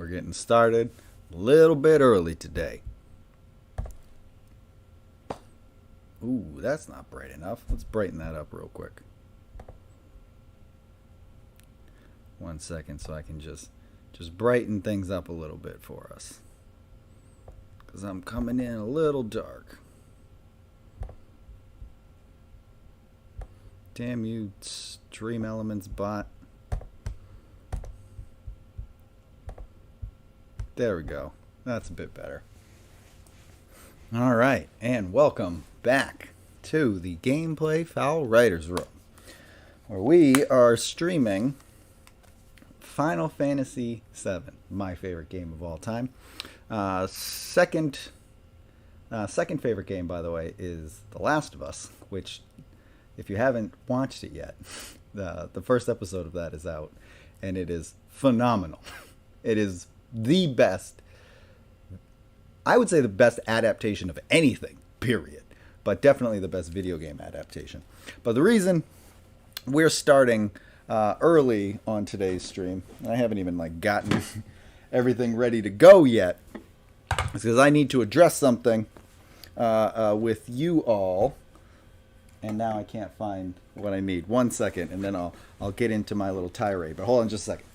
We're getting started a little bit early today. Ooh, that's not bright enough. Let's brighten that up real quick. 1 second so I can just brighten things up a little bit for us. Because I'm coming in a little dark. Damn you, Stream Elements bot. There we go. That's a bit better. All right, and welcome back to the Gameplay Fowl Writers Room, where we are streaming Final Fantasy VII, my favorite game of all time. Second favorite game, by the way, is The Last of Us, which, if you haven't watched it yet, the first episode of that is out, and it is phenomenal. It is the best, I would say the best adaptation of anything, period. But definitely the best video game adaptation. But the reason we're starting early on today's stream, and I haven't even gotten everything ready to go yet, is because I need to address something with you all. And now I can't find what I need. 1 second, and then I'll get into my little tirade. But hold on just a second.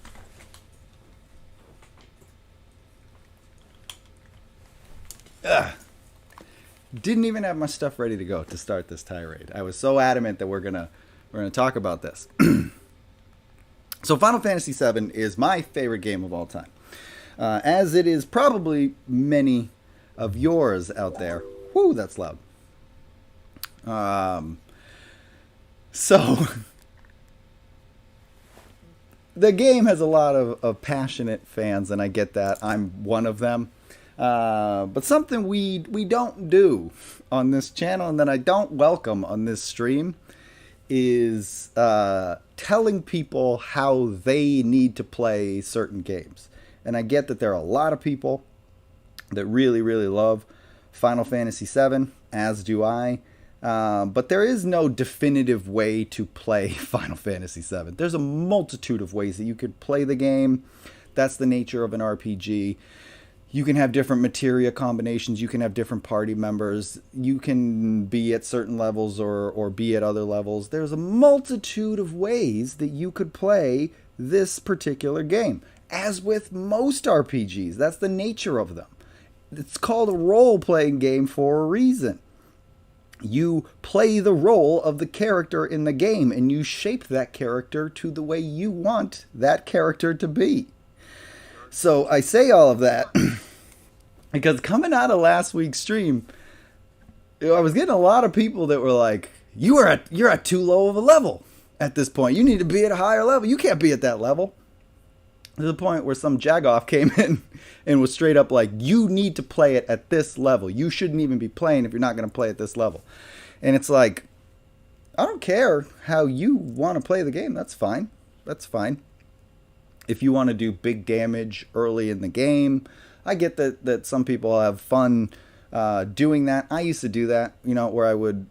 Didn't even have my stuff ready to go to start this tirade. I was so adamant that we're gonna talk about this. So Final Fantasy VII is my favorite game of all time, as it is probably many of yours out there. Whoo, that's loud. So the game has a lot of passionate fans, and I get that. I'm one of them. But something we don't do on this channel, and that I don't welcome on this stream, is telling people how they need to play certain games. And I get that there are a lot of people that really, really love Final Fantasy VII, as do I. But there is no definitive way to play Final Fantasy VII. There's a multitude of ways that you could play the game. That's the nature of an RPG. You can have different materia combinations. You can have different party members. You can be at certain levels or be at other levels. There's a multitude of ways that you could play this particular game. As with most RPGs, that's the nature of them. It's called a role-playing game for a reason. You play the role of the character in the game, and you shape that character to the way you want that character to be. So I say all of that because coming out of last week's stream, I was getting a lot of people that were like, you're at too low of a level at this point. You need to be at a higher level. You can't be at that level. To the point where some jagoff came in and was straight up like, you need to play it at this level. You shouldn't even be playing if you're not going to play at this level. And it's like, I don't care how you want to play the game. That's fine. That's fine. If you want to do big damage early in the game, I get that some people have fun doing that. I used to do that, where I would,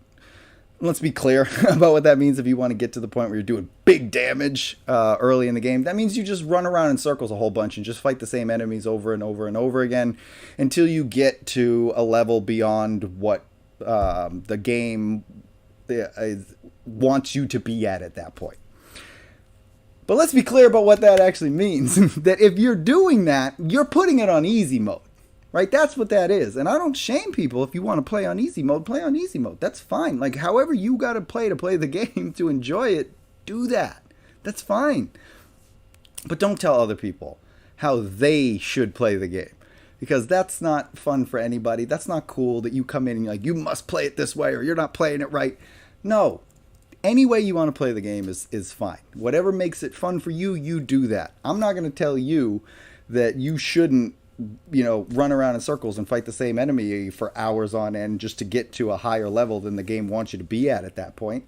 let's be clear about what that means. If you want to get to the point where you're doing big damage early in the game, that means you just run around in circles a whole bunch and just fight the same enemies over and over and over again until you get to a level beyond what the game wants you to be at that point. But let's be clear about what that actually means. That if you're doing that, you're putting it on easy mode, right? That's what that is. And I don't shame people. If you want to play on easy mode, play on easy mode. That's fine. However you got to play the game to enjoy it, do that. That's fine. But don't tell other people how they should play the game, because that's not fun for anybody. That's not cool that you come in and you're like, you must play it this way or you're not playing it right. No. Any way you want to play the game is fine. Whatever makes it fun for you, you do that. I'm not going to tell you that you shouldn't, run around in circles and fight the same enemy for hours on end just to get to a higher level than the game wants you to be at that point.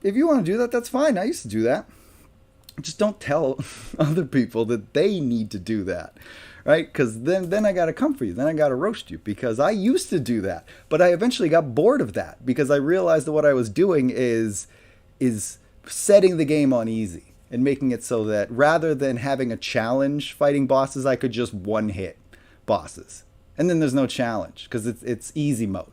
If you want to do that, that's fine. I used to do that. Just don't tell other people that they need to do that. Right? Because then I got to come for you. Then I got to roast you, because I used to do that. But I eventually got bored of that because I realized that what I was doing is setting the game on easy. and making it so that rather than having a challenge fighting bosses, I could just one-hit bosses. And then there's no challenge because it's easy mode.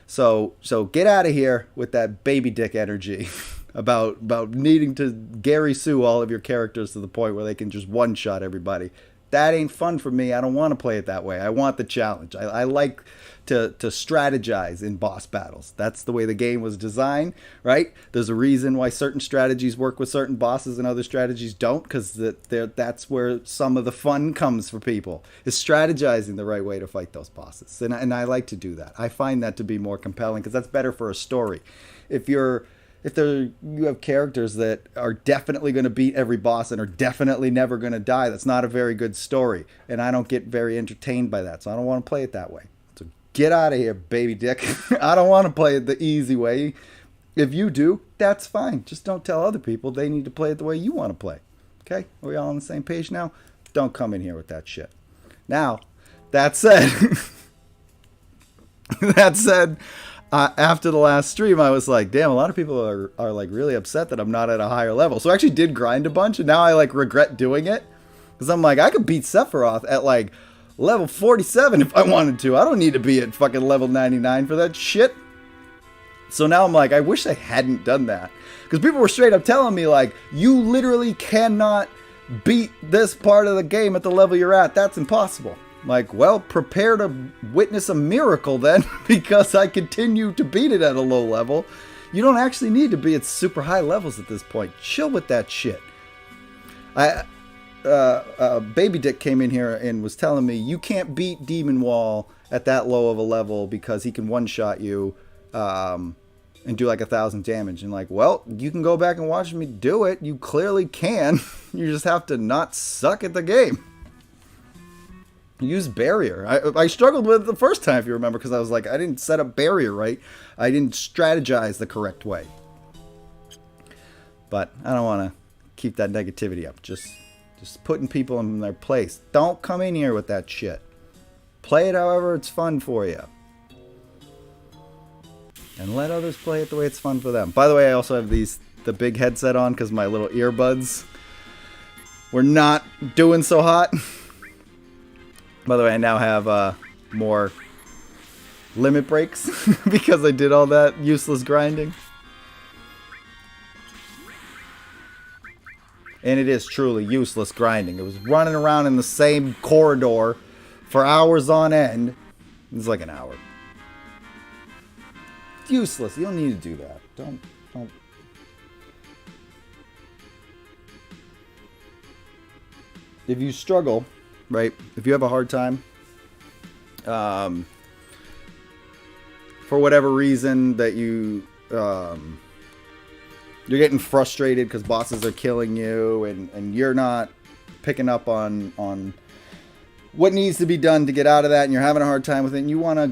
So get out of here with that baby dick energy about needing to Gary Sue all of your characters to the point where they can just one-shot everybody. That ain't fun for me. I don't want to play it that way. I want the challenge. I like to strategize in boss battles. That's the way the game was designed, right? There's a reason why certain strategies work with certain bosses and other strategies don't, because that's where some of the fun comes for people, is strategizing the right way to fight those bosses. And I like to do that. I find that to be more compelling because that's better for a story. If you have characters that are definitely going to beat every boss and are definitely never going to die, that's not a very good story. And I don't get very entertained by that, so I don't want to play it that way. So get out of here, baby dick. I don't want to play it the easy way. If you do, that's fine. Just don't tell other people they need to play it the way you want to play. Okay? Are we all on the same page now? Don't come in here with that shit. Now, that said, after the last stream, I was like, damn, a lot of people are like really upset that I'm not at a higher level. So I actually did grind a bunch, and now I like regret doing it. Because I'm like, I could beat Sephiroth at like level 47 if I wanted to. I don't need to be at fucking level 99 for that shit. So now I'm like, I wish I hadn't done that. Because people were straight up telling me like, you literally cannot beat this part of the game at the level you're at. That's impossible. Like, well, prepare to witness a miracle then, because I continue to beat it at a low level. You don't actually need to be at super high levels at this point. Chill with that shit. Baby Dick came in here and was telling me, you can't beat Demon Wall at that low of a level because he can one-shot you and do like 1,000 damage. And like, well, you can go back and watch me do it. You clearly can. You just have to not suck at the game. Use barrier. I struggled with it the first time, if you remember, because I was like, I didn't set up barrier right. I didn't strategize the correct way. But I don't want to keep that negativity up. Just putting people in their place. Don't come in here with that shit. Play it however it's fun for you. And let others play it the way it's fun for them. By the way, I also have the big headset on because my little earbuds were not doing so hot. By the way, I now have more limit breaks because I did all that useless grinding. And it is truly useless grinding. It was running around in the same corridor for hours on end. It's like an hour. It's useless. You don't need to do that. Don't. If you struggle, right? If you have a hard time, for whatever reason that you're getting frustrated because bosses are killing you and you're not picking up on what needs to be done to get out of that, and you're having a hard time with it, and you want to,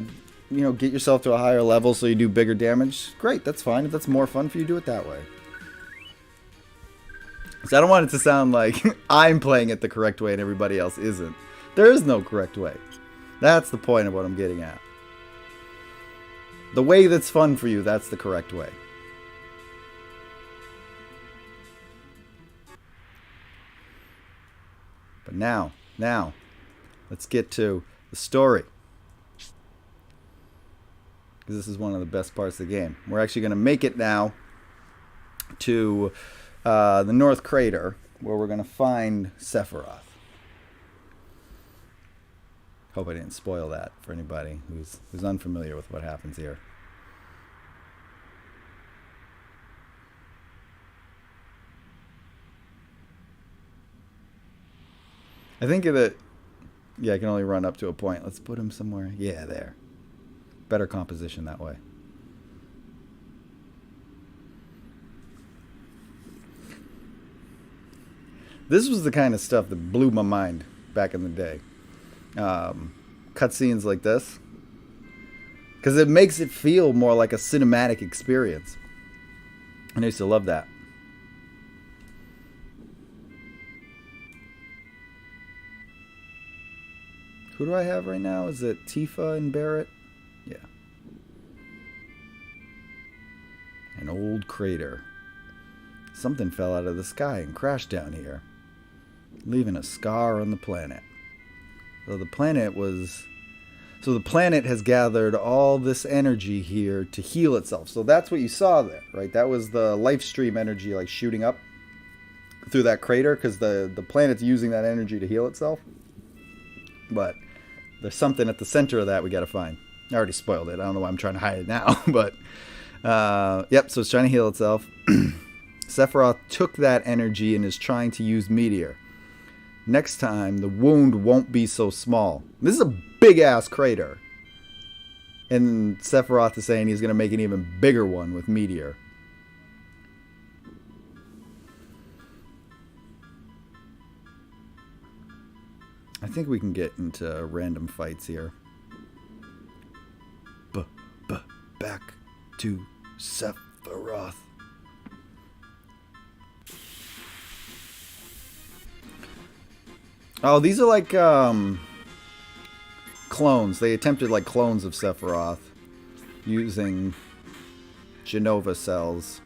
get yourself to a higher level so you do bigger damage, great, that's fine. If that's more fun for you, do it that way. So I don't want it to sound like I'm playing it the correct way and everybody else isn't. There is no correct way. That's the point of what I'm getting at. The way that's fun for you, that's the correct way. But now, let's get to the story. Because this is one of the best parts of the game. We're actually going to make it now to the North Crater, where we're going to find Sephiroth. Hope I didn't spoil that for anybody who's unfamiliar with what happens here. I think that, yeah, I can only run up to a point. Let's put him somewhere. Yeah, there. Better composition that way. This was the kind of stuff that blew my mind back in the day. Cutscenes like this. Because it makes it feel more like a cinematic experience. And I used to love that. Who do I have right now? Is it Tifa and Barrett? Yeah. An old crater. Something fell out of the sky and crashed down here, leaving a scar on the planet. So the planet has gathered all this energy here to heal itself. So that's what you saw there, right? That was the Livestream energy, like shooting up through that crater, because the planet's using that energy to heal itself. But there's something at the center of that we got to find. I already spoiled it. I don't know why I'm trying to hide it now, but yep. So it's trying to heal itself. Sephiroth took that energy and is trying to use Meteor. Next time, the wound won't be so small. This is a big-ass crater. And Sephiroth is saying he's going to make an even bigger one with Meteor. I think we can get into random fights here. Back to Sephiroth. Oh, these are like clones. They attempted like clones of Sephiroth using Genova cells.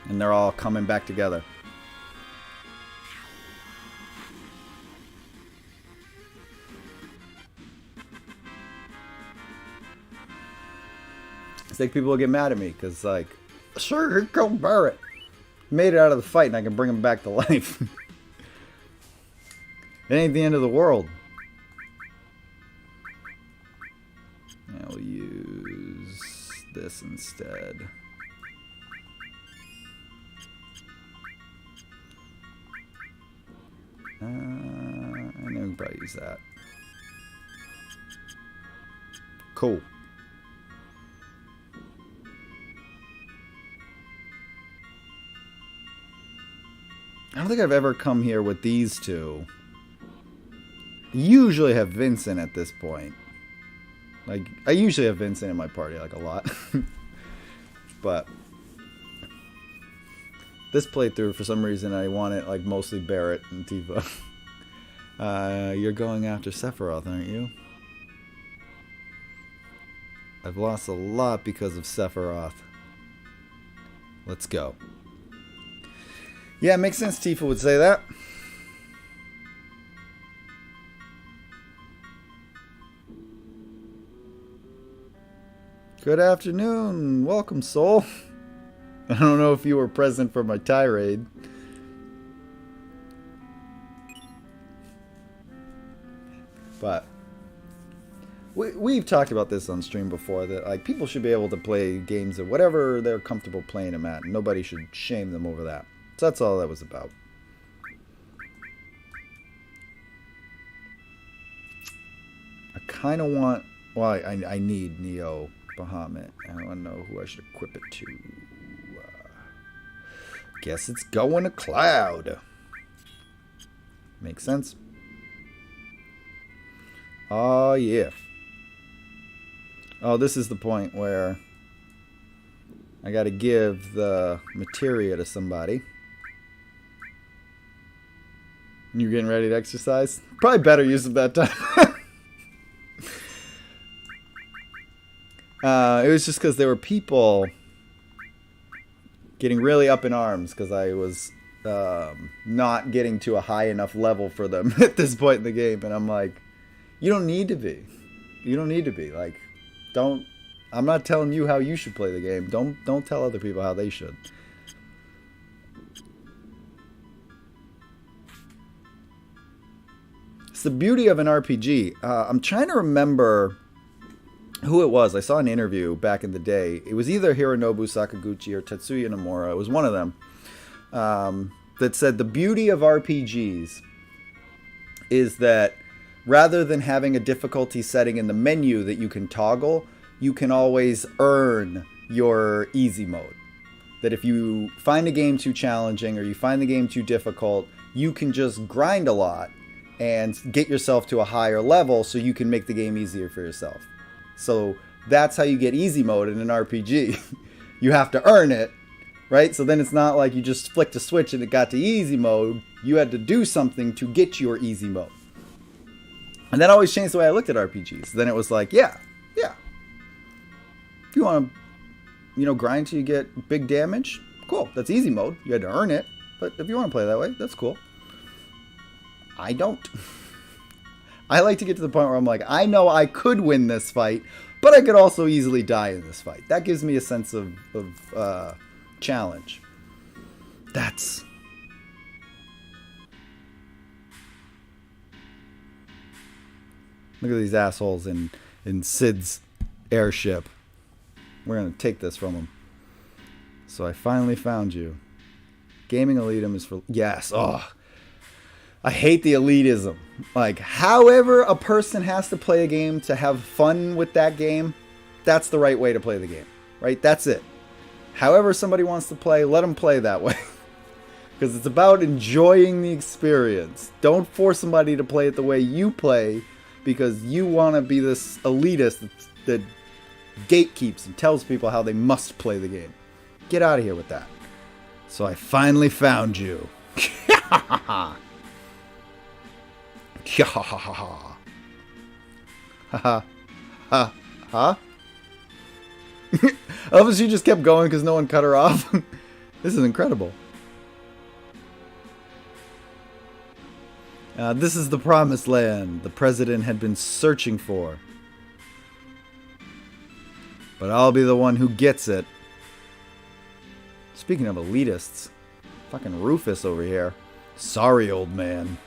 And they're all coming back together. I think people will get mad at me because, like, sure, here comes Barrett. Made it out of the fight and I can bring him back to life. It ain't the end of the world. I'll use this instead. I know we can probably use that. Cool. I don't think I've ever come here with these two. I usually have Vincent at this point. Like, I usually have Vincent in my party, like, a lot. But this playthrough, for some reason, I want it, like, mostly Barrett and Tifa. You're going after Sephiroth, aren't you? I've lost a lot because of Sephiroth. Let's go. Yeah, it makes sense Tifa would say that. Good afternoon. Welcome, Soul. I don't know if you were present for my tirade. But we've talked about this on stream before, that like people should be able to play games at whatever they're comfortable playing them at. Nobody should shame them over that. So that's all that was about. I kind of want... Well, I need Neo Bahamut. I want to know who I should equip it to. Guess it's going to Cloud. Makes sense. Oh, yeah. Oh, this is the point where I got to give the materia to somebody. You're getting ready to exercise? Probably better use of that time. It was just because there were people getting really up in arms because I was not getting to a high enough level for them at this point in the game. And I'm like, you don't need to be. You don't need to be. Like, don't... I'm not telling you how you should play the game. Don't tell other people how they should. It's the beauty of an RPG. I'm trying to remember who it was. I saw an interview back in the day. It was either Hironobu Sakaguchi or Tetsuya Nomura. It was one of them. That said the beauty of RPGs is that rather than having a difficulty setting in the menu that you can toggle, you can always earn your easy mode. That if you find a game too challenging or you find the game too difficult, you can just grind a lot and get yourself to a higher level so you can make the game easier for yourself. So that's how you get easy mode in an RPG. You have to earn it, right? So then it's not like you just flicked a switch and it got to easy mode. You had to do something to get your easy mode. And that always changed the way I looked at RPGs. Then it was like, yeah. If you want to, grind till you get big damage, Cool. That's easy mode. You had to earn it. But if you want to play that way, that's cool. I don't. I like to get to the point where I'm like, I know I could win this fight, but I could also easily die in this fight. That gives me a sense of challenge. That's... Look at these assholes in Sid's airship. We're going to take this from him. So I finally found you. Gaming elitism is for... Yes. Oh. I hate the elitism. Like, however a person has to play a game to have fun with that game, that's the right way to play the game. Right? That's it. However somebody wants to play, let them play that way. Because it's about enjoying the experience. Don't force somebody to play it the way you play because you want to be this elitist that gatekeeps and tells people how they must play the game. Get out of here with that. So I finally found you. Ha ha. Obviously, she just kept going because no one cut her off. This is incredible. This is the promised land the president had been searching for. But I'll be the one who gets it. Speaking of elitists, fucking Rufus over here. Sorry, old man.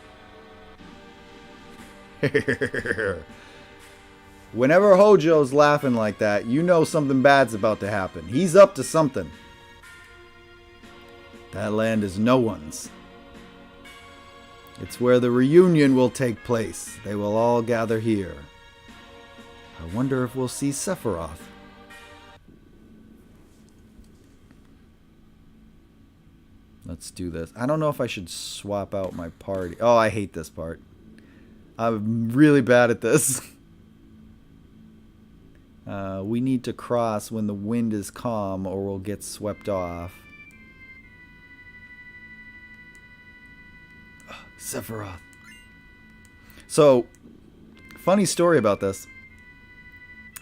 Whenever Hojo's laughing like that, you know something bad's about to happen. He's up to something. That land is no one's. It's where the reunion will take place. They will all gather here. I wonder if we'll see Sephiroth. Let's do this. I don't know if I should swap out my party. Oh, I hate this part. I'm really bad at this. We need to cross when the wind is calm or we'll get swept off. Sephiroth. So, funny story about this.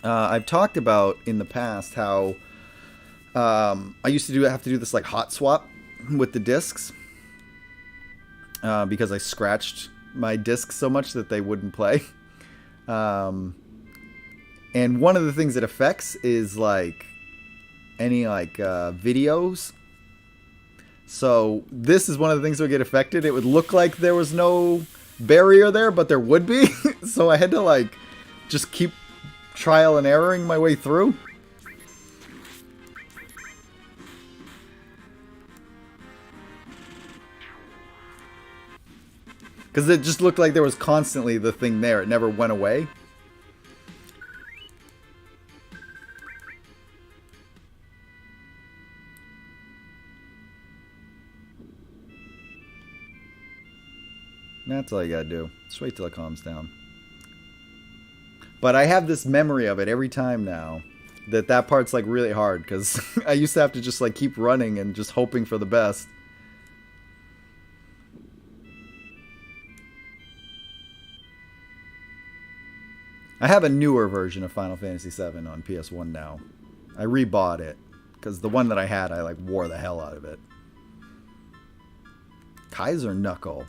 I've talked about in the past how I used to have to do this like hot swap with the discs because I scratched my discs so much that they wouldn't play. And one of the things it affects is like any like videos. So this is one of the things that would get affected. It would look like there was no barrier there, but there would be. So I had to like just keep trial and erroring my way through. Because it just looked like there was constantly the thing there. It never went away. That's all you gotta do. Just wait till it calms down. But I have this memory of it every time now. That part's like really hard. Because I used to have to just like keep running and just hoping for the best. I have a newer version of Final Fantasy VII on PS1 now. I rebought it. Because the one that I had, I like wore the hell out of it. Kaiser Knuckle.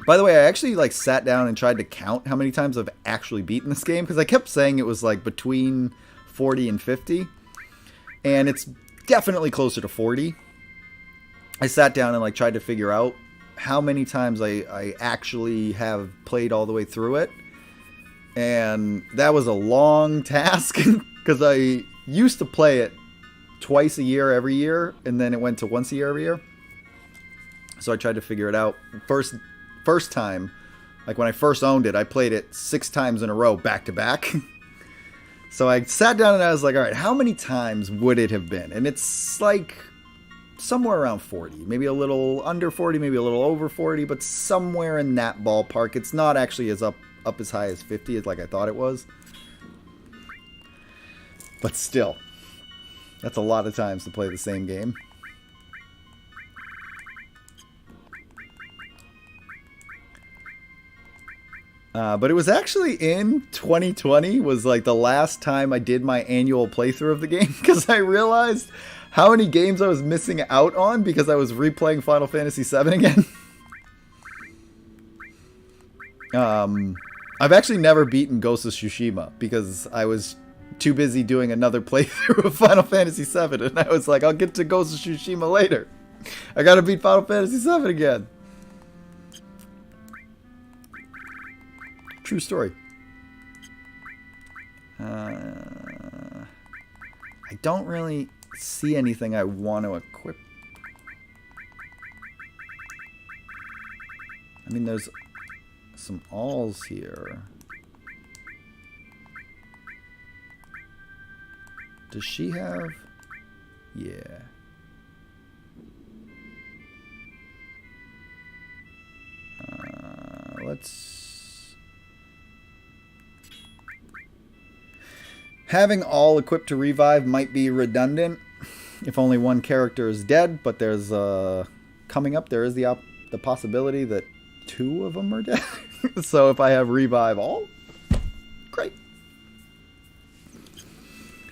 By the way, I actually like sat down and tried to count how many times I've actually beaten this game. Because I kept saying it was like between 40 and 50. And it's definitely closer to 40. I sat down and like tried to figure out how many times I actually have played all the way through it. And that was a long task. Because I used to play it twice a year every year. And then it went to once a year every year. So I tried to figure it out. First time, like when I first owned it, I played it 6 times in a row, back to back. So I sat down and I was like, all right, how many times would it have been? And it's like somewhere around 40. Maybe a little under 40, maybe a little over 40, but somewhere in that ballpark. It's not actually as up as high as 50 as like I thought it was. But still, that's a lot of times to play the same game. But it was actually in 2020 was like the last time I did my annual playthrough of the game because I realized how many games I was missing out on because I was replaying Final Fantasy VII again. I've actually never beaten Ghost of Tsushima because I was too busy doing another playthrough of Final Fantasy VII, and I was like, I'll get to Ghost of Tsushima later. I gotta beat Final Fantasy VII again. True story. I don't really see anything I want to equip. I mean, there's some alls here. Does she have? Yeah. Let's... Having all equipped to revive might be redundant if only one character is dead, but there's coming up there is the possibility that 2 of them are dead. So if I have revive all, great.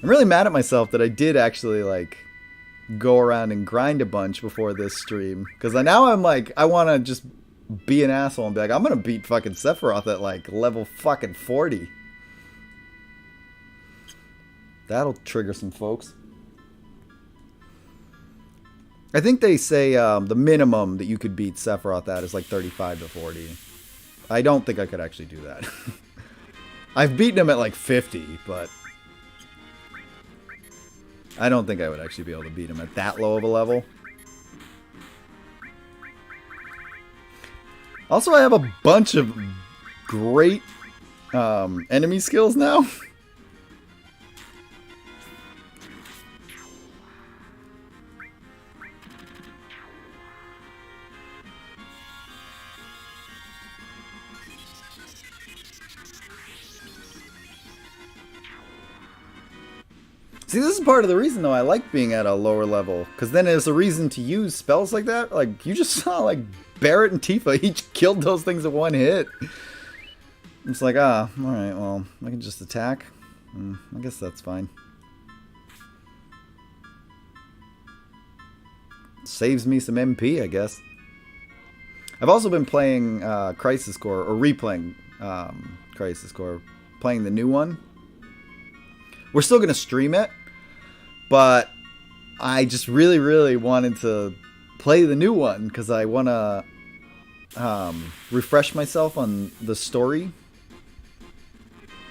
I'm really mad at myself that I did actually like go around and grind a bunch before this stream, because now I'm like, I want to just be an asshole and be like, I'm gonna beat fucking Sephiroth at like level fucking 40. That'll trigger some folks. I think they say the minimum that you could beat Sephiroth at is like 35 to 40. I don't think I could actually do that. I've beaten him at like 50, but I don't think I would actually be able to beat him at that low of a level. Also, I have a bunch of great enemy skills now. See, this is part of the reason, though, I like being at a lower level. Because then there's a reason to use spells like that. Like, you just saw, like, Barret and Tifa each killed those things in one hit. It's like, alright, well, I can just attack. I guess that's fine. Saves me some MP, I guess. I've also been playing Crisis Core, or replaying Crisis Core. Playing the new one. We're still going to stream it, but I just really, really wanted to play the new one because I want to refresh myself on the story.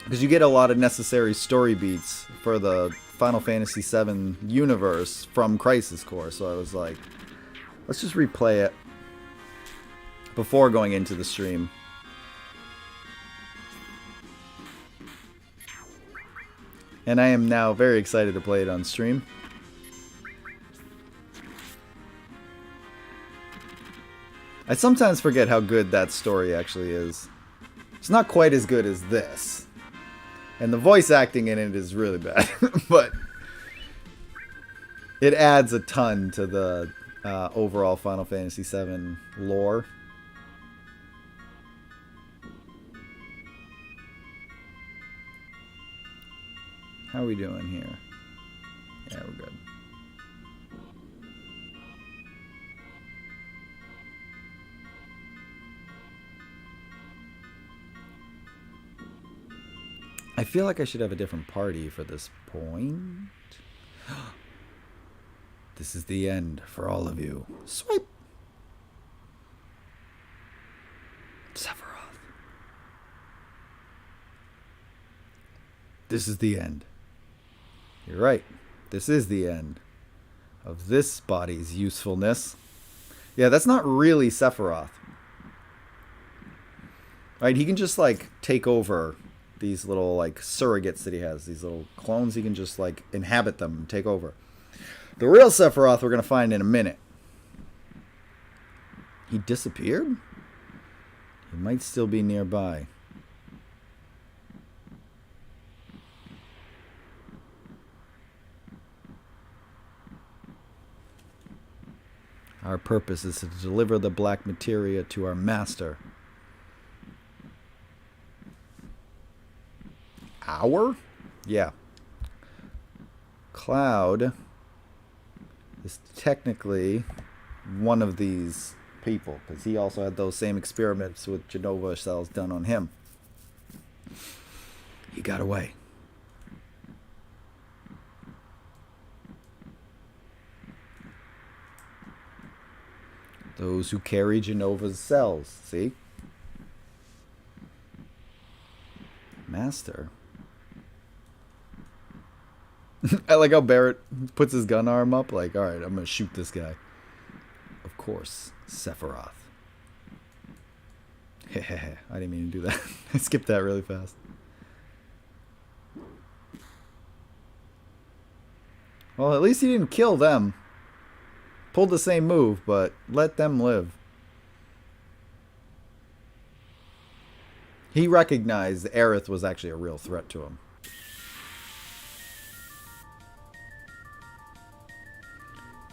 Because you get a lot of necessary story beats for the Final Fantasy VII universe from Crisis Core. So I was like, let's just replay it before going into the stream. And I am now very excited to play it on stream. I sometimes forget how good that story actually is. It's not quite as good as this. And the voice acting in it is really bad. But it adds a ton to the overall Final Fantasy VII lore. How are we doing here? Yeah, we're good. I feel like I should have a different party for this point. This is the end for all of you. Swipe! Sephiroth. This is the end. You're right. This is the end of this body's usefulness. Yeah, that's not really Sephiroth. Right, he can just, like, take over these little, like, surrogates that he has. These little clones, he can just, like, inhabit them and take over. The real Sephiroth we're going to find in a minute. He disappeared? He might still be nearby. Our purpose is to deliver the black materia to our master. power? Yeah. Cloud is technically one of these people, because he also had those same experiments with Genova cells done on him. He got away. Those who carry Genova's cells. See? Master. I like how Barrett puts his gun arm up. Like, alright, I'm going to shoot this guy. Of course, Sephiroth. I didn't mean to do that. I skipped that really fast. Well, at least he didn't kill them. Pulled the same move, but let them live. He recognized Aerith was actually a real threat to him.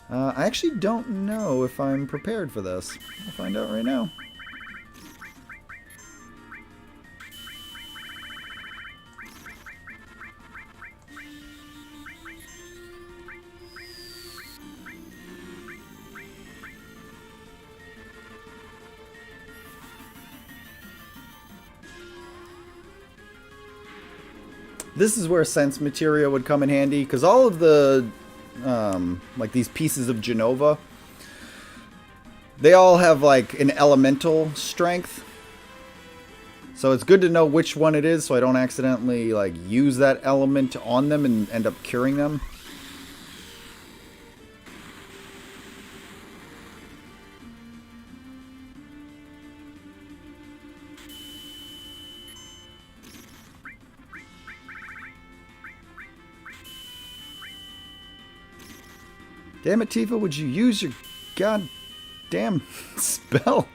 I actually don't know if I'm prepared for this. I'll find out right now. This is where sense materia would come in handy, because all of the like these pieces of Genova, they all have like an elemental strength, so it's good to know which one it is so I don't accidentally like use that element on them and end up curing them. Damn it, Tifa, would you use your goddamn spell?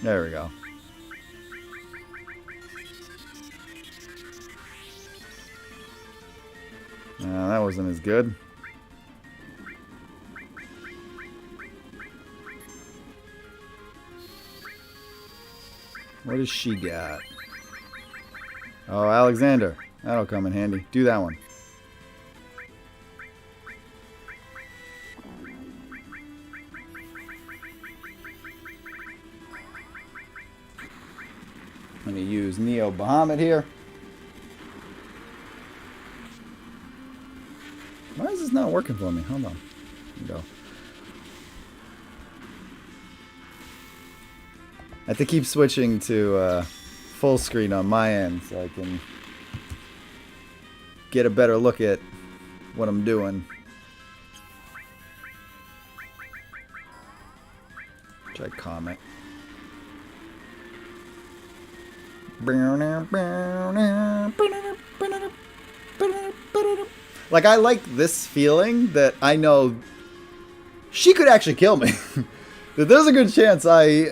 There we go. That wasn't as good. What does she got? Oh, Alexander. That'll come in handy. Do that one. Let me use Neo Bahamut here. Why is this not working for me? Hold on. Here we go. I have to keep switching to full screen on my end so I can get a better look at what I'm doing. Try comment. Like, I like this feeling that I know she could actually kill me. That there's a good chance I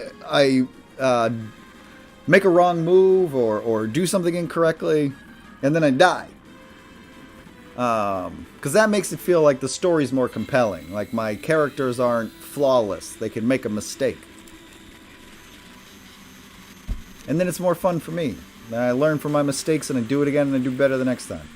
make a wrong move or do something incorrectly and then I die. Because that makes it feel like the story's more compelling. Like, my characters aren't flawless. They can make a mistake. And then it's more fun for me. I learn from my mistakes and I do it again and I do better the next time.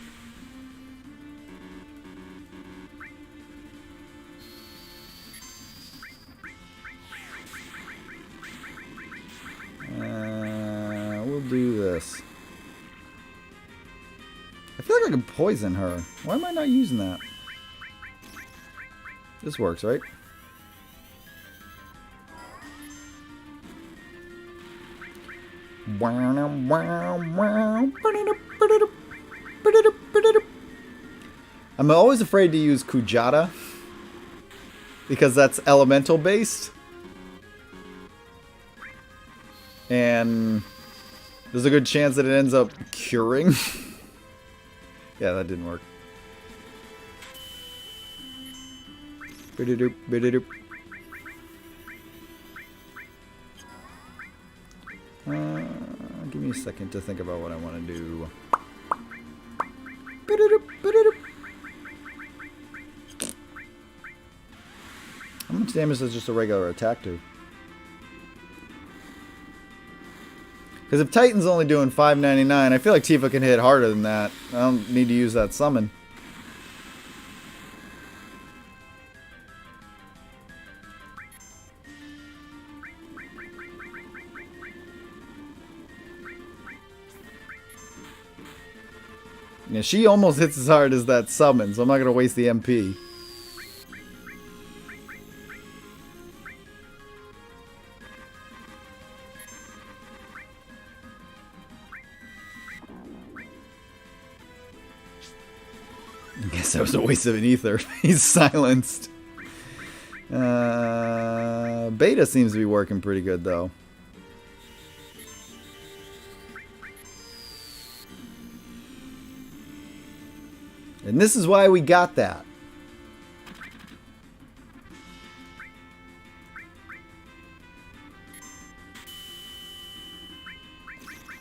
We'll do this. I feel like I can poison her. Why am I not using that? This works, right? I'm always afraid to use Kujata because that's elemental based. And there's a good chance that it ends up curing. Yeah, that didn't work. Bididoop, bididoop. Give me a second to think about what I want to do. Bididoop, bididoop. How much damage does just a regular attack do? Because if Titan's only doing $5.99, I feel like Tifa can hit harder than that. I don't need to use that summon. Yeah, she almost hits as hard as that summon, so I'm not going to waste the MP. I guess that was a waste of an ether. He's silenced. Beta seems to be working pretty good, though. And this is why we got that.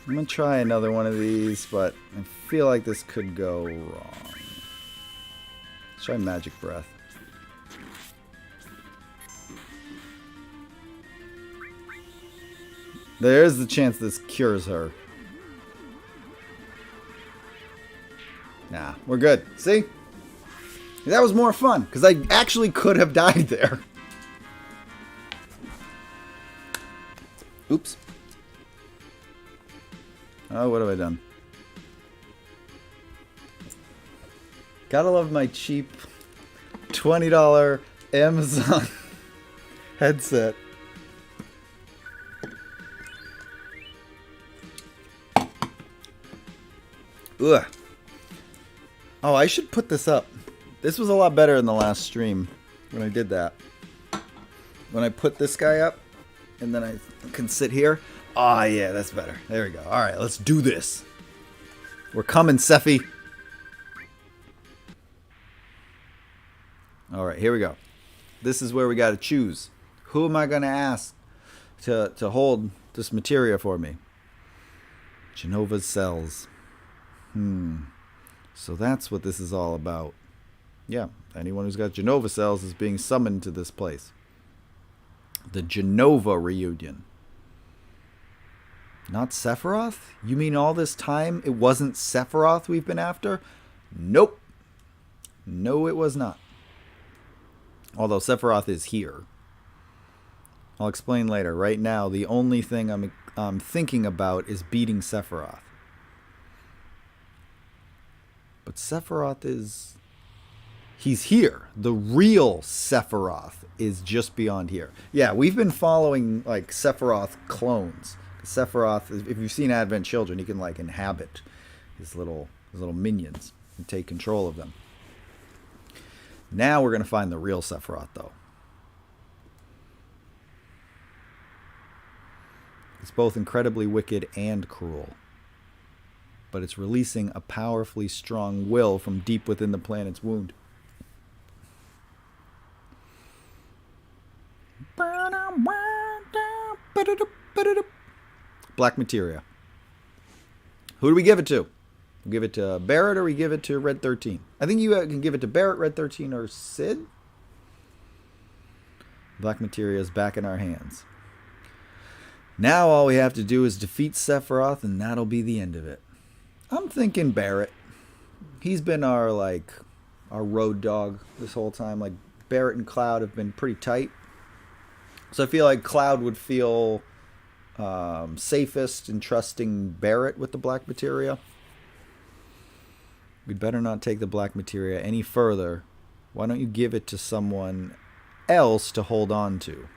I'm going to try another one of these, but I feel like this could go wrong. Let's try Magic Breath. There's the chance this cures her. Nah, we're good. See? That was more fun, because I actually could have died there. Oops. Oh, what have I done? Gotta love my cheap $20 Amazon headset. Ugh. Oh, I should put this up. This was a lot better in the last stream when I did that. When I put this guy up, and then I can sit here. Ah, yeah, that's better. There we go. All right, let's do this. We're coming, Sephi. All right, here we go. This is where we got to choose. Who am I going to ask to hold this materia for me? Genova's cells. So that's what this is all about. Yeah, anyone who's got Genova cells is being summoned to this place. The Genova reunion. Not Sephiroth? You mean all this time it wasn't Sephiroth we've been after? Nope. No, it was not. Although Sephiroth is here. I'll explain later. Right now, the only thing I'm thinking about is beating Sephiroth. But Sephiroth is... He's here. The real Sephiroth is just beyond here. Yeah, we've been following, like, Sephiroth clones. Sephiroth, if you've seen Advent Children, he can, like, inhabit his little minions and take control of them. Now we're going to find the real Sephiroth, though. It's both incredibly wicked and cruel. But it's releasing a powerfully strong will from deep within the planet's wound. Black materia. Who do we give it to? We give it to Barret or we give it to Red 13? I think you can give it to Barret, Red 13, or Sid. Black materia is back in our hands. Now all we have to do is defeat Sephiroth, and that'll be the end of it. I'm thinking Barret. He's been our road dog this whole time. Like, Barret and Cloud have been pretty tight. So I feel like Cloud would feel safest in trusting Barret with the black materia. We'd better not take the black materia any further. Why don't you give it to someone else to hold on to?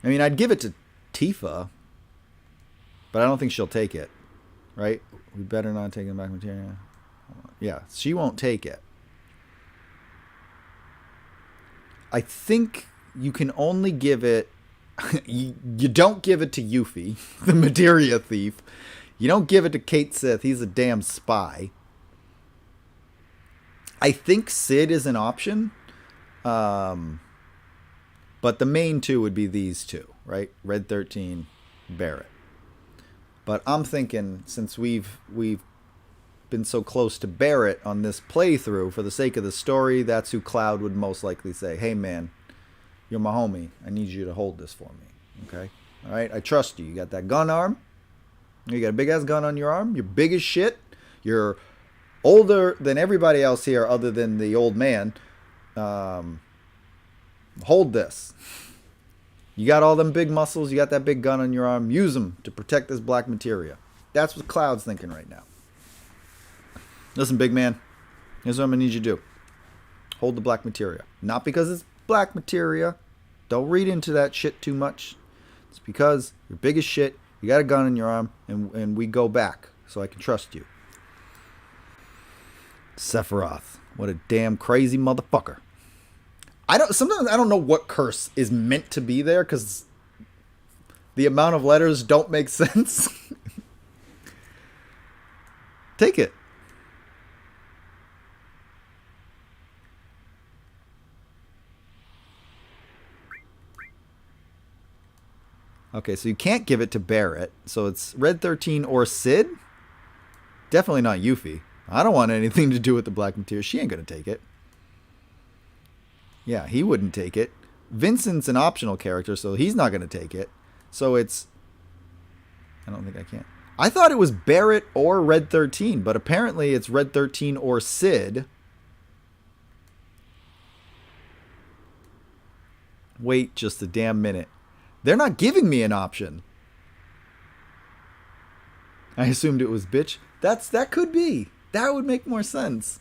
I mean, I'd give it to Tifa, but I don't think she'll take it. Right? We better not take the black materia. Yeah, she won't take it. I think you can only give it... you don't give it to Yuffie, the materia thief. You don't give it to Kate Sith. He's a damn spy. I think Sid is an option. But the main two would be these two, right? Red 13, Barret. But I'm thinking, since we've been so close to Barret on this playthrough, for the sake of the story, that's who Cloud would most likely say, hey man, you're my homie. I need you to hold this for me. Okay? All right, I trust you. You got that gun arm. You got a big ass gun on your arm. You're big as shit. You're older than everybody else here, other than the old man. Hold this. You got all them big muscles. You got that big gun on your arm. Use them to protect this black materia. That's what Cloud's thinking right now. Listen, big man. Here's what I'm going to need you to do. Hold the black materia. Not because it's black materia. Don't read into that shit too much. It's because you're big as shit. You got a gun in your arm. And we go back. So I can trust you. Sephiroth. What a damn crazy motherfucker. Sometimes I don't know what curse is meant to be there because the amount of letters don't make sense. Take it. Okay, so you can't give it to Barrett. So it's Red 13 or Sid? Definitely not Yuffie. I don't want anything to do with the black materia. She ain't going to take it. Yeah, he wouldn't take it. Vincent's an optional character, so he's not going to take it. So it's... I don't think I can. I thought it was Barrett or Red 13, but apparently it's Red 13 or Sid. Wait just a damn minute. They're not giving me an option. I assumed it was bitch. That could be. That would make more sense.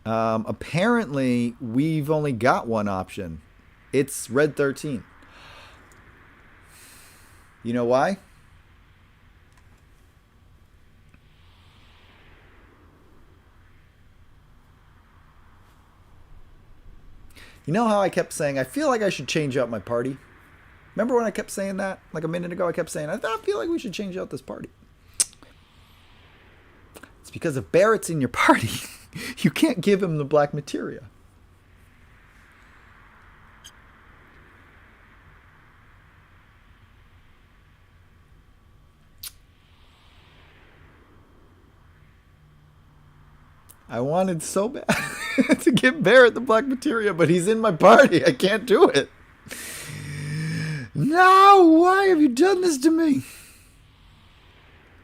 Apparently, we've only got one option. It's Red 13. You know why? You know how I kept saying, I feel like I should change out my party? Remember when I kept saying that? Like a minute ago, I kept saying, I feel like we should change out this party. It's because if Barrett's in your party, you can't give him the black materia. I wanted so bad to give Barrett the black materia, but he's in my party. I can't do it. No, why have you done this to me?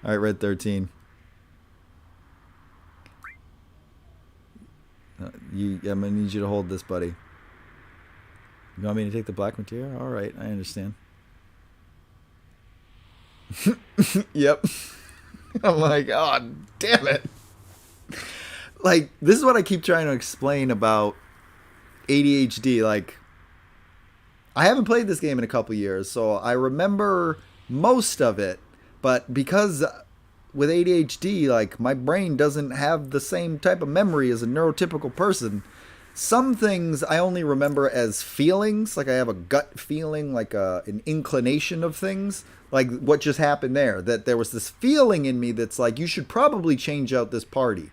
All right, Red 13. I'm going to need you to hold this, buddy. You want me to take the black materia? All right, I understand. Yep. I'm like, oh, damn it. Like, this is what I keep trying to explain about ADHD. Like, I haven't played this game in a couple years, so I remember most of it. But because with ADHD, like, my brain doesn't have the same type of memory as a neurotypical person. Some things I only remember as feelings. Like, I have a gut feeling, like an inclination of things. Like what just happened there. That there was this feeling in me that's like, you should probably change out this party.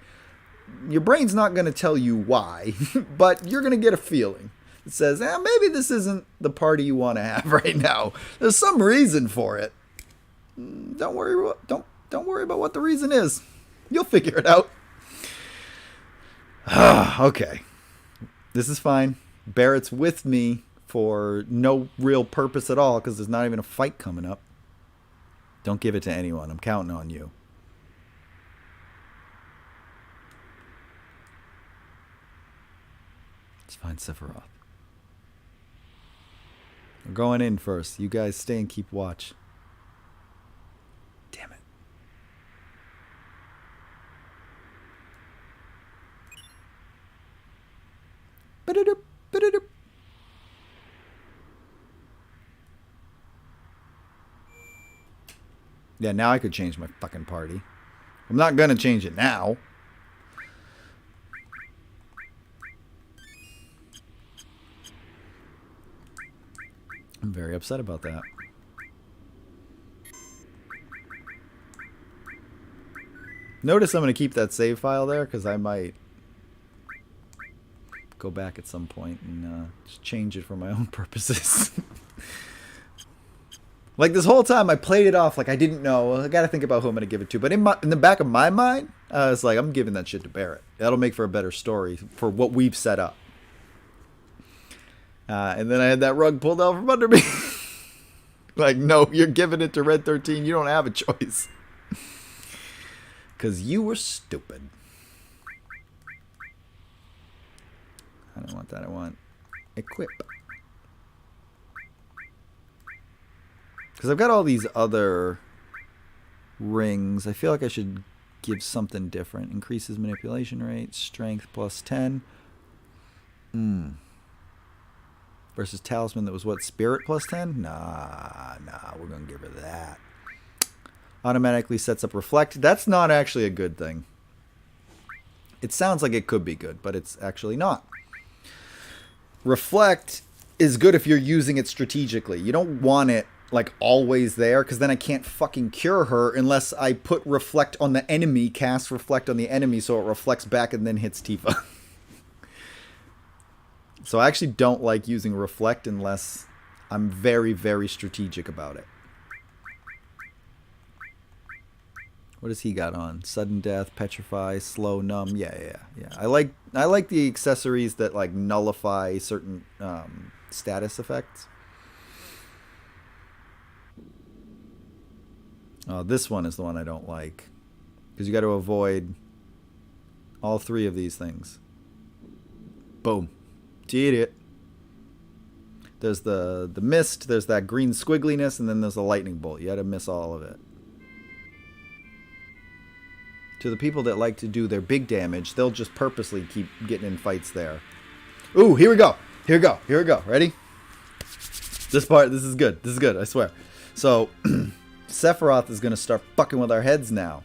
Your brain's not going to tell you why, but you're going to get a feeling. It says, maybe this isn't the party you want to have right now. There's some reason for it. Don't worry about what the reason is. You'll figure it out. Okay. This is fine. Barrett's with me for no real purpose at all because there's not even a fight coming up. Don't give it to anyone. I'm counting on you. Let's find Sephiroth. We're going in first. You guys stay and keep watch. Damn it. Ba-da-doop, ba-da-doop. Yeah, now I could change my fucking party. I'm not gonna change it now. I'm very upset about that. Notice I'm going to keep that save file there because I might go back at some point and just change it for my own purposes. Like this whole time I played it off like I didn't know. I got to think about who I'm going to give it to. But in the back of my mind, it's like I'm giving that shit to Barrett. That'll make for a better story for what we've set up. And then I had that rug pulled out from under me. Like, no, you're giving it to Red 13. You don't have a choice. Because you were stupid. I don't want that. I want equip. Because I've got all these other rings. I feel like I should give something different. Increases manipulation rate. Strength plus 10. Versus talisman that was what? Spirit plus 10? Nah, we're going to give her that. Automatically sets up reflect. That's not actually a good thing. It sounds like it could be good, but it's actually not. Reflect is good if you're using it strategically. You don't want it like always there, because then I can't fucking cure her unless I put reflect on the enemy, cast reflect on the enemy so it reflects back and then hits Tifa. So I actually don't like using reflect unless I'm very, very strategic about it. What does he got on? Sudden death, petrify, slow, numb. Yeah. I like the accessories that like nullify certain status effects. Oh, this one is the one I don't like, because you got to avoid all three of these things. Boom. Did it. There's the mist, there's that green squiggliness, and then there's the lightning bolt. You got to miss all of it. To the people that like to do their big damage, they'll just purposely keep getting in fights there. Ooh, here we go. Here we go. Ready? This is good, I swear. So, Sephiroth is going to start fucking with our heads now.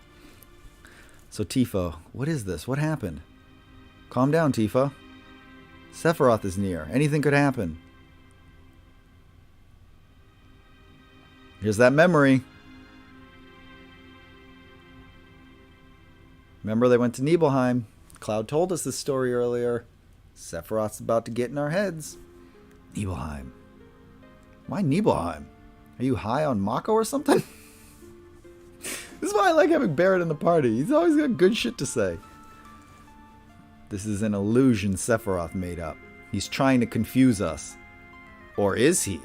So, Tifa, what is this? What happened? Calm down, Tifa. Sephiroth is near. Anything could happen. Here's that memory. Remember they went to Nibelheim. Cloud told us this story earlier. Sephiroth's about to get in our heads. Nibelheim. Why Nibelheim? Are you high on Mako or something? This is why I like having Barrett in the party. He's always got good shit to say. This is an illusion Sephiroth made up. He's trying to confuse us. Or is he?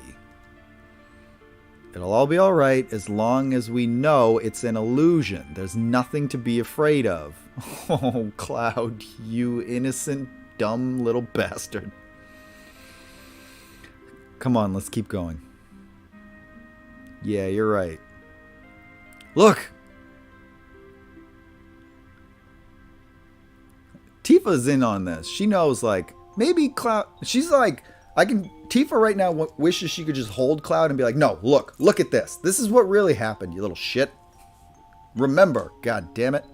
It'll all be alright as long as we know it's an illusion. There's nothing to be afraid of. Oh, Cloud, you innocent, dumb little bastard. Come on, let's keep going. Yeah, you're right. Look! Tifa's in on this. She knows, like, maybe Cloud... She's like, Tifa right now wishes she could just hold Cloud and be like, no, look at this. This is what really happened, you little shit. Remember, god damn it.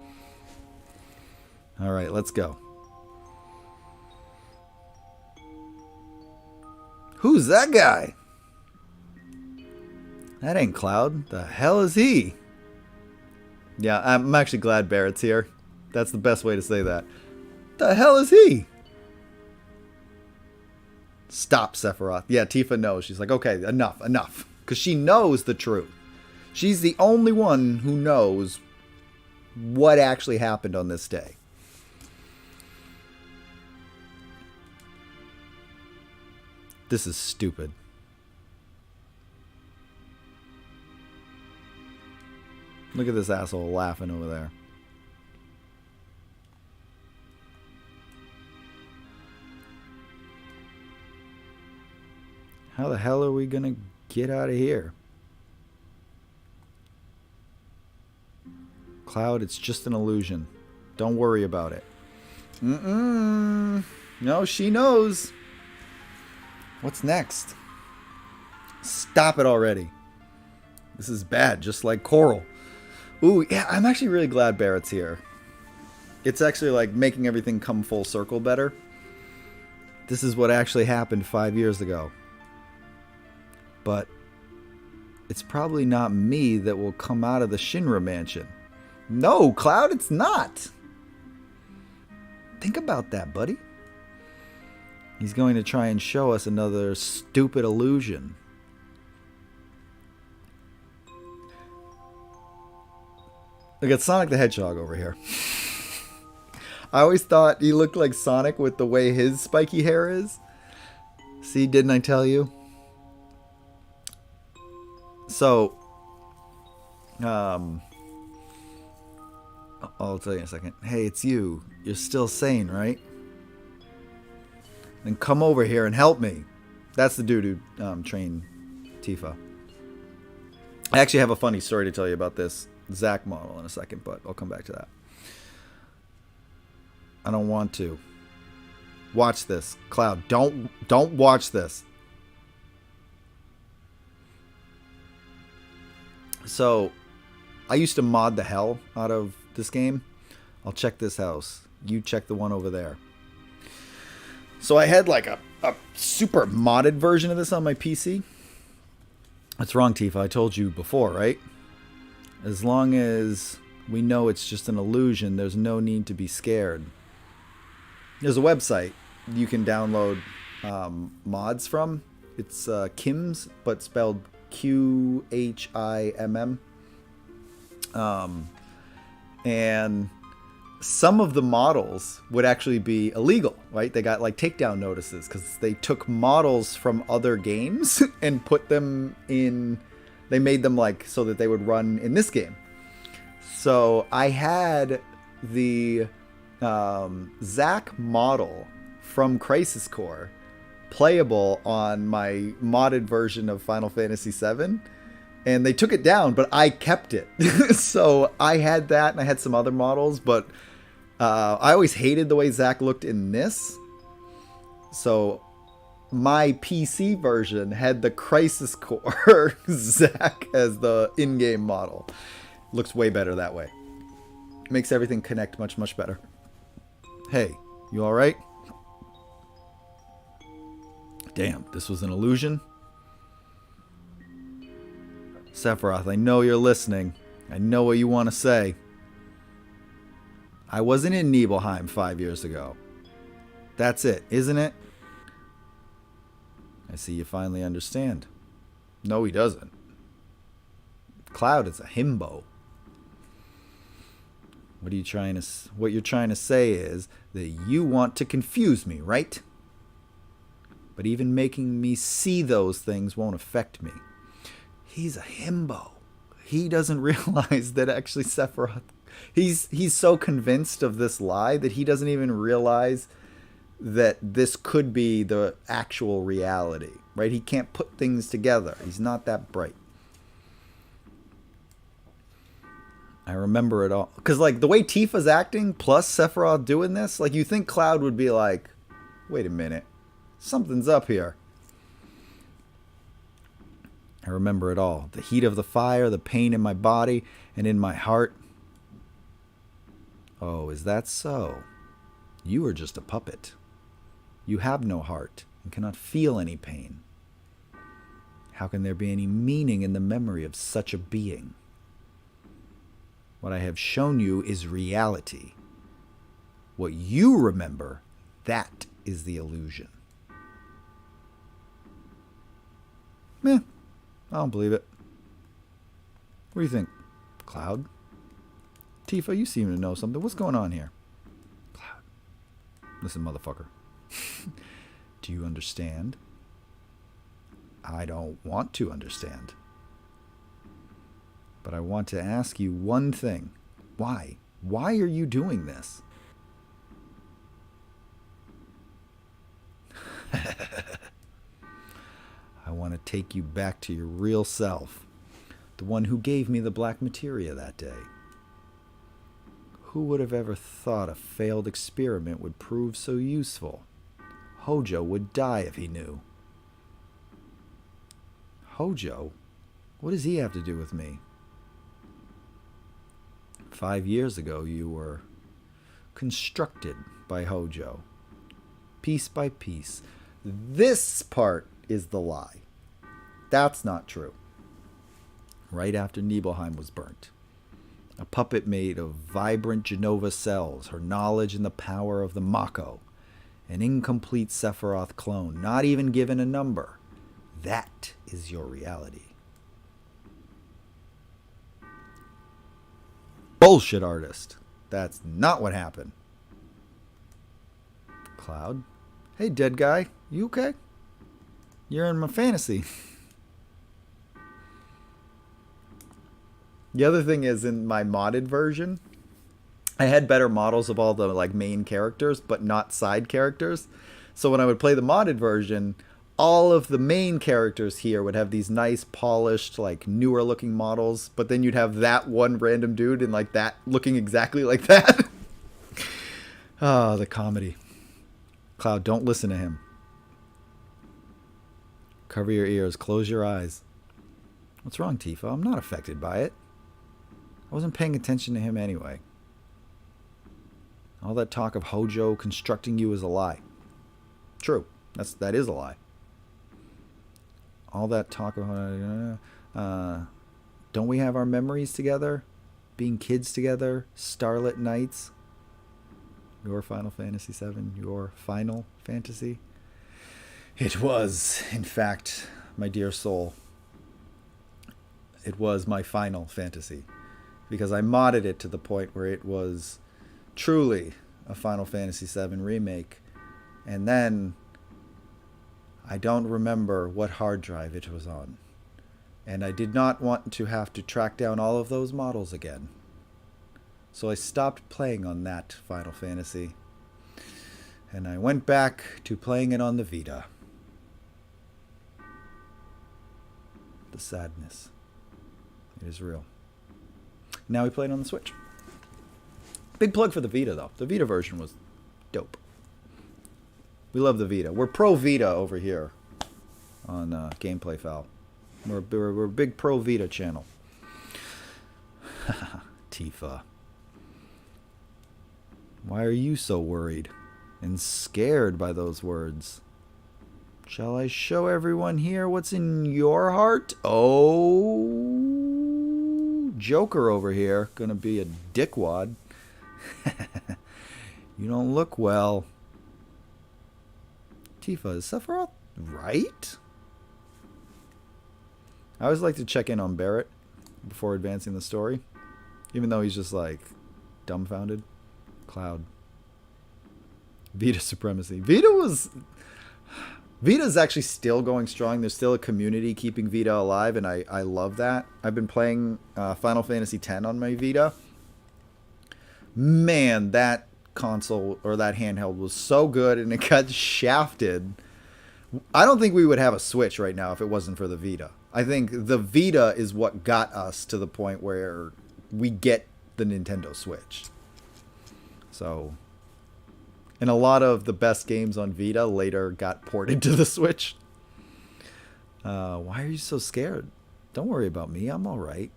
Alright, let's go. Who's that guy? That ain't Cloud. The hell is he? Yeah, I'm actually glad Barrett's here. That's the best way to say that. The hell is he? Stop, Sephiroth. Yeah, Tifa knows. She's like, okay, enough. Because she knows the truth. She's the only one who knows what actually happened on this day. This is stupid. Look at this asshole laughing over there. How the hell are we gonna get out of here? Cloud, it's just an illusion. Don't worry about it. No, she knows. What's next? Stop it already. This is bad, just like Coral. Ooh, yeah, I'm actually really glad Barrett's here. It's actually like making everything come full circle better. This is what actually happened 5 years ago. But it's probably not me that will come out of the Shinra mansion. No, Cloud, it's not. Think about that, buddy. He's going to try and show us another stupid illusion. Look at Sonic the Hedgehog over here. I always thought he looked like Sonic with the way his spiky hair is. See, didn't I tell you? So, I'll tell you in a second. Hey, it's you. You're still sane, right? Then come over here and help me. That's the dude who trained Tifa. I actually have a funny story to tell you about this Zack model in a second, but I'll come back to that. I don't want to. Watch this. Cloud, don't watch this. So, I used to mod the hell out of this game. I'll check this house. You check the one over there. So I had like a super modded version of this on my PC. That's wrong, Tifa. I told you before, right? As long as we know it's just an illusion, there's no need to be scared. There's a website you can download mods from. It's Kim's, but spelled QHIMM. And some of the models would actually be illegal, right? They got like takedown notices because they took models from other games and put them in. They made them like so that they would run in this game. So I had the Zack model from Crisis Core playable on my modded version of Final Fantasy VII, and they took it down, but I kept it. So I had that, and I had some other models, but I always hated the way Zack looked in this. So my PC version had the Crisis Core Zack as the in-game model. Looks way better that way. Makes everything connect much, much better. Hey, you alright? Damn, this was an illusion? Sephiroth, I know you're listening. I know what you want to say. I wasn't in Nibelheim 5 years ago. That's it, isn't it? I see you finally understand. No, he doesn't. Cloud is a himbo. What you're trying to say is that you want to confuse me, right? But even making me see those things won't affect me. He's a himbo. He doesn't realize that actually Sephiroth... He's so convinced of this lie that he doesn't even realize that this could be the actual reality, right? He can't put things together. He's not that bright. I remember it all. Because, like, the way Tifa's acting, plus Sephiroth doing this, like, you think Cloud would be like, wait a minute. Something's up here. I remember it all. The heat of the fire, the pain in my body and in my heart. Oh, is that so? You are just a puppet. You have no heart and cannot feel any pain. How can there be any meaning in the memory of such a being? What I have shown you is reality. What you remember, that is the illusion. Meh, I don't believe it. What do you think, Cloud? Tifa, you seem to know something. What's going on here? Cloud. Listen, motherfucker. Do you understand? I don't want to understand. But I want to ask you one thing. Why? Why are you doing this? I want to take you back to your real self. The one who gave me the black materia that day. Who would have ever thought a failed experiment would prove so useful? Hojo would die if he knew. Hojo? What does he have to do with me? 5 years ago, you were constructed by Hojo. Piece by piece. This part is the lie. That's not true. Right after Nibelheim was burnt. A puppet made of vibrant Genova cells, her knowledge and the power of the Mako. An incomplete Sephiroth clone, not even given a number. That is your reality. Bullshit, artist. That's not what happened. Cloud? Hey, dead guy. You okay? You're in my fantasy. The other thing is, in my modded version, I had better models of all the like main characters, but not side characters. So when I would play the modded version, all of the main characters here would have these nice, polished, like newer looking models, but then you'd have that one random dude in like that looking exactly like that. Oh, the comedy. Cloud, don't listen to him. Cover your ears, close your eyes. What's wrong, Tifa? I'm not affected by it. I wasn't paying attention to him anyway. All that talk of Hojo constructing you is a lie. True. That is a lie. All that talk of don't we have our memories together? Being kids together, starlit nights. Your Final Fantasy VII, your final fantasy. It was, in fact, my dear soul. It was my final fantasy. Because I modded it to the point where it was truly a Final Fantasy VII remake. And then I don't remember what hard drive it was on. And I did not want to have to track down all of those models again. So I stopped playing on that Final Fantasy. And I went back to playing it on the Vita. The sadness. It is real. Now we play it on the Switch. Big plug for the Vita, though. The Vita version was dope. We love the Vita. We're pro Vita over here on Gameplay Fowl. We're a big pro Vita channel. Tifa. Why are you so worried and scared by those words? Shall I show everyone here what's in your heart? Oh, Joker over here. Gonna be a dickwad. You don't look well. Tifa, is Sephiroth right? I always like to check in on Barrett before advancing the story. Even though he's just like dumbfounded. Cloud. Vita supremacy. Vita's actually still going strong. There's still a community keeping Vita alive, and I love that. I've been playing Final Fantasy X on my Vita. Man, that console or that handheld was so good, and it got shafted. I don't think we would have a Switch right now if it wasn't for the Vita. I think the Vita is what got us to the point where we get the Nintendo Switch. So, and a lot of the best games on Vita later got ported to the Switch. Why are you so scared? Don't worry about me. I'm all right.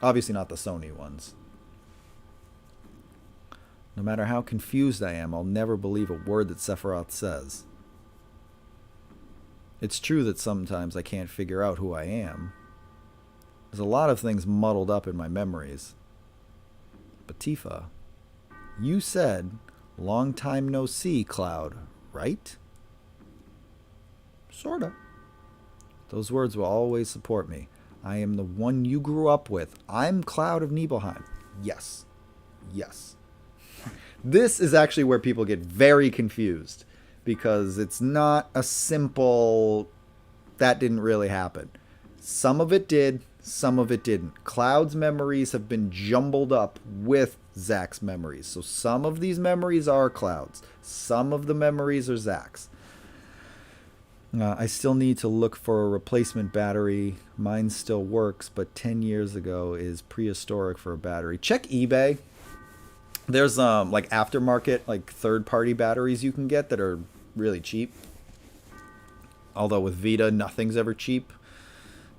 Obviously not the Sony ones. No matter how confused I am, I'll never believe a word that Sephiroth says. It's true that sometimes I can't figure out who I am. There's a lot of things muddled up in my memories. But Tifa, you said, long time no see, Cloud, right? Sorta. Those words will always support me. I am the one you grew up with. I'm Cloud of Nibelheim. Yes. Yes. This is actually where people get very confused. Because it's not a simple, that didn't really happen. Some of it did, some of it didn't. Cloud's memories have been jumbled up with Zack's memories. So some of these memories are Cloud's. Some of the memories are Zack's. I still need to look for a replacement battery. Mine still works, but 10 years ago is prehistoric for a battery. Check eBay. There's like aftermarket, like third-party batteries you can get that are really cheap. Although with Vita, nothing's ever cheap.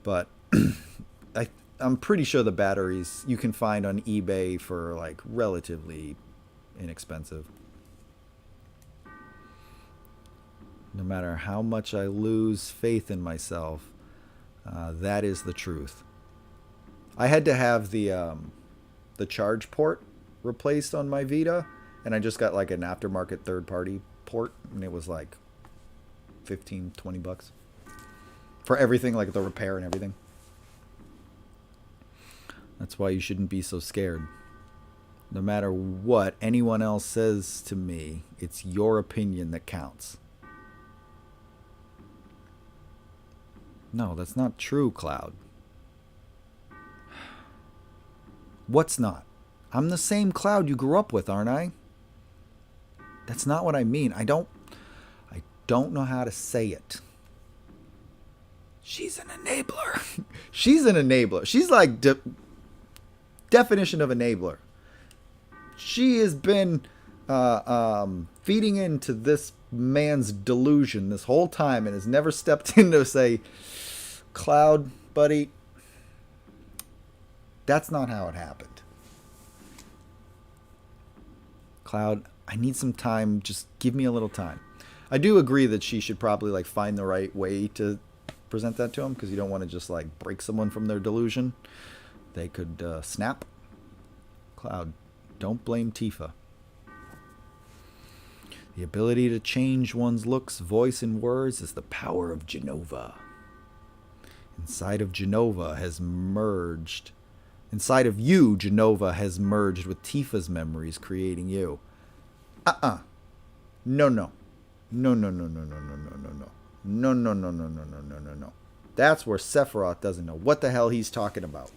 But I'm pretty sure the batteries you can find on eBay for like relatively inexpensive. No matter how much I lose faith in myself, that is the truth. I had to have the charge port replaced on my Vita, and I just got like an aftermarket third-party port, and it was like $15-20 for everything, like the repair and everything. That's why you shouldn't be so scared. No matter what anyone else says to me, it's your opinion that counts. No, that's not true, Cloud. What's not? I'm the same Cloud you grew up with, aren't I? That's not what I mean. I don't know how to say it. She's an enabler. She's an enabler. She's like definition of enabler. She has been feeding into this man's delusion this whole time and has never stepped in to say, Cloud, buddy, that's not how it happened. Cloud, I need some time. Just give me a little time. I do agree that she should probably like find the right way to present that to him, because you don't want to just like break someone from their delusion. They could snap. Cloud, don't blame Tifa. The ability to change one's looks, voice, and words is the power of Genova. Inside of you, Genova has merged with Tifa's memories, creating you. No. No. That's where Sephiroth doesn't know what the hell he's talking about.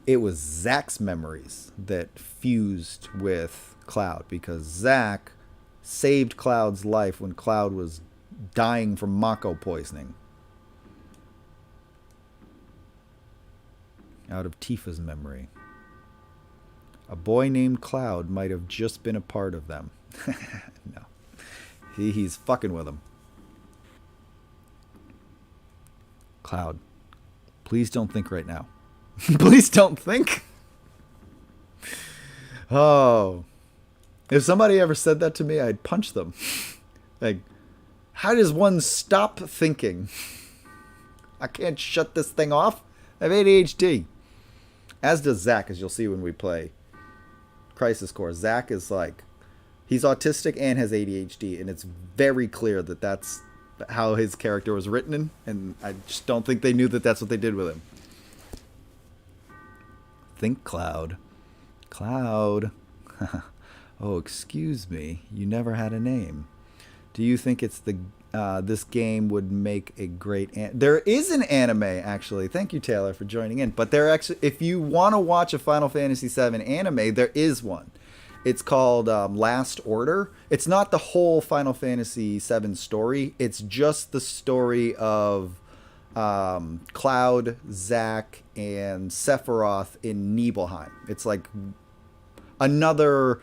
It was Zack's memories that fused with Cloud, because Zack saved Cloud's life when Cloud was dying from Mako poisoning. Out of Tifa's memory. A boy named Cloud might have just been a part of them. No. He's fucking with them. Cloud, please don't think right now. Please don't think. Oh. If somebody ever said that to me, I'd punch them. Like, how does one stop thinking? I can't shut this thing off. I have ADHD. As does Zack, as you'll see when we play Crisis Core. Zack is like, he's autistic and has ADHD, and it's very clear that that's how his character was written, and I just don't think they knew that that's what they did with him. Think, Cloud. Cloud. Oh, excuse me. You never had a name. Do you think it's this game would make a great... There is an anime, actually. Thank you, Taylor, for joining in. But there actually, if you want to watch a Final Fantasy VII anime, there is one. It's called Last Order. It's not the whole Final Fantasy VII story. It's just the story of Cloud, Zack, and Sephiroth in Nibelheim. It's like another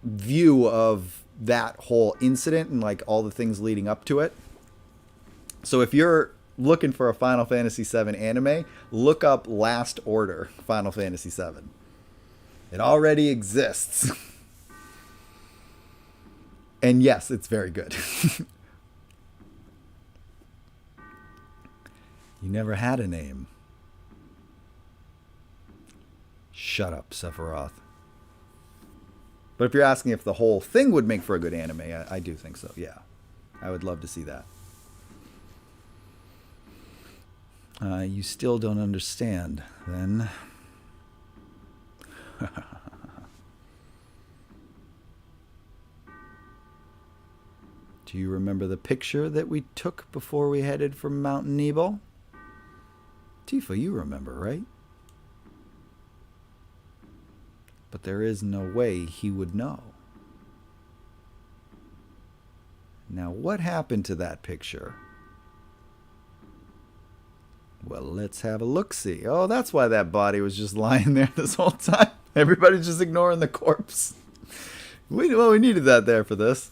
view of that whole incident and like all the things leading up to it. So if you're looking for a Final Fantasy VII anime, look up Last Order Final Fantasy VII. It already exists. And yes, it's very good. You never had a name. Shut up, Sephiroth. But if you're asking if the whole thing would make for a good anime, I do think so, yeah. I would love to see that. You still don't understand, then. Do you remember the picture that we took before we headed for Mount Nebel? Tifa, you remember, right? But there is no way he would know. Now, what happened to that picture? Well, let's have a look-see. Oh, that's why that body was just lying there this whole time. Everybody's just ignoring the corpse. We needed that there for this.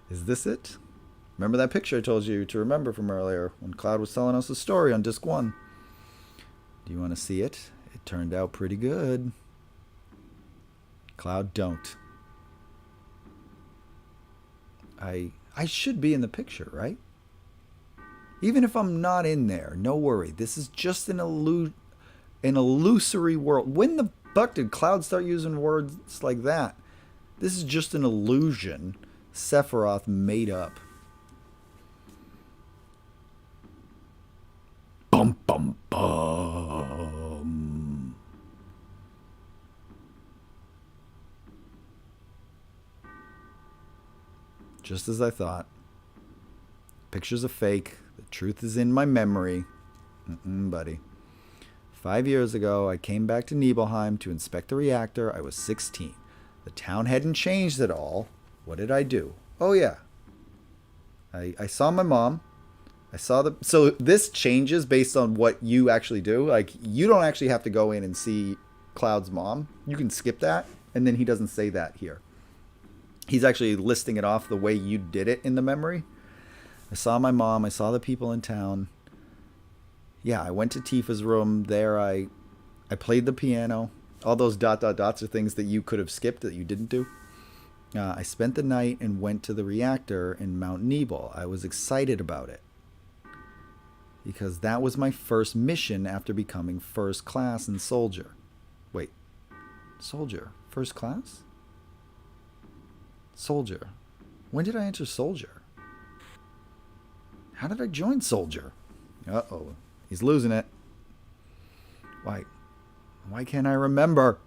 Is this it? Remember that picture I told you to remember from earlier when Cloud was telling us the story on disc 1? Do you want to see it? It turned out pretty good. Cloud, don't. I should be in the picture, right? Even if I'm not in there, no worry. This is just an illusory world. When the fuck did Cloud start using words like that? This is just an illusion Sephiroth made up. Bum bum bum. Just as I thought. Pictures are fake. The truth is in my memory. Buddy. 5 years ago, I came back to Nibelheim to inspect the reactor. I was 16. The town hadn't changed at all. What did I do? Oh, yeah. I saw my mom. I saw the... So this changes based on what you actually do. Like, you don't actually have to go in and see Cloud's mom. You can skip that, and then he doesn't say that here. He's actually listing it off the way you did it in the memory. I saw my mom. I saw the people in town. Yeah, I went to Tifa's room. There I played the piano. All those ... dots are things that you could have skipped that you didn't do. I spent the night and went to the reactor in Mount Nebel. I was excited about it. Because that was my first mission after becoming first class in Soldier. Wait. Soldier? First class? Soldier. When did I enter Soldier? How did I join Soldier? Uh-oh. He's losing it. Why can't I remember?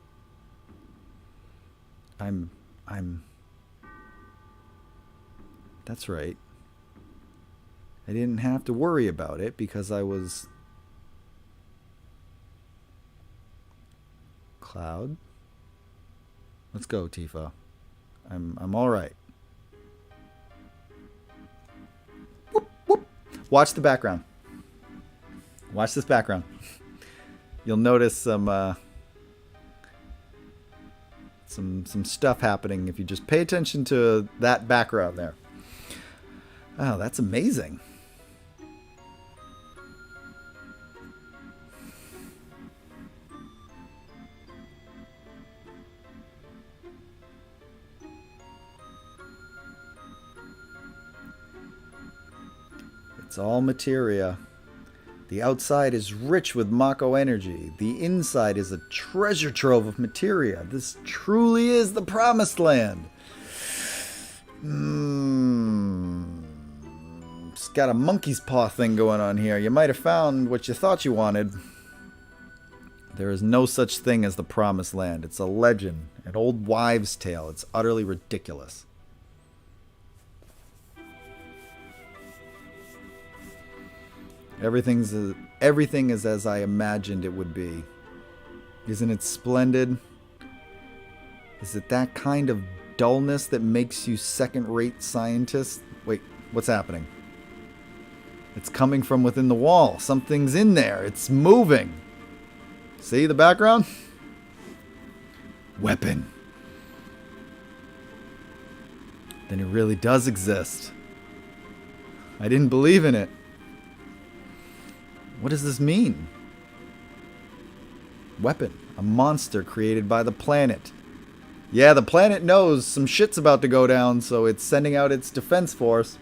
That's right. I didn't have to worry about it because I was... Cloud? Let's go, Tifa. I'm all right. Whoop, whoop. Watch the background. Watch this background. You'll notice some stuff happening if you just pay attention to that background there. Oh, that's amazing. It's all materia. The outside is rich with Mako energy. The inside is a treasure trove of materia. This truly is the promised land. It's got a monkey's paw thing going on here. You might have found what you thought you wanted. There is no such thing as the promised land. It's a legend, an old wives' tale. It's utterly ridiculous. Everything is as I imagined it would be. Isn't it splendid? Is it that kind of dullness that makes you second-rate scientists? Wait, what's happening? It's coming from within the wall. Something's in there. It's moving. See the background? Weapon. Then it really does exist. I didn't believe in it. What does this mean? Weapon. A monster created by the planet. Yeah, the planet knows some shit's about to go down, so it's sending out its defense force.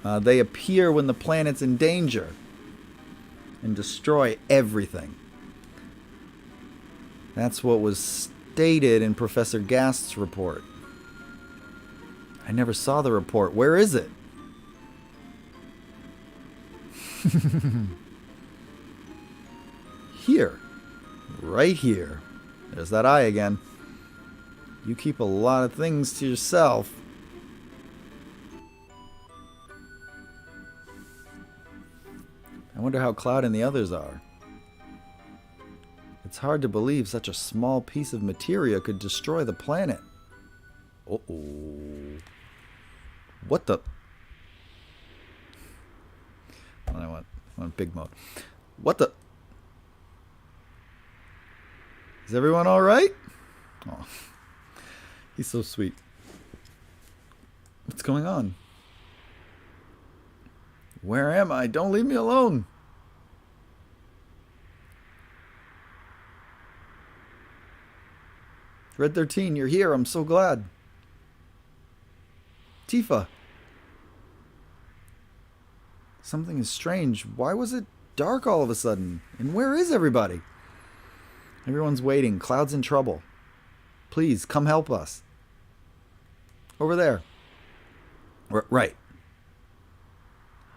They appear when the planet's in danger and destroy everything. That's what was stated in Professor Gast's report. I never saw the report. Where is it? Here. Right here. There's that eye again. You keep a lot of things to yourself. I wonder how Cloud and the others are. It's hard to believe such a small piece of materia could destroy the planet. Uh-oh. What the... I want big mode. What the... Is everyone alright? Oh, he's so sweet. What's going on? Where am I? Don't leave me alone. Red 13, you're here. I'm so glad. Tifa. Something is strange. Why was it dark all of a sudden? And where is everybody? Everyone's waiting. Cloud's in trouble. Please, come help us. Over there. Right.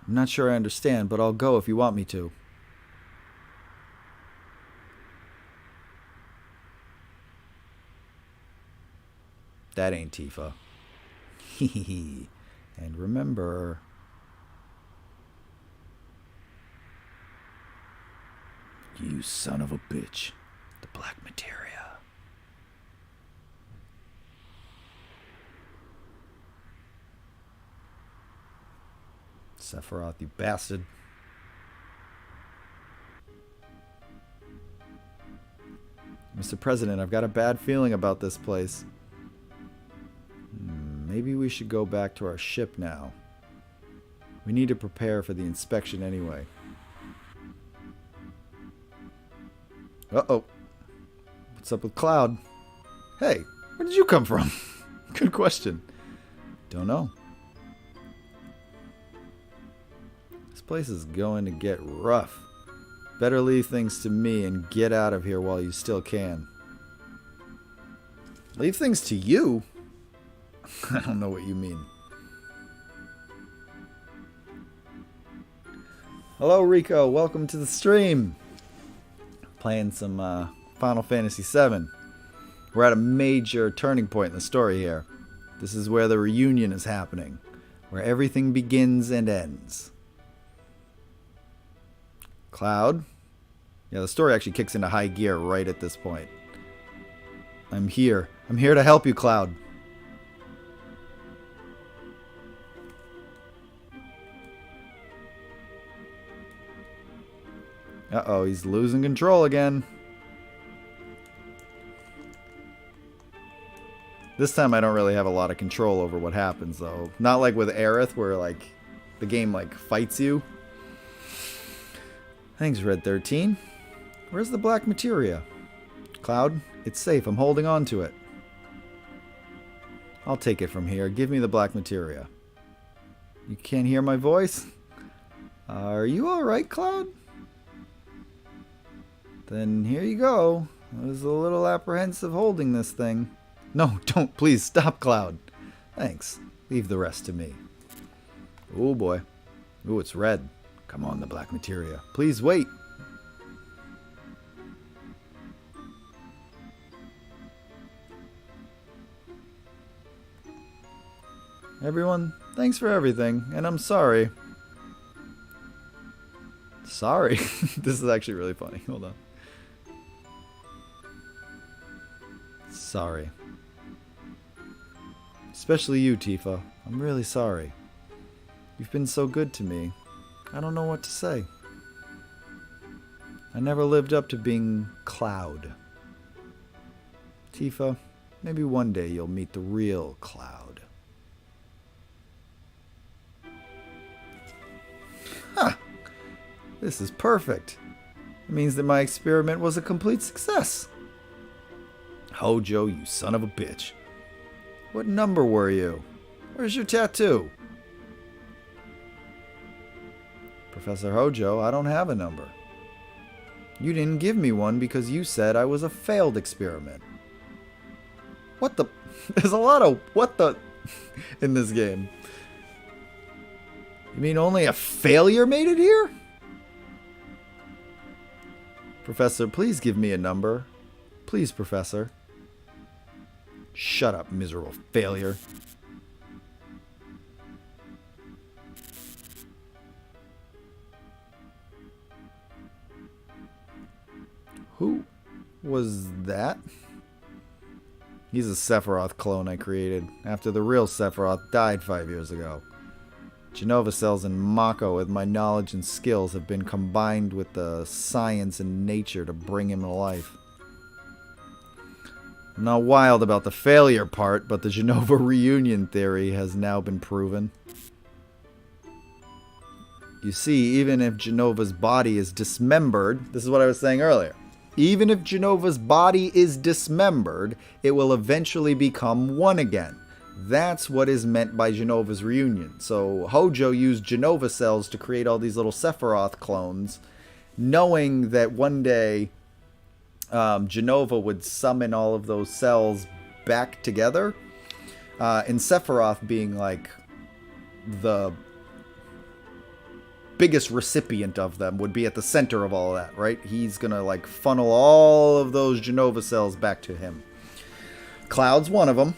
I'm not sure I understand, but I'll go if you want me to. That ain't Tifa. And remember, you son of a bitch, the black materia. Sephiroth, you bastard. Mr. President, I've got a bad feeling about this place. Maybe we should go back to our ship now. We need to prepare for the inspection anyway. Uh-oh. What's up with Cloud? Hey, where did you come from? Good question. Don't know. This place is going to get rough. Better leave things to me and get out of here while you still can. Leave things to you? I don't know what you mean. Hello, Rico. Welcome to the stream. Playing some Final Fantasy VII. We're at a major turning point in the story here. This is where the reunion is happening. Where everything begins and ends. Cloud. Yeah, the story actually kicks into high gear right at this point. I'm here. I'm here to help you, Cloud. Uh-oh, he's losing control again. This time I don't really have a lot of control over what happens, though. Not like with Aerith, where, like, the game, like, fights you. Thanks, Red 13. Where's the black materia? Cloud, it's safe. I'm holding on to it. I'll take it from here. Give me the black materia. You can't hear my voice? Are you alright, Cloud? Then here you go. I was a little apprehensive holding this thing. No, don't. Please stop, Cloud. Thanks. Leave the rest to me. Oh boy. Ooh, it's red. Come on, the black materia. Please wait. Everyone, thanks for everything, and I'm sorry. Sorry? This is actually really funny. Hold on. Sorry. Especially you, Tifa. I'm really sorry. You've been so good to me. I don't know what to say. I never lived up to being Cloud. Tifa, maybe one day you'll meet the real Cloud. Ha! This is perfect. It means that my experiment was a complete success. Hojo, you son of a bitch. What number were you? Where's your tattoo? Professor Hojo, I don't have a number. You didn't give me one because you said I was a failed experiment. What the? There's a lot of what the in this game. You mean only a failure made it here? Professor, please give me a number. Please, Professor. Shut up, miserable failure. Who was that? He's a Sephiroth clone I created after the real Sephiroth died 5 years ago. Genova cells and Mako with my knowledge and skills have been combined with the science and nature to bring him to life. I'm not wild about the failure part, but the Genova reunion theory has now been proven. You see, even if Genova's body is dismembered, this is what I was saying earlier, even if Genova's body is dismembered, it will eventually become one again. That's what is meant by Genova's reunion. So Hojo used Genova cells to create all these little Sephiroth clones, knowing that one day Genova would summon all of those cells back together. And Sephiroth being like the biggest recipient of them would be at the center of all of that, right? He's gonna like funnel all of those Genova cells back to him. Cloud's one of them.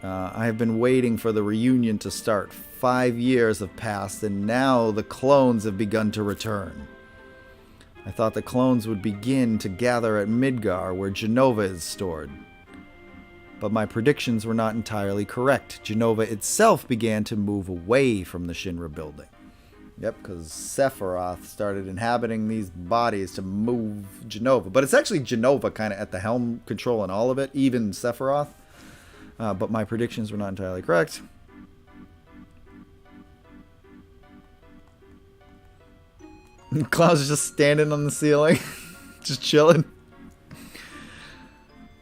I have been waiting for the reunion to start. 5 years have passed, and now the clones have begun to return. I thought the clones would begin to gather at Midgar, where Genova is stored. But my predictions were not entirely correct. Genova itself began to move away from the Shinra building. Yep, because Sephiroth started inhabiting these bodies to move Genova. But it's actually Genova kind of at the helm controlling all of it, even Sephiroth. But my predictions were not entirely correct. Cloud's just standing on the ceiling, just chilling.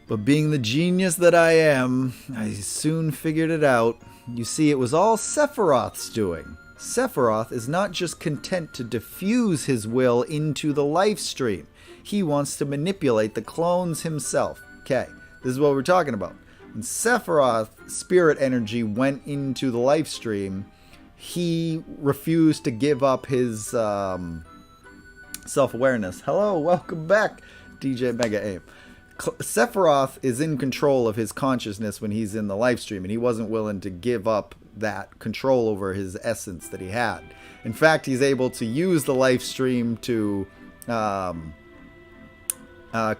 But being the genius that I am, I soon figured it out. You see, it was all Sephiroth's doing. Sephiroth is not just content to diffuse his will into the Livestream. He wants to manipulate the clones himself. Okay, this is what we're talking about. When Sephiroth's spirit energy went into the Livestream, he refused to give up his self-awareness. Hello, welcome back, DJ Mega Aim. Sephiroth is in control of his consciousness when he's in the Livestream, and he wasn't willing to give up that control over his essence that he had. In fact, he's able to use the Livestream to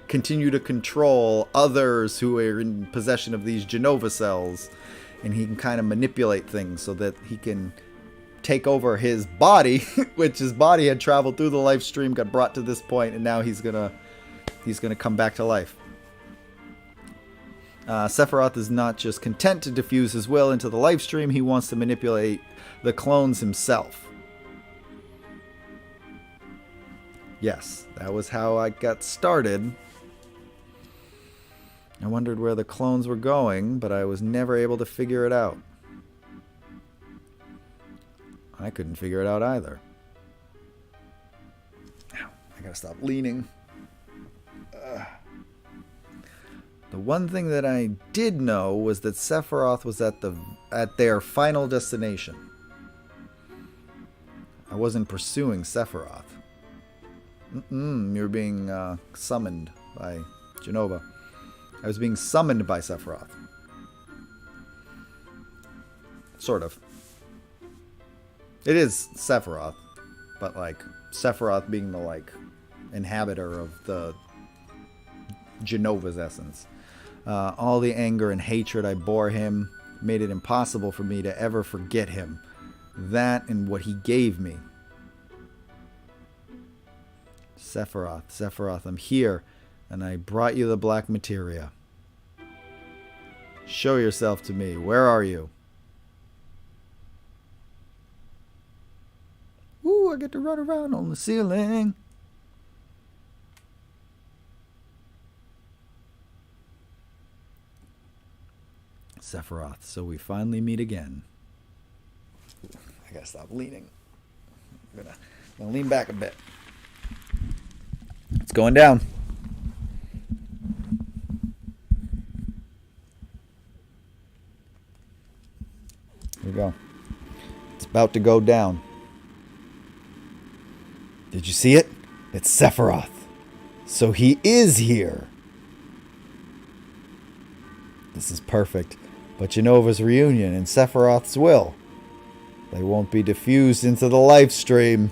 continue to control others who are in possession of these Genova cells, and he can kind of manipulate things so that he can take over his body, which his body had traveled through the Livestream, got brought to this point, and now he's gonna come back to life. Sephiroth is not just content to diffuse his will into the Livestream, he wants to manipulate the clones himself. Yes, that was how I got started. I wondered where the clones were going, but I was never able to figure it out. I couldn't figure it out either. Ow, I gotta stop leaning. The one thing that I did know was that Sephiroth was at their final destination. I wasn't pursuing Sephiroth. You're being summoned by Genova. I was being summoned by Sephiroth. Sort of. It is Sephiroth, but like Sephiroth being the like inhabitor of the Genova's essence. All the anger and hatred I bore him made it impossible for me to ever forget him. That and what he gave me. Sephiroth, Sephiroth, I'm here, and I brought you the black materia. Show yourself to me. Where are you? Ooh, I get to run around on the ceiling. Sephiroth, so we finally meet again. I gotta stop leaning. I'm gonna lean back a bit. It's going down. Here we go. It's about to go down. Did you see it? It's Sephiroth. So he is here. This is perfect. But Genova's reunion and Sephiroth's will. They won't be diffused into the Livestream,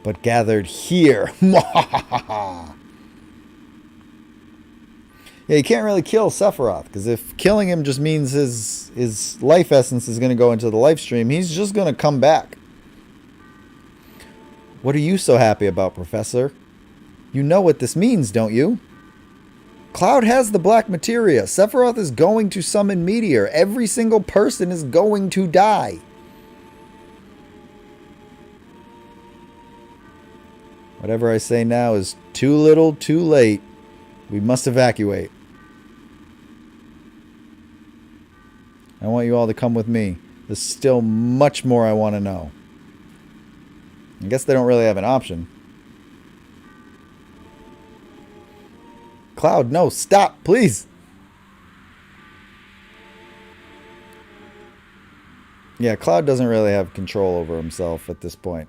but gathered here. Yeah, you can't really kill Sephiroth, because if killing him just means his life essence is going to go into the Livestream, he's just going to come back. What are you so happy about, Professor? You know what this means, don't you? Cloud has the black materia. Sephiroth is going to summon Meteor. Every single person is going to die. Whatever I say now is too little, too late. We must evacuate. I want you all to come with me. There's still much more I want to know. I guess they don't really have an option. Cloud, no, stop, please. Yeah, Cloud doesn't really have control over himself at this point.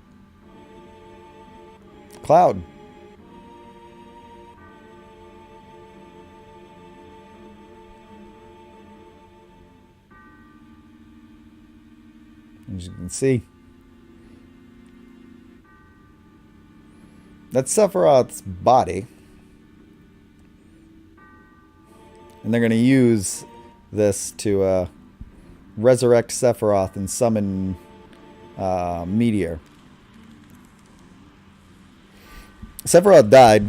Cloud. As you can see. That's Sephiroth's body. And they're going to use this to resurrect Sephiroth and summon Meteor. Sephiroth died.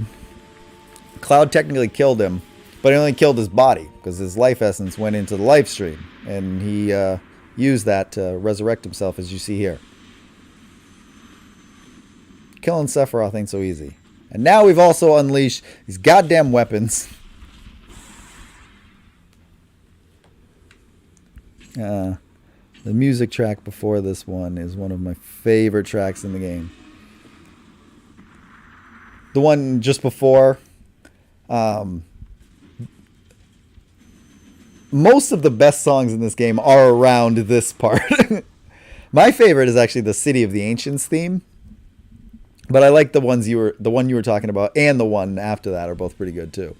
Cloud technically killed him, but he only killed his body because his life essence went into the Livestream. And he used that to resurrect himself, as you see here. Killing Sephiroth ain't so easy. And now we've also unleashed these goddamn weapons. The music track before this one is one of my favorite tracks in the game. The one just before, most of the best songs in this game are around this part. My favorite is actually the City of the Ancients theme, but I like the one you were talking about, and the one after that are both pretty good too.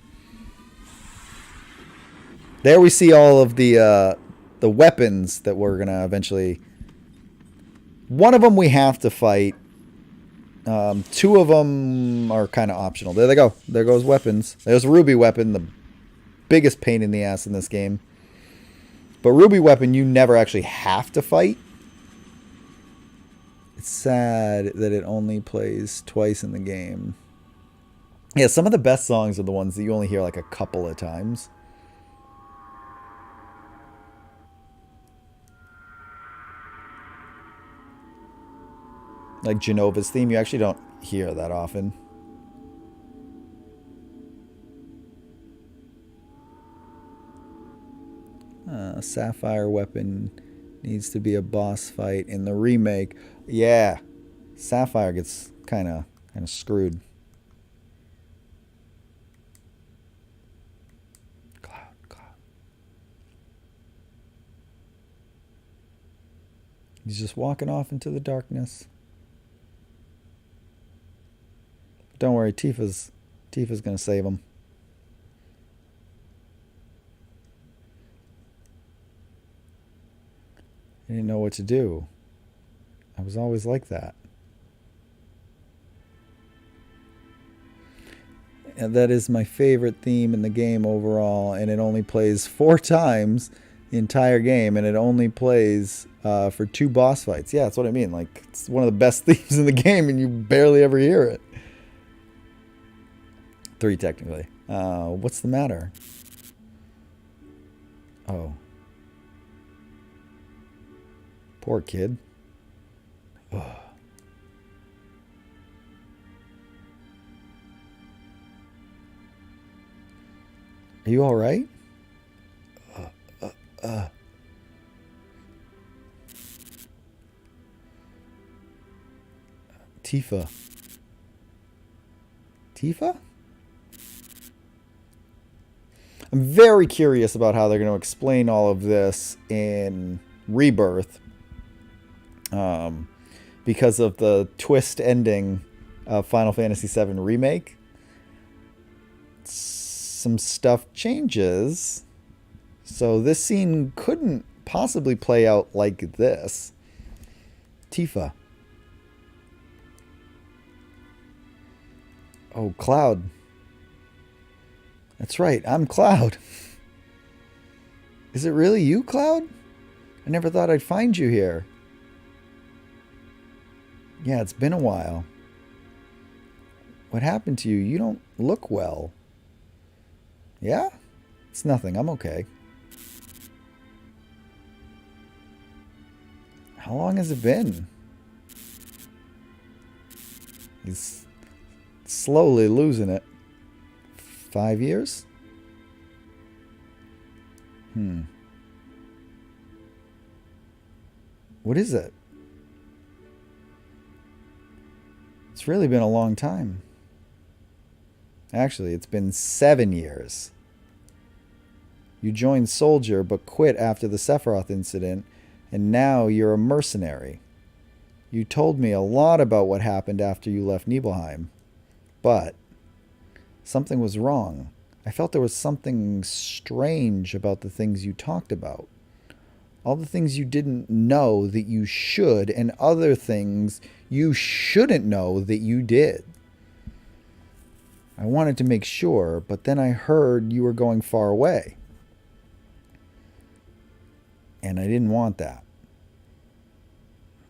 There we see all of the weapons that we're gonna eventually. One of them we have to fight. Two of them are kind of optional. There they go. There goes weapons. There's Ruby Weapon, the biggest pain in the ass in this game. But Ruby Weapon, you never actually have to fight. It's sad that it only plays twice in the game. Yeah, some of the best songs are the ones that you only hear like a couple of times. Like Genova's theme, you actually don't hear that often. Sapphire Weapon needs to be a boss fight in the remake. Yeah, Sapphire gets kind of screwed. Cloud. He's just walking off into the darkness. Don't worry, Tifa's gonna save him. I didn't know what to do. I was always like that. And that is my favorite theme in the game overall, and it only plays 4 times the entire game, and it only plays for 2 boss fights. Yeah, that's what I mean. Like, it's one of the best themes in the game, and you barely ever hear it. 3 technically. What's the matter? Oh. Poor kid. Ugh. Are you all right? Tifa. Tifa? I'm very curious about how they're going to explain all of this in Rebirth. Because of the twist ending of Final Fantasy VII Remake. Some stuff changes. So this scene couldn't possibly play out like this. Tifa. Oh, Cloud. That's right, I'm Cloud. Is it really you, Cloud? I never thought I'd find you here. Yeah, it's been a while. What happened to you? You don't look well. Yeah? It's nothing. I'm okay. How long has it been? He's slowly losing it. 5 years? What is it? It's really been a long time. Actually, it's been 7 years. You joined Soldier but quit after the Sephiroth incident, and now you're a mercenary. You told me a lot about what happened after you left Nibelheim, but something was wrong. I felt there was something strange about the things you talked about. all the things you didn't know that you should, and other things you shouldn't know that you did. I wanted to make sure, but then I heard you were going far away. And I didn't want that.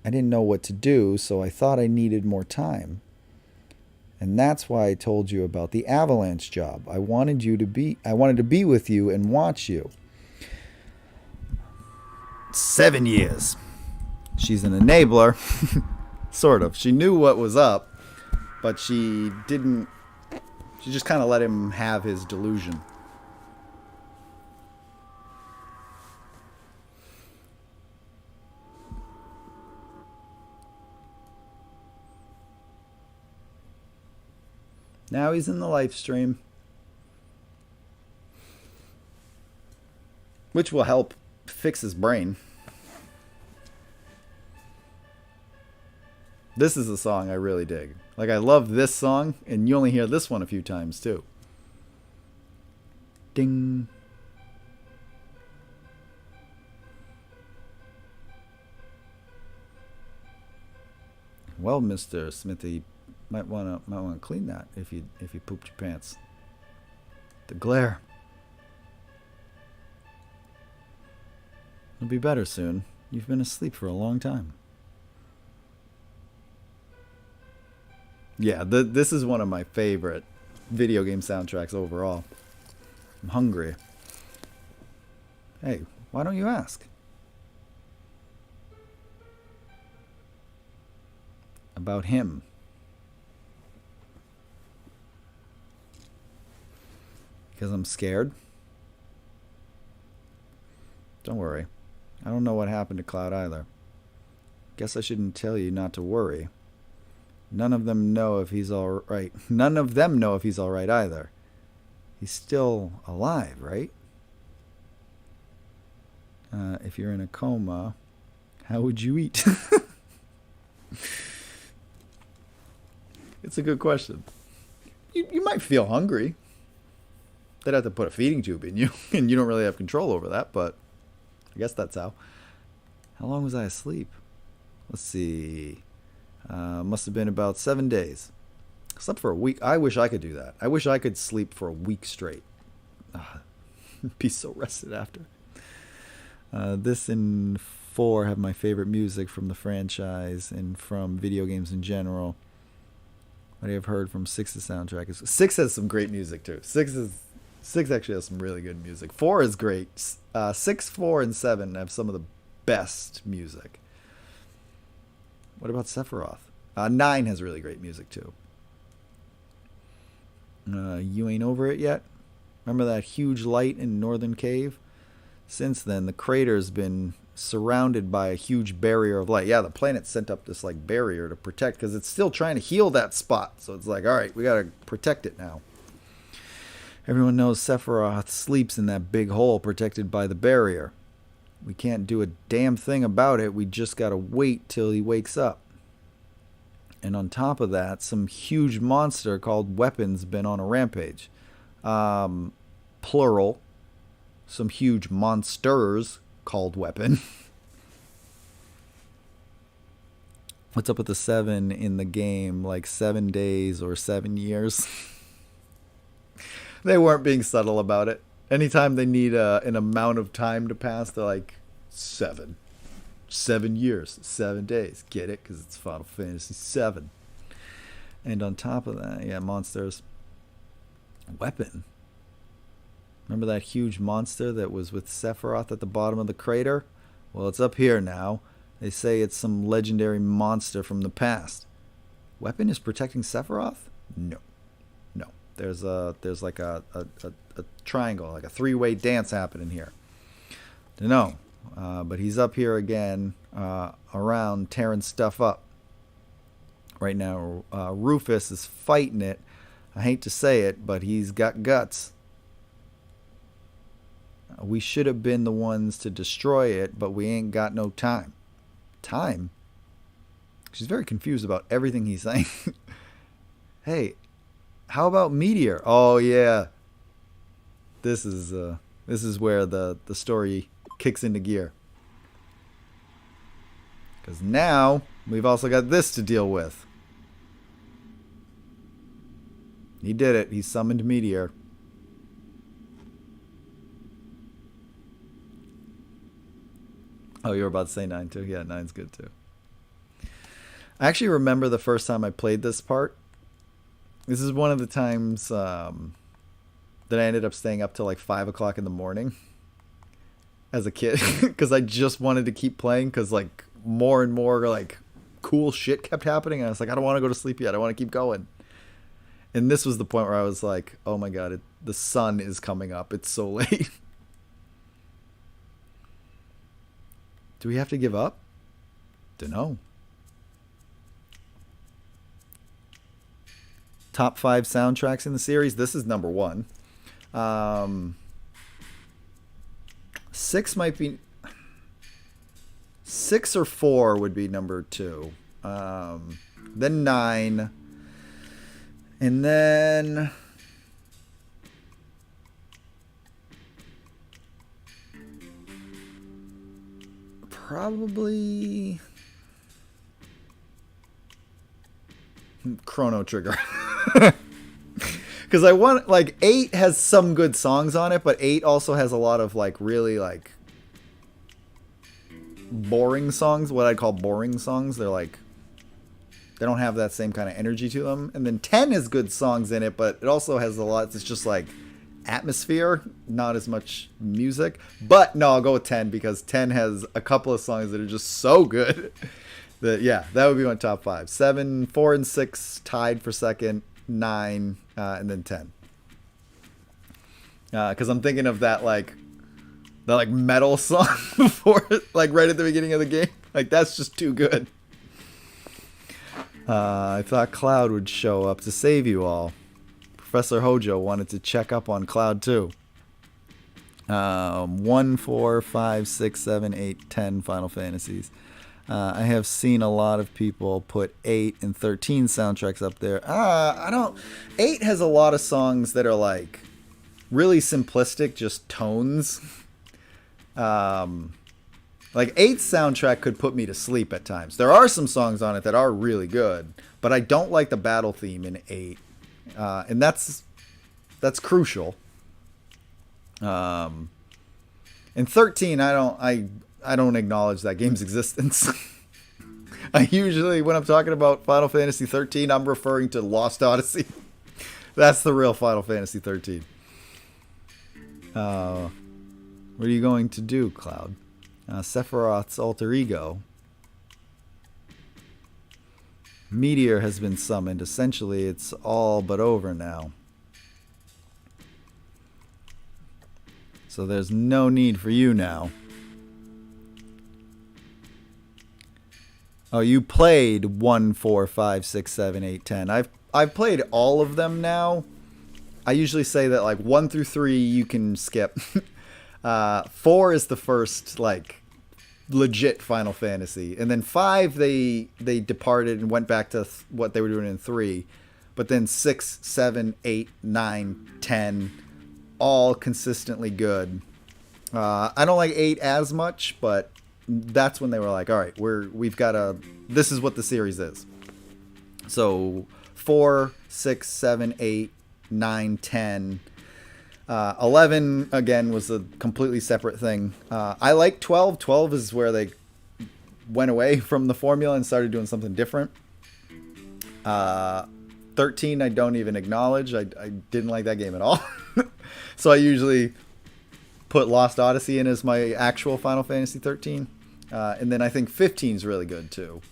I didn't know what to do, so I thought I needed more time. And that's why I told you about the Avalanche job. I wanted to be with you and watch you. 7 years. She's an enabler. Sort of. She knew what was up, but she just kind of let him have his delusion. Now he's in the Livestream, which will help fix his brain. This is a song I really dig. Like, I love this song, and you only hear this one a few times too. Ding. Well, Mr. Smithy, might want to clean that if you pooped your pants. The glare. It'll be better soon. You've been asleep for a long time. Yeah, this is one of my favorite video game soundtracks overall. I'm hungry. Hey, why don't you ask? About him. Because I'm scared? Don't worry. I don't know what happened to Cloud either. Guess I shouldn't tell you not to worry. None of them know if he's all right. None of them know if he's all right either. He's still alive, right? If you're in a coma, how would you eat? It's a good question. You might feel hungry. They'd have to put a feeding tube in you, and you don't really have control over that, but I guess that's how. How long was I asleep? Let's see. Must have been about 7 days. Slept for a week. I wish I could do that. I wish I could sleep for a week straight. Be so rested after. This and 4 have my favorite music from the franchise and from video games in general. What I have heard from 6's soundtrack is 6 has some great music too. 6 actually has some really good music. 4 is great. 6, 4, and 7 have some of the best music. What about Sephiroth? 9 has really great music too. You ain't over it yet? Remember that huge light in Northern Cave? Since then, the crater's been surrounded by a huge barrier of light. Yeah, the planet sent up this like barrier to protect, because it's still trying to heal that spot. So it's like, all right, we got to protect it now. Everyone knows Sephiroth sleeps in that big hole protected by the barrier. We can't do a damn thing about it. We just got to wait till he wakes up. And on top of that, some huge monster called Weapon's been on a rampage. Plural. Some huge monsters called Weapon. What's up with the 7 in the game? Like 7 days or 7 years? They weren't being subtle about it. Anytime they need an amount of time to pass, they're like, 7. 7 years, 7 days. Get it? Because it's Final Fantasy VII. And on top of that, yeah, monsters. Weapon. Remember that huge monster that was with Sephiroth at the bottom of the crater? Well, it's up here now. They say it's some legendary monster from the past. Weapon is protecting Sephiroth? No. No. There's like a triangle, like a three-way dance happening here. Dunno. But he's up here again, around tearing stuff up. Right now, Rufus is fighting it. I hate to say it, but he's got guts. We should have been the ones to destroy it, but we ain't got no time. Time? She's very confused about everything he's saying. Hey, how about Meteor? Oh yeah. This is where the story kicks into gear. Because now we've also got this to deal with. He did it. He summoned Meteor. Oh, you were about to say 9 too? Yeah, 9's good too. I actually remember the first time I played this part. This is one of the times that I ended up staying up till like 5 o'clock in the morning as a kid. Because I just wanted to keep playing because like more and more like cool shit kept happening. And I was like, I don't want to go to sleep yet. I want to keep going. And this was the point where I was like, oh my god, the sun is coming up. It's so late. Do we have to give up? Dunno. Top 5 soundtracks in the series. This is number 1. 6 might be... 6 or 4 would be number 2. Then 9. And then... probably... Chrono Trigger. Because I want... like, 8 has some good songs on it, but 8 also has a lot of, like, really, like... boring songs. What I'd call boring songs. They're, like... they don't have that same kind of energy to them. And then 10 has good songs in it, but it also has a lot that's just like atmosphere, not as much music. But no, I'll go with 10 because 10 has a couple of songs that are just so good that, yeah, that would be my top 5. 7, 4, and 6 tied for second, 9, and then 10. Because I'm thinking of that like metal song before, like right at the beginning of the game. Like that's just too good. I thought Cloud would show up to save you all. Professor Hojo wanted to check up on Cloud too. 1, 4, 5, 6, 7, 8, 10 Final Fantasies. I have seen a lot of people put 8 and 13 soundtracks up there. I don't... 8 has a lot of songs that are like really simplistic, just tones. Like 8's soundtrack could put me to sleep at times. There are some songs on it that are really good, but I don't like the battle theme in 8, and that's crucial. In 13, I don't acknowledge that game's existence. I usually, when I'm talking about Final Fantasy 13, I'm referring to Lost Odyssey. That's the real Final Fantasy 13. What are you going to do, Cloud? Sephiroth's alter ego. Meteor has been summoned. Essentially, it's all but over now. So there's no need for you now. Oh, you played 1, 4, 5, 6, 7, 8, 10. I've played all of them now. I usually say that like 1 through 3 you can skip. 4 is the first like legit Final Fantasy, and then 5 they departed and went back to what they were doing in 3, but then 6, 7, 8, 9, 10 all consistently good. I don't like 8 as much, but that's when they were like, all right, we've got a, this is what the series is. So 4, 6, 7, 8, 9, 10. 11 again was a completely separate thing. I like 12. 12 is where they went away from the formula and started doing something different. 13 I don't even acknowledge. I didn't like that game at all. So I usually put Lost Odyssey in as my actual Final Fantasy 13. And then I think 15 is really good too.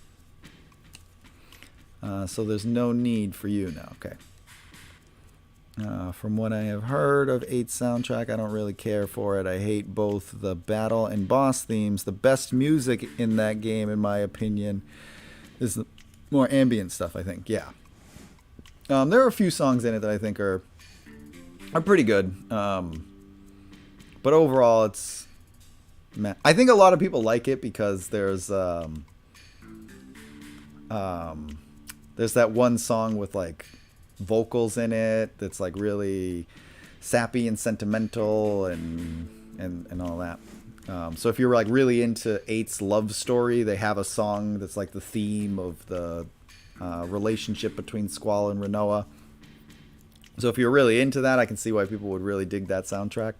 So there's no need for you now. Okay. From what I have heard of 8's soundtrack, I don't really care for it. I hate both the battle and boss themes. The best music in that game, in my opinion, is the more ambient stuff, I think. Yeah. There are a few songs in it that I think are pretty good. But overall, it's... I think a lot of people like it because there's that one song with, like, vocals in it that's like really sappy and sentimental and all that. So if you're like really into 8's love story, they have a song that's like the theme of the relationship between Squall and Rinoa. So if you're really into that, I can see why people would really dig that soundtrack.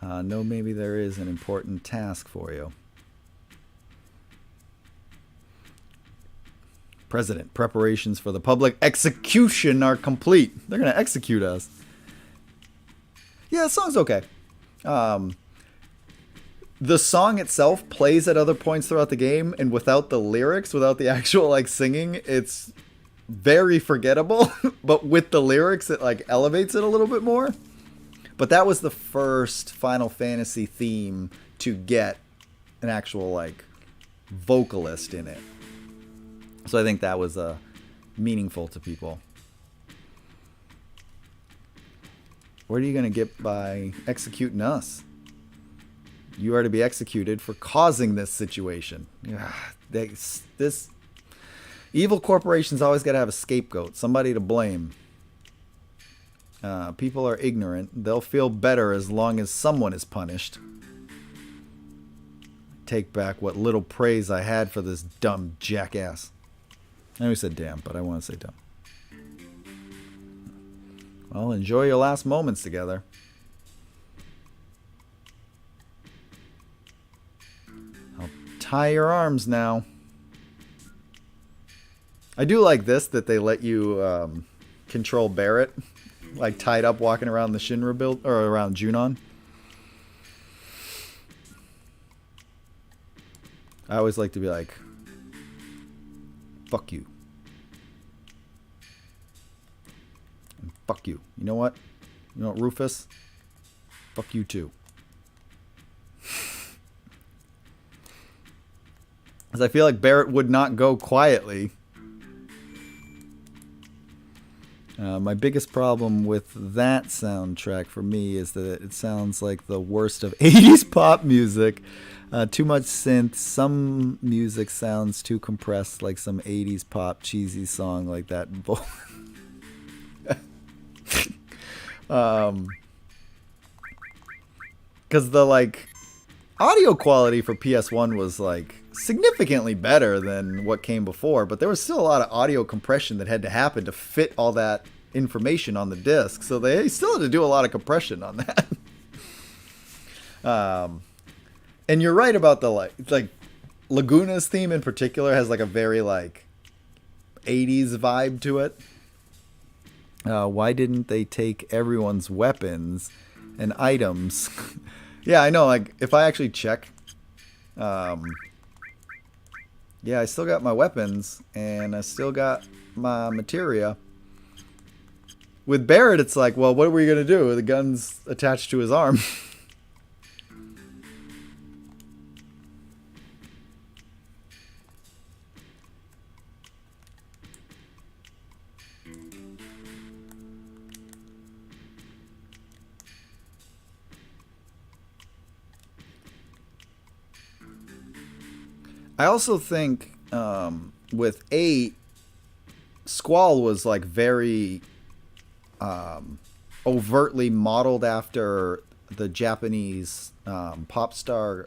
No, maybe there is an important task for you. President, preparations for the public execution are complete. They're going to execute us. Yeah, the song's okay. The song itself plays at other points throughout the game, and without the lyrics, without the actual like singing, it's very forgettable. But with the lyrics, it like elevates it a little bit more. But that was the first Final Fantasy theme to get an actual like vocalist in it. So I think that was meaningful to people. What are you going to get by executing us? You are to be executed for causing this situation. This evil corporation's always got to have a scapegoat, somebody to blame. People are ignorant. They'll feel better as long as someone is punished. Take back what little praise I had for this dumb jackass. I know we said damn, but I want to say dumb. Well, enjoy your last moments together. I'll tie your arms now. I do like this, that they let you control Barrett, like tied up walking around the Shinra build, or around Junon. I always like to be like, fuck you. And fuck you. You know what? You know what, Rufus? Fuck you too. Because I feel like Barrett would not go quietly. My biggest problem with that soundtrack for me is that it sounds like the worst of 80s pop music. Too much synth. Some music sounds too compressed, like some 80s pop cheesy song like that. Because the like audio quality for PS1 was like significantly better than what came before, but there was still a lot of audio compression that had to happen to fit all that information on the disc. So they still had to do a lot of compression on that. And you're right about the like Laguna's theme in particular has like a very like 80s vibe to it. Why didn't they take everyone's weapons and items? Yeah, I know, like if I actually check, yeah, I still got my weapons and I still got my materia. With Barrett, it's like, well, what are we going to do? The gun's attached to his arm. I also think with 8, Squall was like very overtly modeled after the Japanese pop star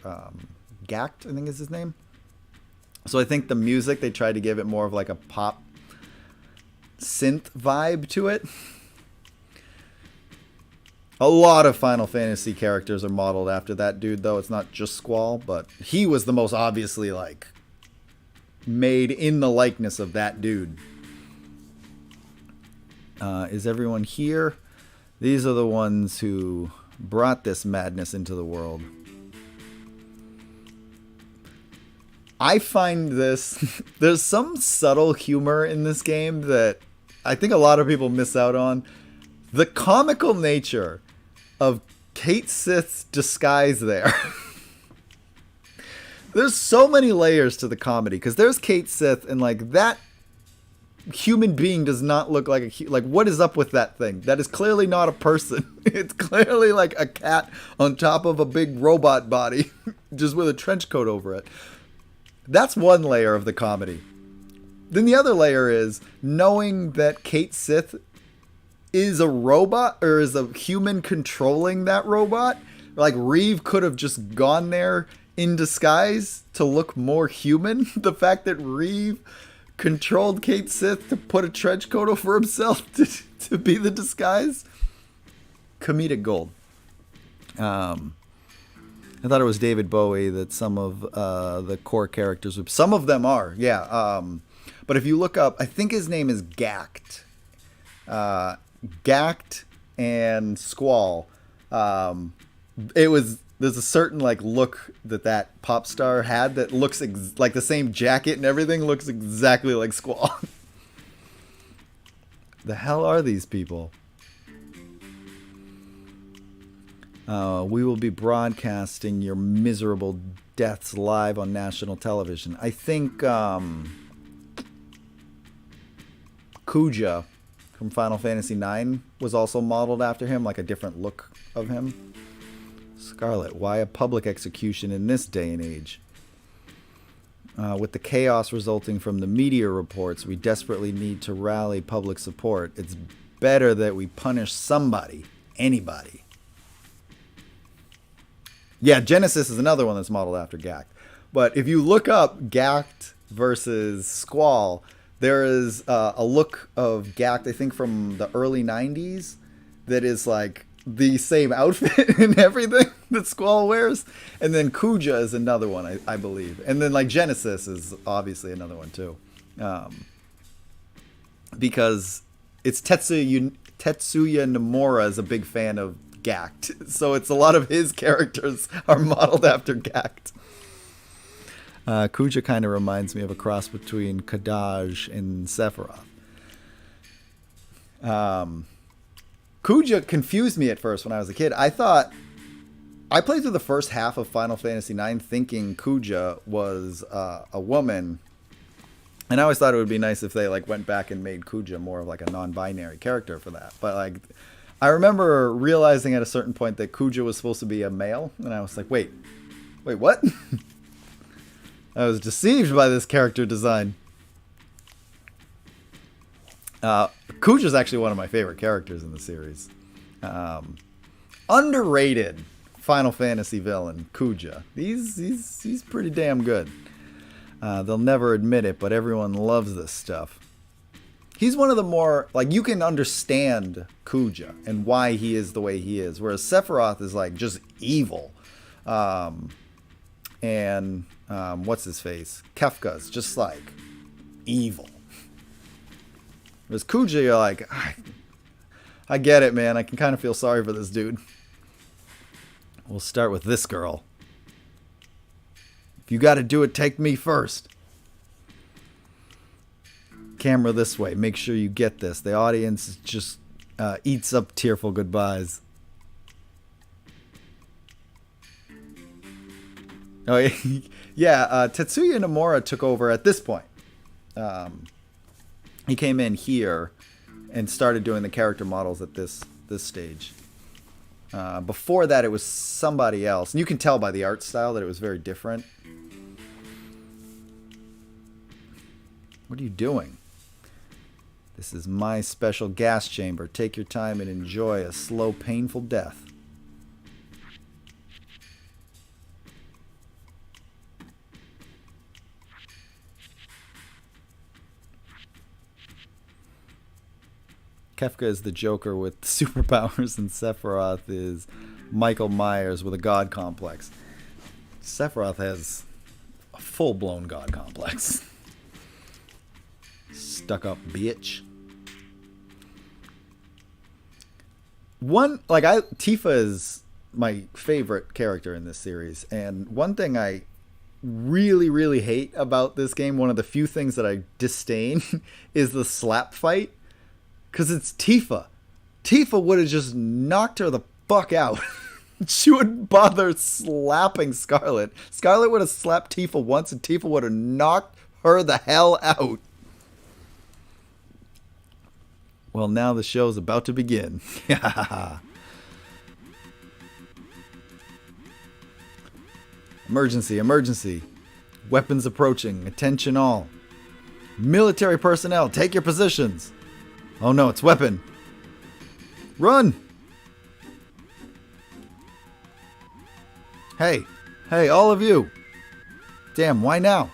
Gact, I think is his name. So I think the music, they tried to give it more of like a pop synth vibe to it. A lot of Final Fantasy characters are modeled after that dude, though. It's not just Squall, but he was the most obviously, like, made in the likeness of that dude. Is everyone here? These are the ones who brought this madness into the world. I find this... There's some subtle humor in this game that I think a lot of people miss out on. The comical nature of Kate Sith's disguise there. There's so many layers to the comedy, because there's Kate Sith, and like that human being does not look like a like, what is up with that thing? That is clearly not a person. It's clearly like a cat on top of a big robot body, just with a trench coat over it. That's one layer of the comedy. Then the other layer is knowing that Kate Sith is a robot, or is a human controlling that robot. Like, Reeve could have just gone there in disguise to look more human. The fact that Reeve controlled Kate Sith to put a trench coat over himself to be the disguise. Comedic gold. I thought it was David Bowie that some of the core characters, some of them are, yeah. But if you look up, I think his name is Gact. Gact and Squall. There's a certain like look that pop star had that looks like the same jacket and everything looks exactly like Squall. The hell are these people? We will be broadcasting your miserable deaths live on national television. I think Kuja from Final Fantasy IX was also modeled after him, like a different look of him. Scarlet, why a public execution in this day and age? With the chaos resulting from the media reports, we desperately need to rally public support. It's better that we punish somebody, anybody. Yeah, Genesis is another one that's modeled after Gact. But if you look up Gact versus Squall, there is a look of Gact, I think from the early 90s, that is like the same outfit and everything that Squall wears. And then Kuja is another one, I believe. And then like Genesis is obviously another one too. Because it's Tetsuya Nomura is a big fan of Gact. So it's a lot of his characters are modeled after Gact. Kuja kind of reminds me of a cross between Kadaj and Sephiroth. Kuja confused me at first when I was a kid. I played through the first half of Final Fantasy IX thinking Kuja was a woman. And I always thought it would be nice if they like went back and made Kuja more of like a non-binary character for that. But like, I remember realizing at a certain point that Kuja was supposed to be a male. And I was like, wait, what? I was deceived by this character design. Kuja is actually one of my favorite characters in the series. Underrated Final Fantasy villain, Kuja. He's pretty damn good. They'll never admit it, but everyone loves this stuff. He's one of the more, like, you can understand Kuja and why he is the way he is, whereas Sephiroth is, like, just evil. What's his face? Kefka's just, like, evil. Whereas Kuja, you're like, I get it, man. I can kind of feel sorry for this dude. We'll start with this girl. If you got to do it, take me first. Camera this way. Make sure you get this. The audience just eats up tearful goodbyes. Oh, yeah. Tetsuya Nomura took over at this point. He came in here and started doing the character models at this stage. Before that, it was somebody else. And you can tell by the art style that it was very different. What are you doing? This is my special gas chamber. Take your time and enjoy a slow, painful death. Kefka is the Joker with superpowers, and Sephiroth is Michael Myers with a god complex. Sephiroth has a full-blown god complex. Stuck-up bitch. Tifa is my favorite character in this series, and one thing I really, really hate about this game, one of the few things that I disdain, is the slap fight. Because it's Tifa. Tifa would have just knocked her the fuck out. She wouldn't bother slapping Scarlet. Scarlet would have slapped Tifa once and Tifa would have knocked her the hell out. Well, now the show's about to begin. Emergency, emergency. Weapons approaching. Attention all. Military personnel, take your positions. Oh no, it's weapon. Run! Hey. Hey, all of you. Damn, why now?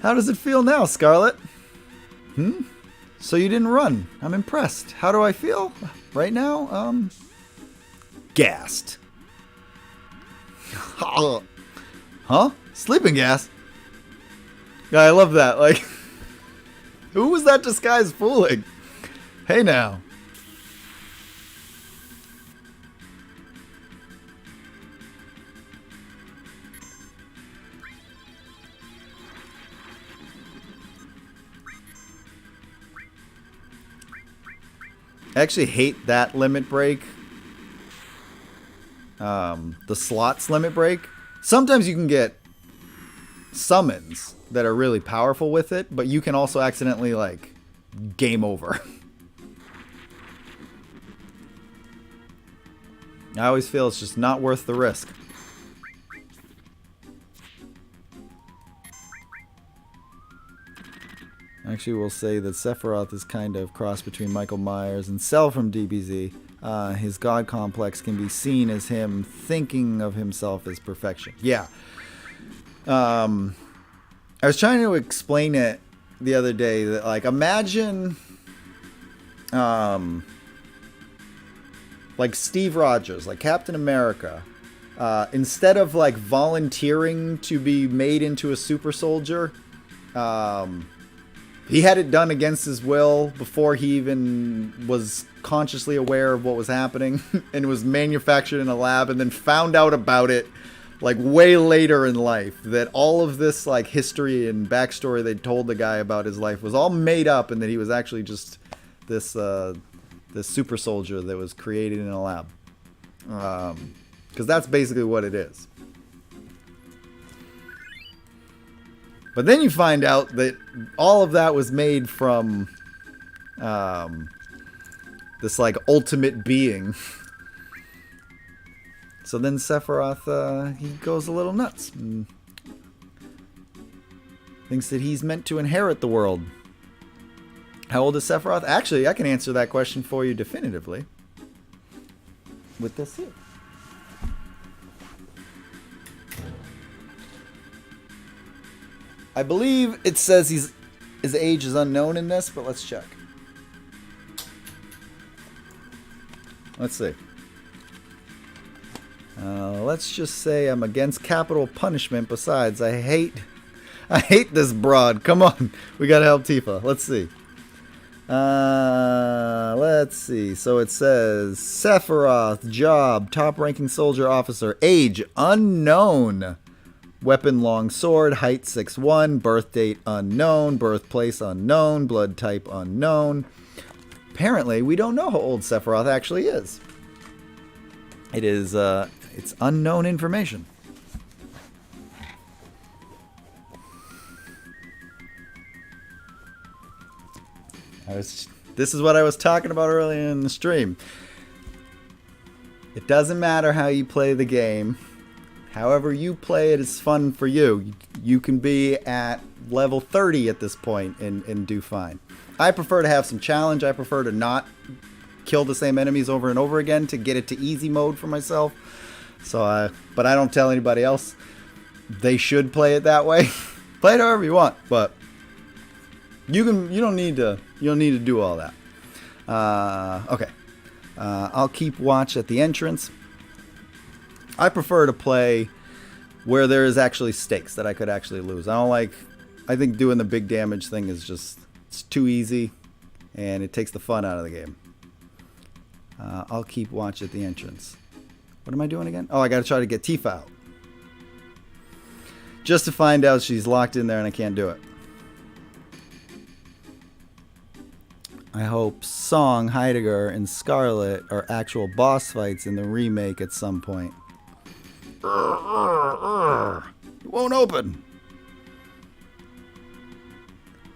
How does it feel now, Scarlet? So you didn't run. I'm impressed. How do I feel? Right now? Gassed. Huh? Sleeping gas? Yeah, I love that. Like, who was that disguise fooling? Hey now. I actually hate that limit break. The slots limit break. Sometimes you can get summons that are really powerful with it, but you can also accidentally, like, game over. I always feel it's just not worth the risk. Actually, we'll say that Sephiroth is kind of cross between Michael Myers and Cell from DBZ. His god complex can be seen as him thinking of himself as perfection. Yeah. I was trying to explain it the other day that, like, imagine like Steve Rogers, like Captain America, instead of like volunteering to be made into a super soldier, he had it done against his will before he even was consciously aware of what was happening, and it was manufactured in a lab, and then found out about it like way later in life, that all of this like history and backstory they told the guy about his life was all made up, and that he was actually just this this super soldier that was created in a lab. Because that's basically what it is. But then you find out that all of that was made from this like ultimate being. So then Sephiroth, he goes a little nuts and thinks that he's meant to inherit the world. How old is Sephiroth? Actually, I can answer that question for you definitively with this here. I believe it says his age is unknown in this, but let's check. Let's see. Let's just say I'm against capital punishment. Besides, I hate this broad. Come on, we gotta help Tifa. Let's see. Let's see. So it says Sephiroth, job, top-ranking soldier officer, age unknown. Weapon long sword, height 6'1", birth date unknown, birthplace unknown, blood type unknown. Apparently, we don't know how old Sephiroth actually is. It is, it's unknown information. This is what I was talking about earlier in the stream. It doesn't matter how you play the game. However you play it is fun for you. You can be at level 30 at this point and do fine. I prefer to have some challenge. I prefer to not kill the same enemies over and over again to get it to easy mode for myself. So, but I don't tell anybody else they should play it that way. Play it however you want, but you don't need to do all that. Okay. I'll keep watch at the entrance. I prefer to play where there is actually stakes that I could actually lose. I think doing the big damage thing is just, it's too easy and it takes the fun out of the game. I'll keep watch at the entrance. What am I doing again? Oh, I gotta try to get Tifa out. Just to find out she's locked in there and I can't do it. I hope Song, Heidegger, and Scarlet are actual boss fights in the remake at some point. It won't open.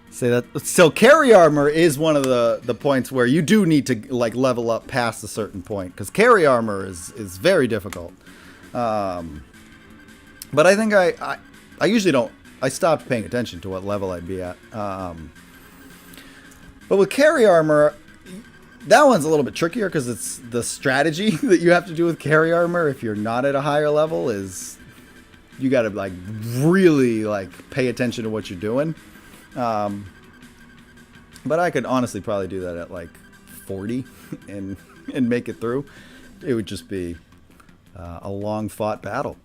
Say that. So carry armor is one of the points where you do need to like level up past a certain point, because carry armor is very difficult. But I think I usually don't. I stopped paying attention to what level I'd be at. But with carry armor, That one's a little bit trickier because it's the strategy that you have to do with carry armor if you're not at a higher level is you got to like really like pay attention to what you're doing. But I could honestly probably do that at like 40 and make it through. It would just be a long fought battle.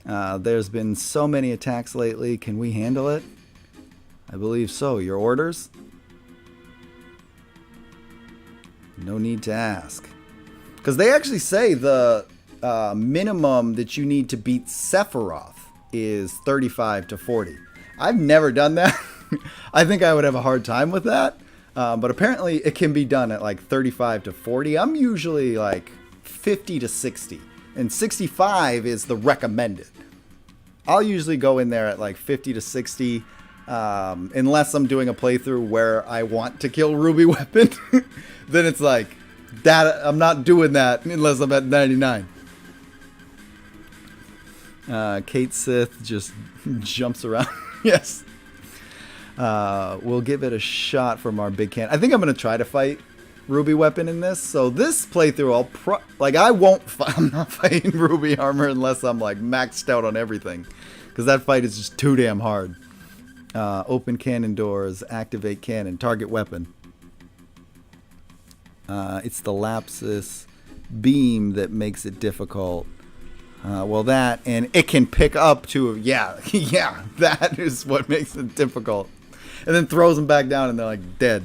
There's been so many attacks lately. Can we handle it? I believe so. Your orders? No need to ask. Because they actually say the minimum that you need to beat Sephiroth is 35 to 40. I've never done that. I think I would have a hard time with that. But apparently it can be done at like 35 to 40. I'm usually like 50 to 60. And 65 is the recommended. I'll usually go in there at like 50 to 60. Unless I'm doing a playthrough where I want to kill Ruby Weapon. Then it's like, that I'm not doing that unless I'm at 99. Kate Sith just jumps around. Yes. We'll give it a shot from our big can. I think I'm going to try to fight Ruby Weapon in this. So this playthrough, I'm not fighting Ruby Armor unless I'm like maxed out on everything. Because that fight is just too damn hard. Open cannon doors, activate cannon, target weapon. It's the Lapsus beam that makes it difficult. Well, that, and it can pick up to, yeah, that is what makes it difficult. And then throws them back down and they're like dead.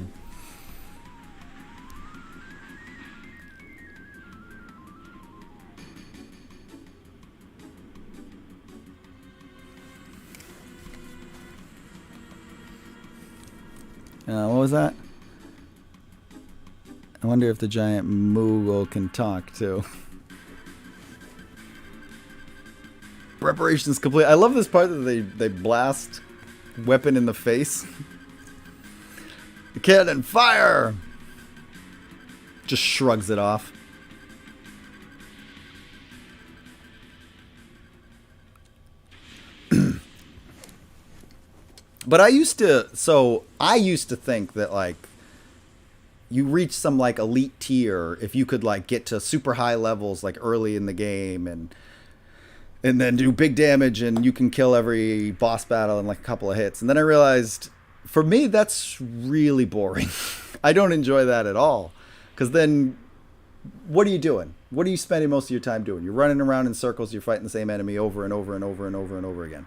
What was that? I wonder if the giant Moogle can talk too. Preparation's complete. I love this part that they blast weapon in the face. The cannon, fire! Just shrugs it off. But I used to think that like you reach some like elite tier if you could like get to super high levels like early in the game and then do big damage and you can kill every boss battle in like a couple of hits. And then I realized for me that's really boring. I don't enjoy that at all. Because then what are you doing? What are you spending most of your time doing? You're running around in circles, you're fighting the same enemy over and over and over and over and over again.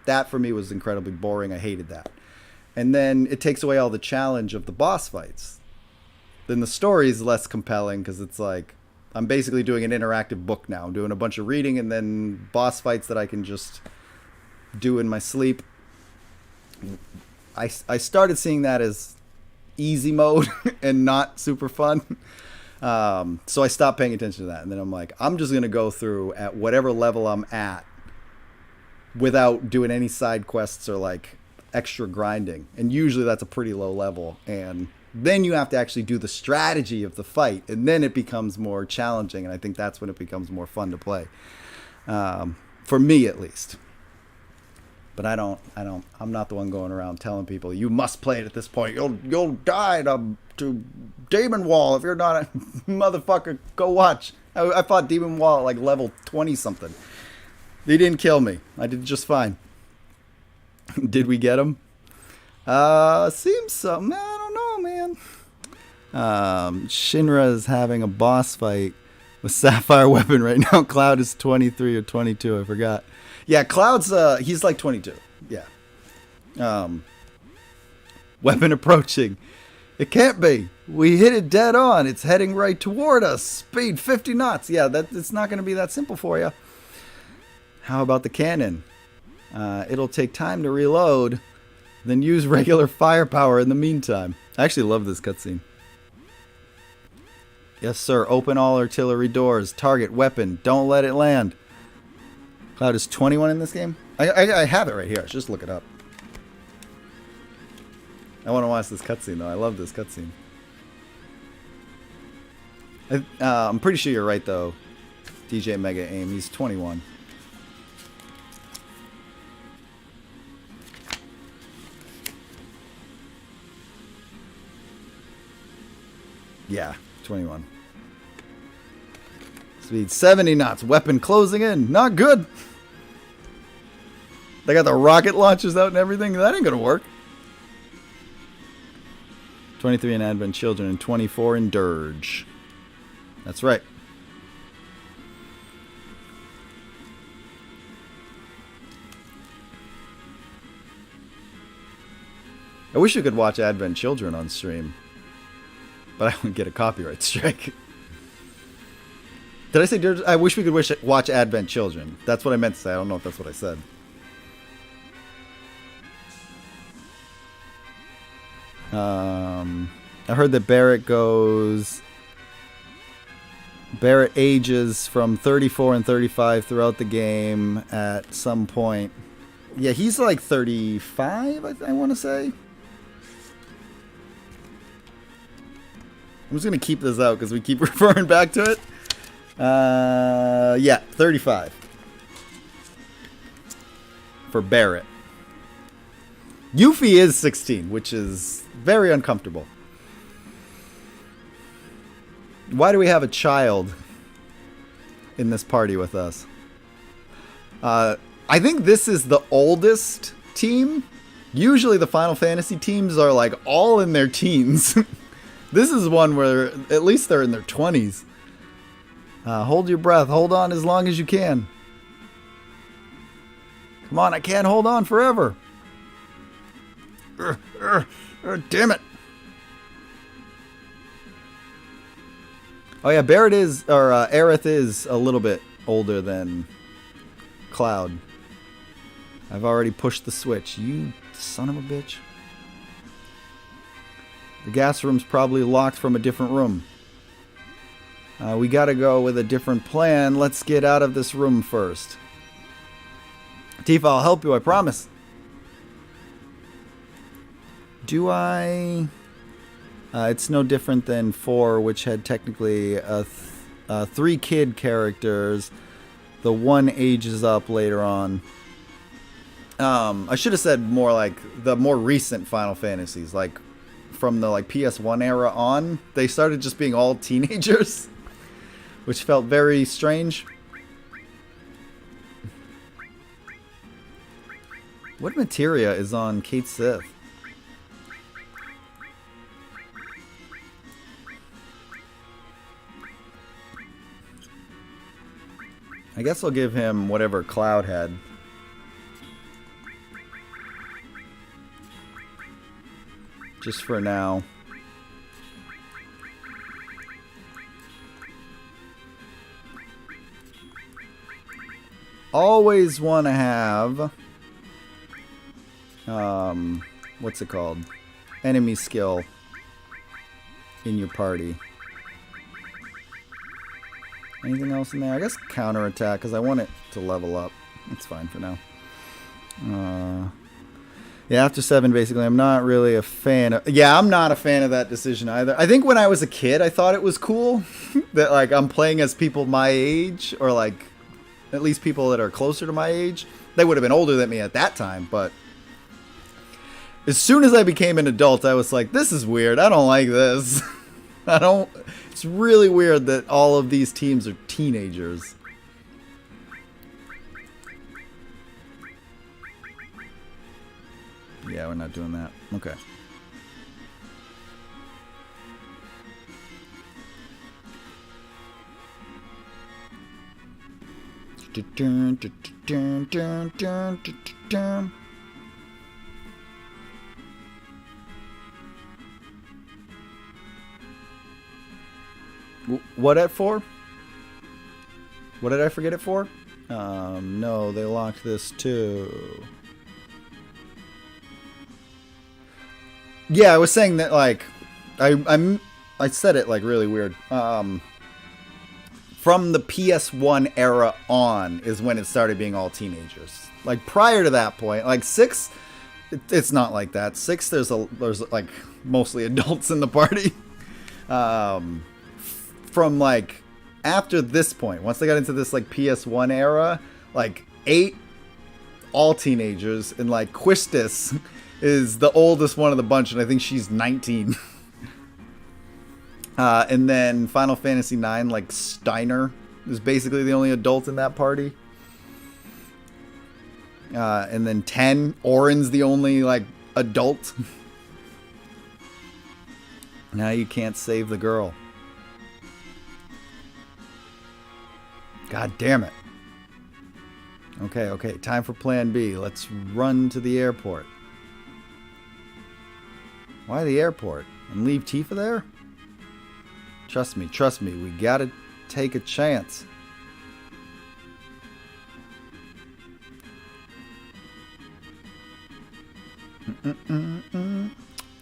That for me was incredibly boring. I hated that. And then it takes away all the challenge of the boss fights. Then the story is less compelling because it's like I'm basically doing an interactive book now. I'm doing a bunch of reading and then boss fights that I can just do in my sleep. I started seeing that as easy mode and not super fun. So I stopped paying attention to that. And then I'm like, I'm just going to go through at whatever level I'm at without doing any side quests or like extra grinding. And usually that's a pretty low level. And then you have to actually do the strategy of the fight. And then it becomes more challenging. And I think that's when it becomes more fun to play. For me, at least. But I'm not the one going around telling people, you must play it at this point. You'll die to Demon Wall if you're not a motherfucker. Go watch. I fought Demon Wall at like level 20 something. They didn't kill me. I did just fine. Did we get him? Seems so. I don't know, man. Shinra is having a boss fight with Sapphire Weapon right now. Cloud is 23 or 22. I forgot. Yeah, Cloud's he's like 22. Yeah. Weapon approaching. It can't be. We hit it dead on. It's heading right toward us. Speed 50 knots. Yeah, it's not going to be that simple for you. How about the cannon? It'll take time to reload, then use regular firepower in the meantime. I actually love this cutscene. Yes, sir. Open all artillery doors. Target weapon. Don't let it land. Cloud is 21 in this game? I have it right here. I should just look it up. I want to watch this cutscene, though. I love this cutscene. I'm pretty sure you're right, though. DJ Mega Aim. He's 21. Yeah, 21. Speed 70 knots. Weapon closing in. Not good. They got the rocket launchers out and everything. That ain't gonna work. 23 in Advent Children and 24 in Dirge. That's right. I wish you could watch Advent Children on stream, but I would get a copyright strike. Did I say Dirge? I wish we could watch Advent Children. That's what I meant to say. I don't know if that's what I said. I heard that Barrett ages from 34 and 35 throughout the game at some point. Yeah, he's like 35, I want to say. I'm just going to keep this out because we keep referring back to it. Yeah, 35. For Barrett. Yuffie is 16, which is very uncomfortable. Why do we have a child in this party with us? I think this is the oldest team. Usually the Final Fantasy teams are like all in their teens. This is one where at least they're in their 20s. Hold your breath. Hold on as long as you can. Come on, I can't hold on forever. Damn it. Oh yeah, Barrett is, or Aerith is a little bit older than Cloud. I've already pushed the switch. You son of a bitch. The gas room's probably locked from a different room. We gotta go with a different plan. Let's get out of this room first. Tifa, I'll help you, I promise. Do I... it's no different than 4, which had technically 3 kid characters. The one ages up later on. I should have said more like the more recent Final Fantasies, like from the like PS1 era on. They started just being all teenagers, which felt very strange. What materia is on Kate Sith? I guess I'll give him whatever Cloud had. Just for now. Always want to have... what's it called? Enemy skill in your party. Anything else in there? I guess counterattack, because I want it to level up. It's fine for now. Yeah, after 7, basically, I'm not really a fan of... Yeah, I'm not a fan of that decision either. I think when I was a kid, I thought it was cool that, like, I'm playing as people my age, or, like, at least people that are closer to my age. They would have been older than me at that time, but... As soon as I became an adult, I was like, this is weird. I don't like this. I don't... It's really weird that all of these teams are teenagers. Yeah, we're not doing that. Okay. What at for? What did I forget it for? No, they locked this too. Yeah, I was saying that, like, I said it like really weird. From the PS1 era on is when it started being all teenagers. Like prior to that point, like 6, it's not like that. 6, there's like mostly adults in the party. From like after this point, once they got into this like PS1 era, like 8, all teenagers, and like Quistis is the oldest one of the bunch, and I think she's 19. And then Final Fantasy IX, like Steiner is basically the only adult in that party. And then 10, Auron's the only like adult. Now you can't save the girl. God damn it. Okay, okay, time for plan B. Let's run to the airport. Why the airport? And leave Tifa there? Trust me, we gotta take a chance.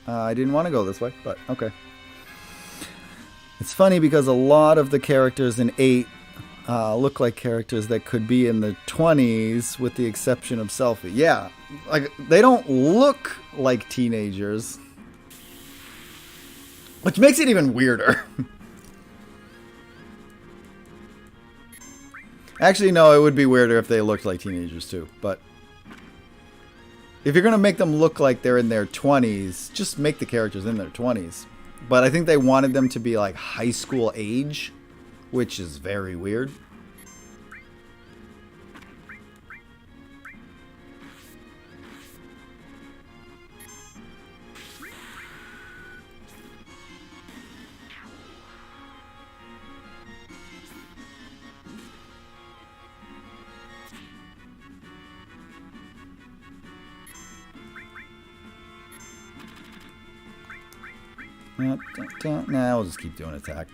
I didn't want to go this way, but okay. It's funny because a lot of the characters in 8 look like characters that could be in the 20s, with the exception of Selphie. Yeah, like they don't look like teenagers, which makes it even weirder. Actually, no, it would be weirder if they looked like teenagers too, but if you're going to make them look like they're in their 20s, just make the characters in their 20s. But I think they wanted them to be like high school age, which is very weird. Nah, we'll just keep doing attack.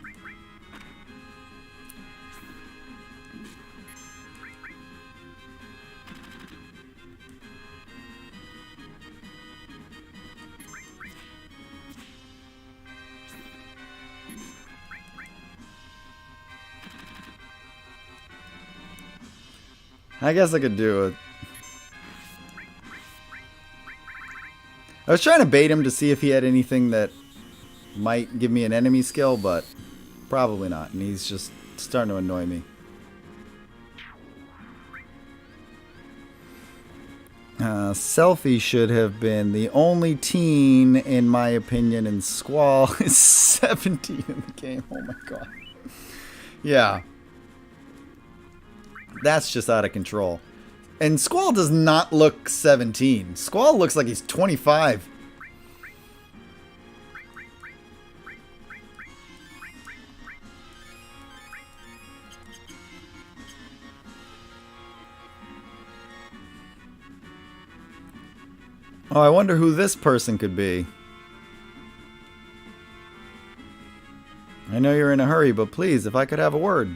I guess I could do it. I was trying to bait him to see if he had anything that might give me an enemy skill, but probably not. And he's just starting to annoy me. Selphie should have been the only teen, in my opinion, and Squall is 17 in the game. Oh my god. Yeah. That's just out of control. And Squall does not look 17. Squall looks like he's 25. Oh, I wonder who this person could be. I know you're in a hurry, but please, if I could have a word.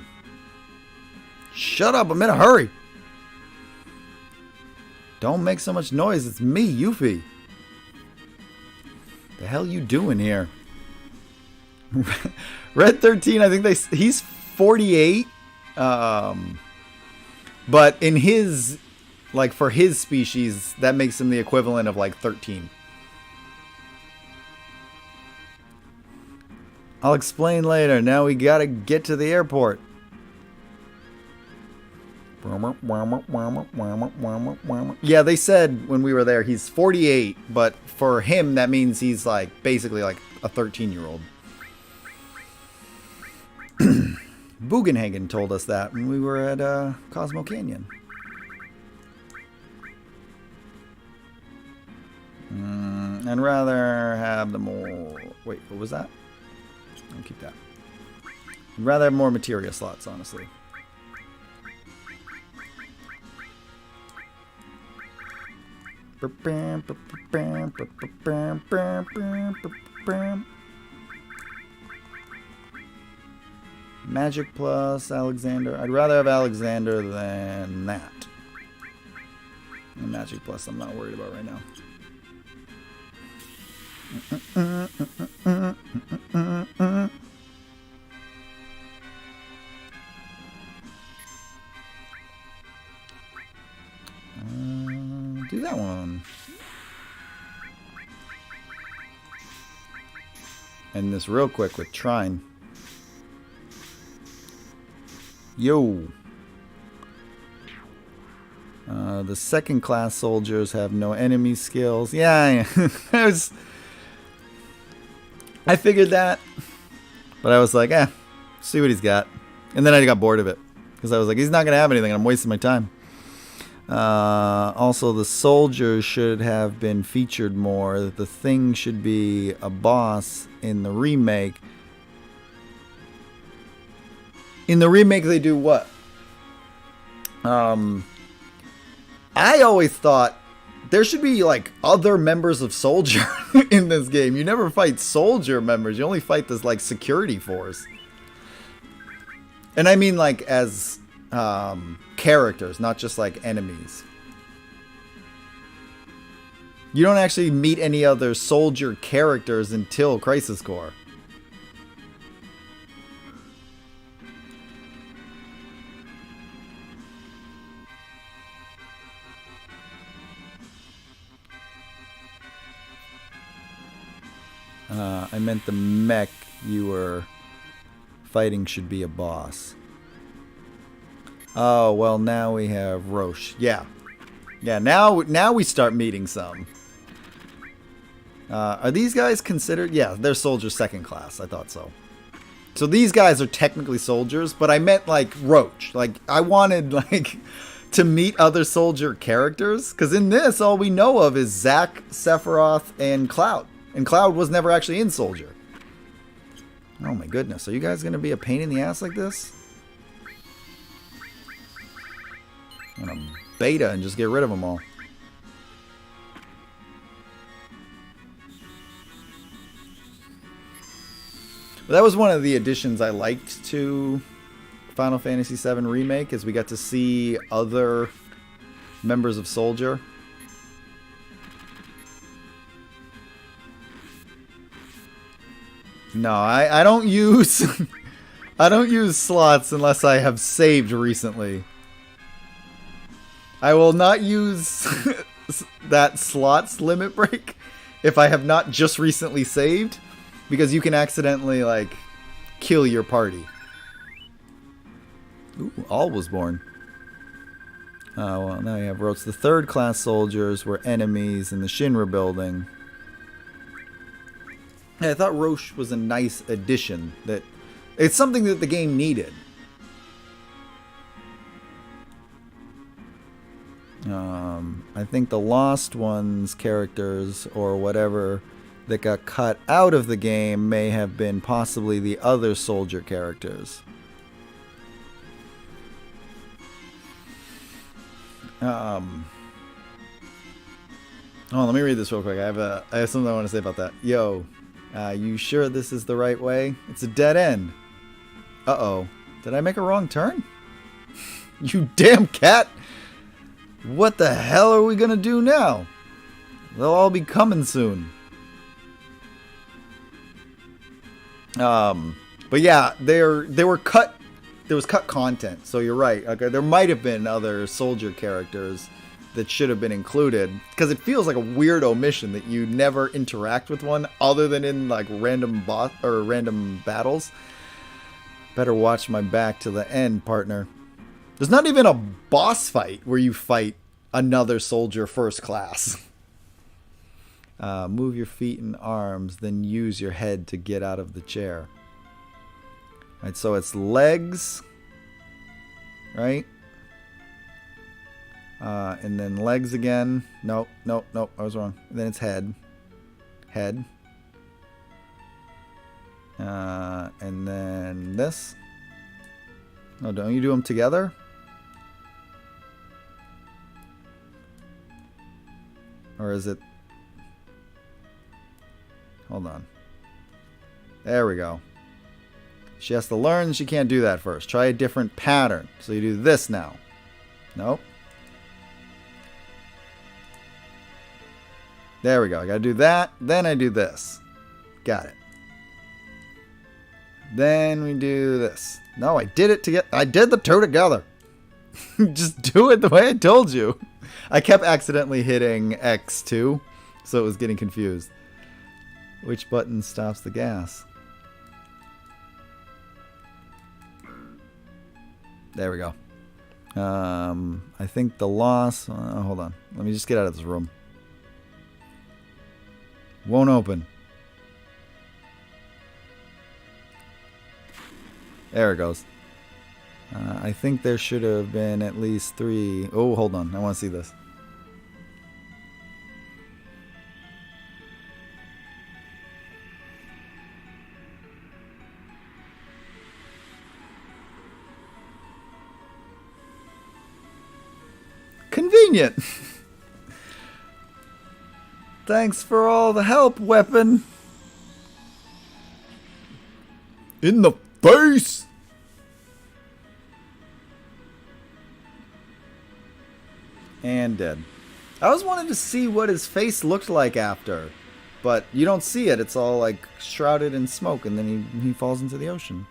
Shut up, I'm in a hurry. Don't make so much noise, it's me, Yuffie. The hell you doing here? Red 13, I think he's 48. But in his, like for his species, that makes him the equivalent of like 13. I'll explain later. Now we gotta get to the airport. Yeah, they said when we were there he's 48, but for him that means he's like basically like a 13-year-old. Bugenhagen told us that when we were at Cosmo Canyon. I'd rather have the more... Wait, what was that? I'll keep that. I'd rather have more materia slots, honestly. Magic plus Alexander. I'd rather have Alexander than that. And Magic plus I'm not worried about right now. Do that one. End this real quick with Trine. Yo. The second class soldiers have no enemy skills. Yeah. I figured that. But I was like, see what he's got. And then I got bored of it. Because I was like, he's not going to have anything. I'm wasting my time. Also, the soldiers should have been featured more. The thing should be a boss in the remake. In the remake, they do what? I always thought there should be like other members of Soldier in this game. You never fight Soldier members. You only fight this like security force. And I mean like as characters, not just like enemies. You don't actually meet any other Soldier characters until Crisis Core. I meant the mech you were fighting should be a boss. Oh, well, now we have Roche. Yeah. Yeah, now we start meeting some. Are these guys considered? Yeah, they're soldiers second class. I thought so. So these guys are technically soldiers, but I meant like Roche. Like, I wanted like to meet other soldier characters. Because in this, all we know of is Zack, Sephiroth, and Cloud. And Cloud was never actually in Soldier. Oh my goodness. Are you guys going to be a pain in the ass like this? I'm going to beta and just get rid of them all. But that was one of the additions I liked to Final Fantasy VII Remake, is we got to see other members of Soldier. No, I don't use I don't use slots unless I have saved recently. I will not use that slots limit break if I have not just recently saved, because you can accidentally like kill your party. Ooh, all was born. Oh, well, now you have Roach. The third class soldiers were enemies in the Shinra building. I thought Roche was a nice addition. That it's something that the game needed. I think the Lost Ones characters or whatever that got cut out of the game may have been possibly the other soldier characters. Oh, let me read this real quick. I have something I want to say about that. Yo. You sure this is the right way? It's a dead end. Uh-oh. Did I make a wrong turn? You damn cat! What the hell are we gonna do now? They'll all be coming soon. But yeah, they were cut. There was cut content, so you're right. Okay, there might have been other soldier characters that should have been included, because it feels like a weird omission that you never interact with one other than in like random boss or random battles. Better watch my back to the end, partner. There's not even a boss fight where you fight another soldier first class. Move your feet and arms, then use your head to get out of the chair. Right, so it's legs, right? And then legs again. Nope, I was wrong. And then it's head. Head. And then this. No, don't you do them together? Or is it... Hold on. There we go. She has to learn she can't do that first. Try a different pattern. So you do this now. Nope. There we go. I gotta do that. Then I do this. Got it. Then we do this. No, I did it together. I did the two together. Just do it the way I told you. I kept accidentally hitting X2, so it was getting confused. Which button stops the gas? There we go. I think the loss... hold on. Let me just get out of this room. Won't open. There it goes. I think there should have been at least 3. Oh, hold on. I want to see this. Convenient. Thanks for all the help, weapon. In the face. And dead. I always wanted to see what his face looked like after, but you don't see it. It's all like shrouded in smoke, and then he falls into the ocean.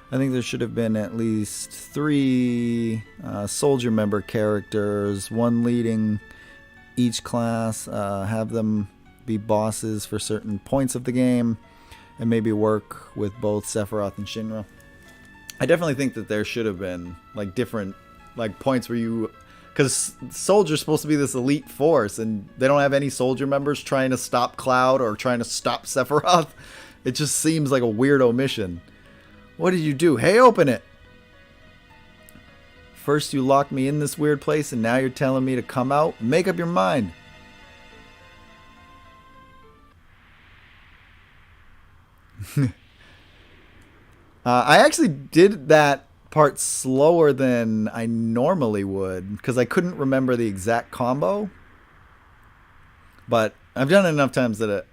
I think there should have been at least 3 soldier member characters, 1 leading each class, have them be bosses for certain points of the game, and maybe work with both Sephiroth and Shinra. I definitely think that there should have been like different like points where you, because Soldier's supposed to be this elite force, and they don't have any soldier members trying to stop Cloud or trying to stop Sephiroth. It just seems like a weird omission. What did you do? Hey, open it! First you locked me in this weird place, and now you're telling me to come out? Make up your mind. I actually did that part slower than I normally would, because I couldn't remember the exact combo. But I've done it enough times that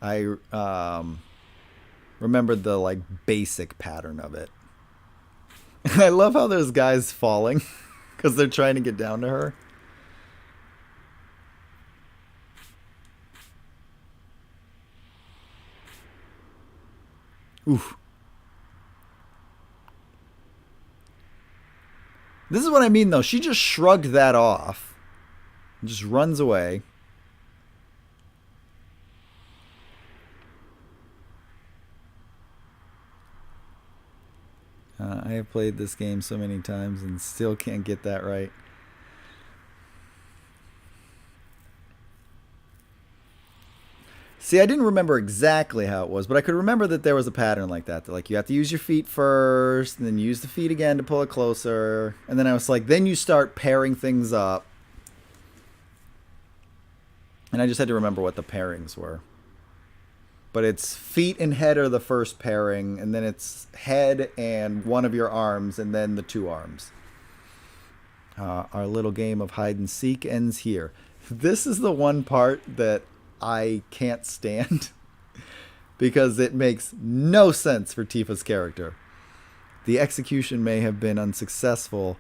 I remembered the like basic pattern of it. I love how there's guys falling because they're trying to get down to her. Oof. This is what I mean though. She just shrugged that off and just runs away. I have played this game so many times and still can't get that right. See, I didn't remember exactly how it was, but I could remember that there was a pattern like that. That like you have to use your feet first, and then use the feet again to pull it closer. And then I was like, then you start pairing things up. And I just had to remember what the pairings were. But it's feet and head are the first pairing, and then it's head and one of your arms, and then the 2 arms. Our little game of hide and seek ends here. This is the one part that I can't stand because it makes no sense for Tifa's character. The execution may have been unsuccessful,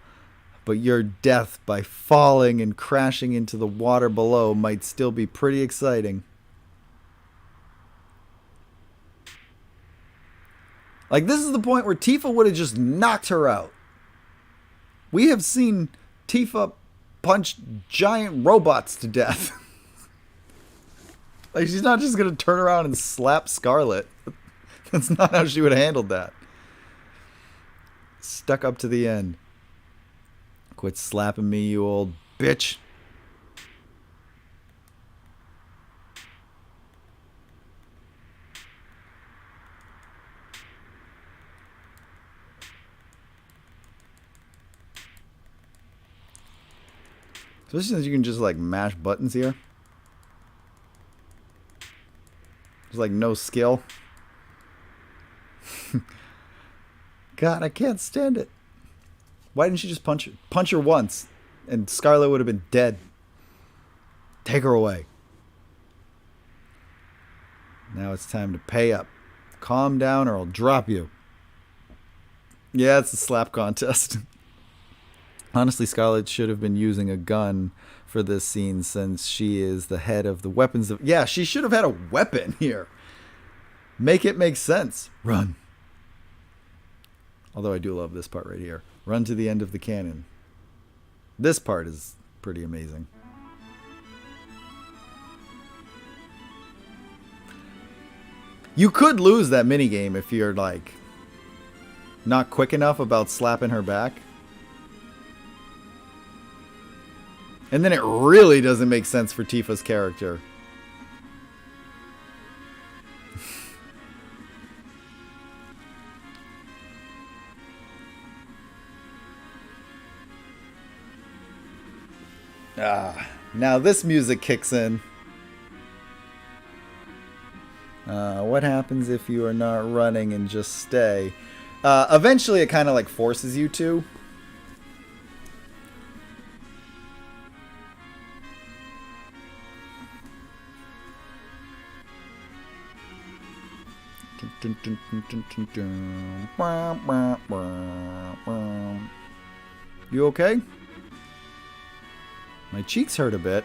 but your death by falling and crashing into the water below might still be pretty exciting. Like, this is the point where Tifa would have just knocked her out. We have seen Tifa punch giant robots to death. Like, she's not just going to turn around and slap Scarlet. That's not how she would have handled that. Stuck up to the end. Quit slapping me, you old bitch. Especially since you can just like mash buttons here. There's like no skill. God, I can't stand it. Why didn't she just punch her once and Scarlet would have been dead? Take her away. Now it's time to pay up. Calm down or I'll drop you. Yeah, it's a slap contest. Honestly, Scarlet should have been using a gun for this scene since she is the head of the weapons. Yeah, she should have had a weapon here. Make it make sense. Run. Although I do love this part right here. Run to the end of the cannon. This part is pretty amazing. You could lose that minigame if you're like not quick enough about slapping her back. And then it really doesn't make sense for Tifa's character. Now this music kicks in. What happens if you are not running and just stay? Eventually it kind of like forces you to. You okay? My cheeks hurt a bit.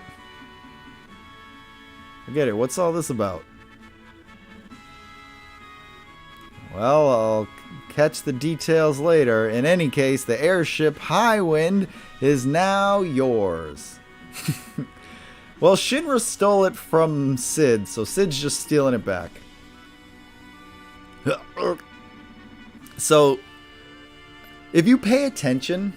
Forget it. What's all this about? Well, I'll catch the details later. In any case, the airship Highwind is now yours. Well, Shinra stole it from Sid, so Sid's just stealing it back. So, if you pay attention,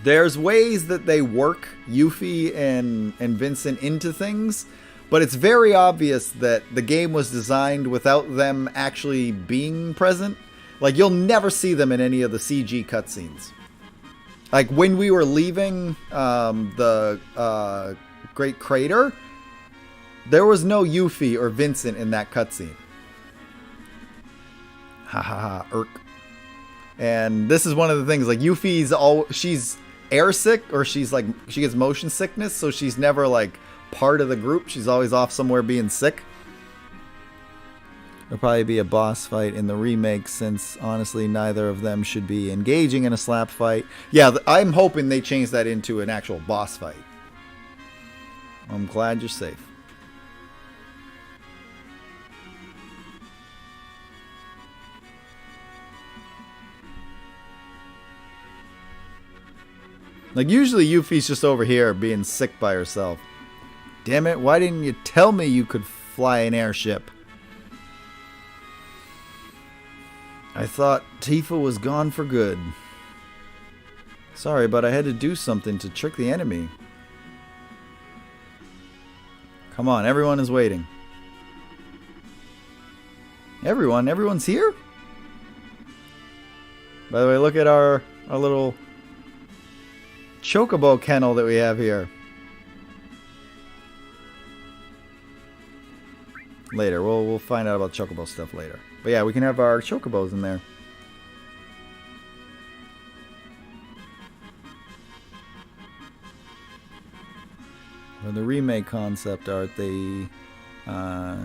there's ways that they work Yuffie and Vincent into things, but it's very obvious that the game was designed without them actually being present. Like, you'll never see them in any of the CG cutscenes. Like, when we were leaving the Great Crater, there was no Yuffie or Vincent in that cutscene. Ha ha ha, irk. And this is one of the things, like, she's airsick, or she gets motion sickness, so she's never, like, part of the group. She's always off somewhere being sick. There'll probably be a boss fight in the remake, since, honestly, neither of them should be engaging in a slap fight. Yeah, I'm hoping they change that into an actual boss fight. I'm glad you're safe. Like, usually Yuffie's just over here being sick by herself. Damn it, why didn't you tell me you could fly an airship? I thought Tifa was gone for good. Sorry, but I had to do something to trick the enemy. Come on, everyone is waiting. Everyone's here? By the way, look at our little chocobo kennel that we have here. Later, we'll find out about chocobo stuff later. But yeah, we can have our chocobos in there. For the remake concept art, they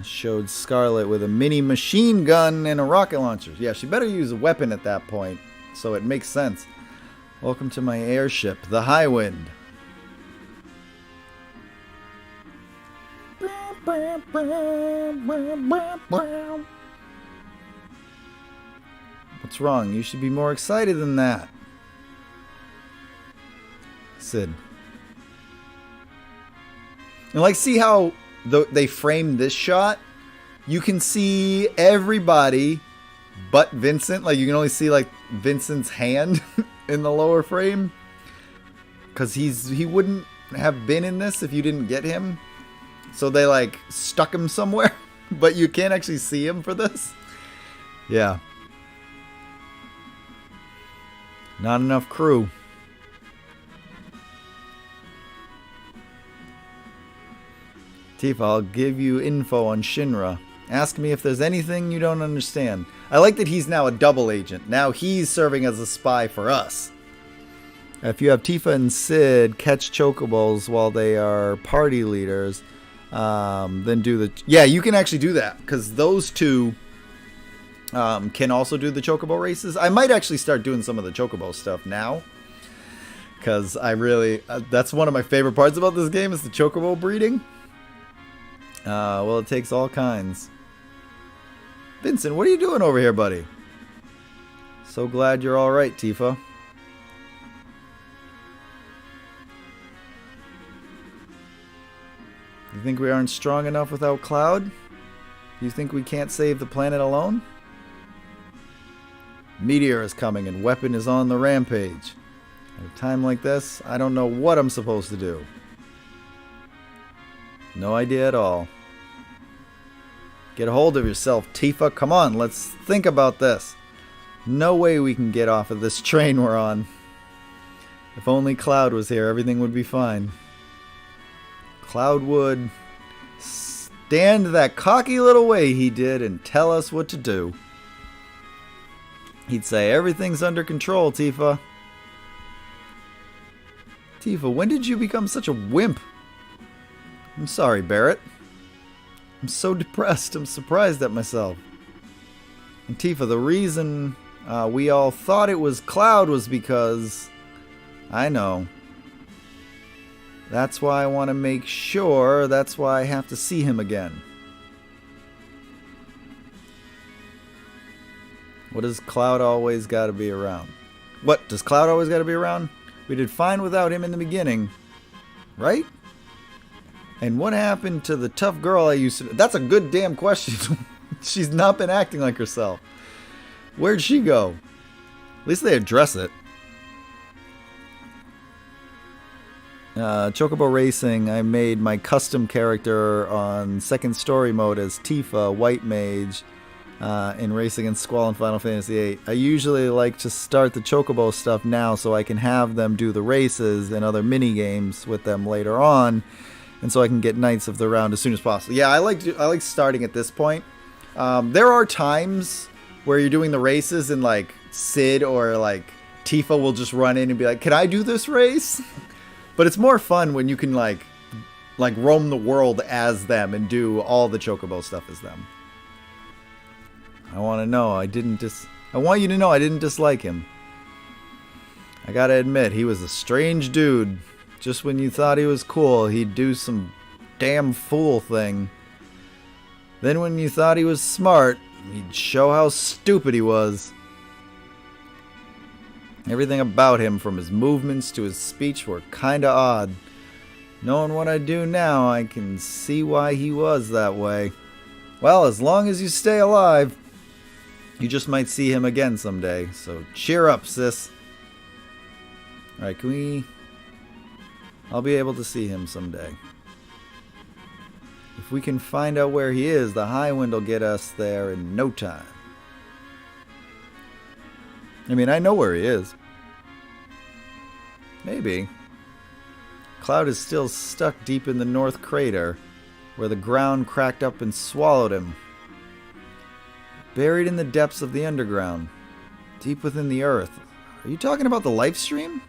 showed Scarlet with a mini machine gun and a rocket launcher. Yeah, she better use a weapon at that point, so it makes sense. Welcome to my airship, the Highwind. What's wrong? You should be more excited than that. Sid. And like, see how they framed this shot? You can see everybody but Vincent. Like, you can only see like Vincent's hand in the lower frame, because he wouldn't have been in this if you didn't get him. So they like stuck him somewhere, but you can't actually see him for this. Yeah. Not enough crew. Tifa, I'll give you info on Shinra. Ask me if there's anything you don't understand. I like that he's now a double agent. Now he's serving as a spy for us. If you have Tifa and Sid catch chocobos while they are party leaders, then do the... Yeah, you can actually do that, because those two can also do the chocobo races. I might actually start doing some of the chocobo stuff now, because I really... that's one of my favorite parts about this game, is the chocobo breeding. Well, it takes all kinds. Vincent, what are you doing over here, buddy? So glad you're alright, Tifa. You think we aren't strong enough without Cloud? You think we can't save the planet alone? Meteor is coming and Weapon is on the rampage. At a time like this, I don't know what I'm supposed to do. No idea at all. Get a hold of yourself, Tifa. Come on, let's think about this. No way we can get off of this train we're on. If only Cloud was here, everything would be fine. Cloud would stand that cocky little way he did and tell us what to do. He'd say, everything's under control, Tifa. Tifa, when did you become such a wimp? I'm sorry, Barrett. I'm so depressed. I'm surprised at myself. And Tifa, the reason we all thought it was Cloud was because... I know. That's why I want to make sure. That's why I have to see him again. What does Cloud always got to be around? What? Does Cloud always got to be around? We did fine without him in the beginning. Right? And what happened to the tough girl I used to... That's a good damn question. She's not been acting like herself. Where'd she go? At least they address it. Chocobo Racing, I made my custom character on second story mode as Tifa, White Mage, in Race Against Squall in Final Fantasy VIII. I usually like to start the Chocobo stuff now so I can have them do the races and other mini games with them later on, and so I can get Knights of the Round as soon as possible. Yeah, I like starting at this point. There are times where you're doing the races and like Sid or like Tifa will just run in and be like, "Can I do this race?" But it's more fun when you can like roam the world as them and do all the Chocobo stuff as them. I want to know. I want you to know I didn't dislike him. I gotta admit, he was a strange dude. Just when you thought he was cool, he'd do some damn fool thing. Then when you thought he was smart, he'd show how stupid he was. Everything about him, from his movements to his speech, were kinda odd. Knowing what I do now, I can see why he was that way. Well, as long as you stay alive, you just might see him again someday. So cheer up, sis. Alright, can we... I'll be able to see him someday. If we can find out where he is, the High Wind will get us there in no time. I mean, I know where he is. Maybe. Cloud is still stuck deep in the North Crater, where the ground cracked up and swallowed him. Buried in the depths of the underground, deep within the earth. Are you talking about the Livestream?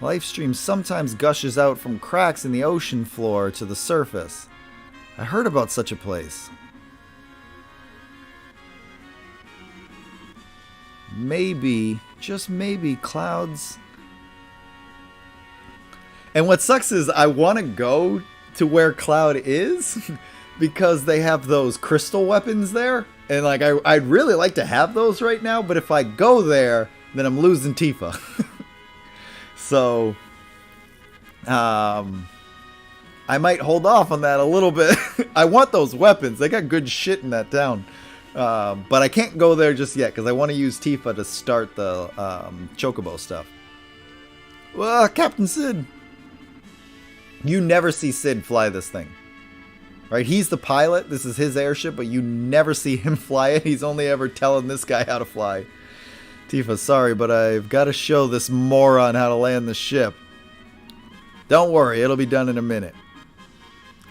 Livestream sometimes gushes out from cracks in the ocean floor to the surface. I heard about such a place. Maybe, just maybe, Cloud's... And what sucks is I want to go to where Cloud is because they have those crystal weapons there. And like I'd really like to have those right now, but if I go there, then I'm losing Tifa. So, I might hold off on that a little bit. I want those weapons. They got good shit in that town. But I can't go there just yet because I want to use Tifa to start the Chocobo stuff. Captain Sid. You never see Sid fly this thing. Right? He's the pilot. This is his airship, but you never see him fly it. He's only ever telling this guy how to fly. Tifa, sorry, but I've got to show this moron how to land the ship. Don't worry, it'll be done in a minute.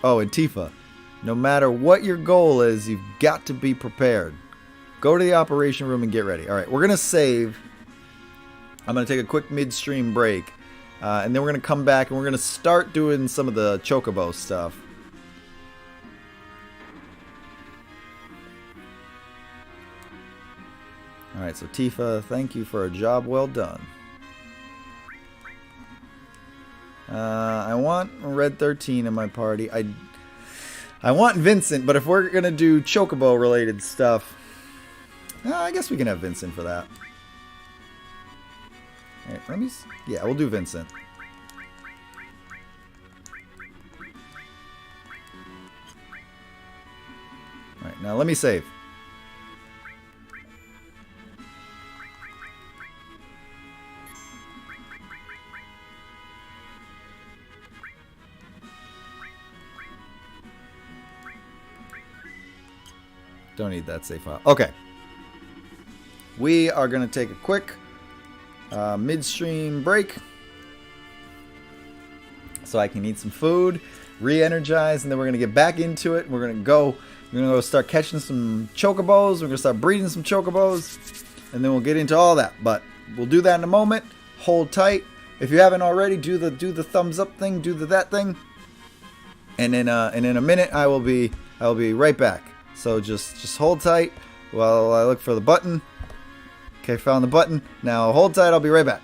Oh, and Tifa, no matter what your goal is, you've got to be prepared. Go to the operation room and get ready. Alright, we're going to save. I'm going to take a quick midstream break. And then we're going to come back and we're going to start doing some of the Chocobo stuff. Alright, so Tifa, thank you for a job well done. I want Red 13 in my party. I want Vincent, but if we're going to do Chocobo related stuff, I guess we can have Vincent for that. Alright, yeah, we'll do Vincent. Alright, now let me save. Don't need that save file. Okay. We are going to take a quick midstream break. so I can eat some food, re-energize, and then we're gonna get back into it. We're gonna go start catching some chocobos. We're gonna start breeding some chocobos, and then we'll get into all that. But we'll do that in a moment. Hold tight. If you haven't already, do the thumbs up thing, do that thing, and in a minute I will be right back. So just hold tight while I look for the button. Okay, found the button. Now hold tight. I'll be right back.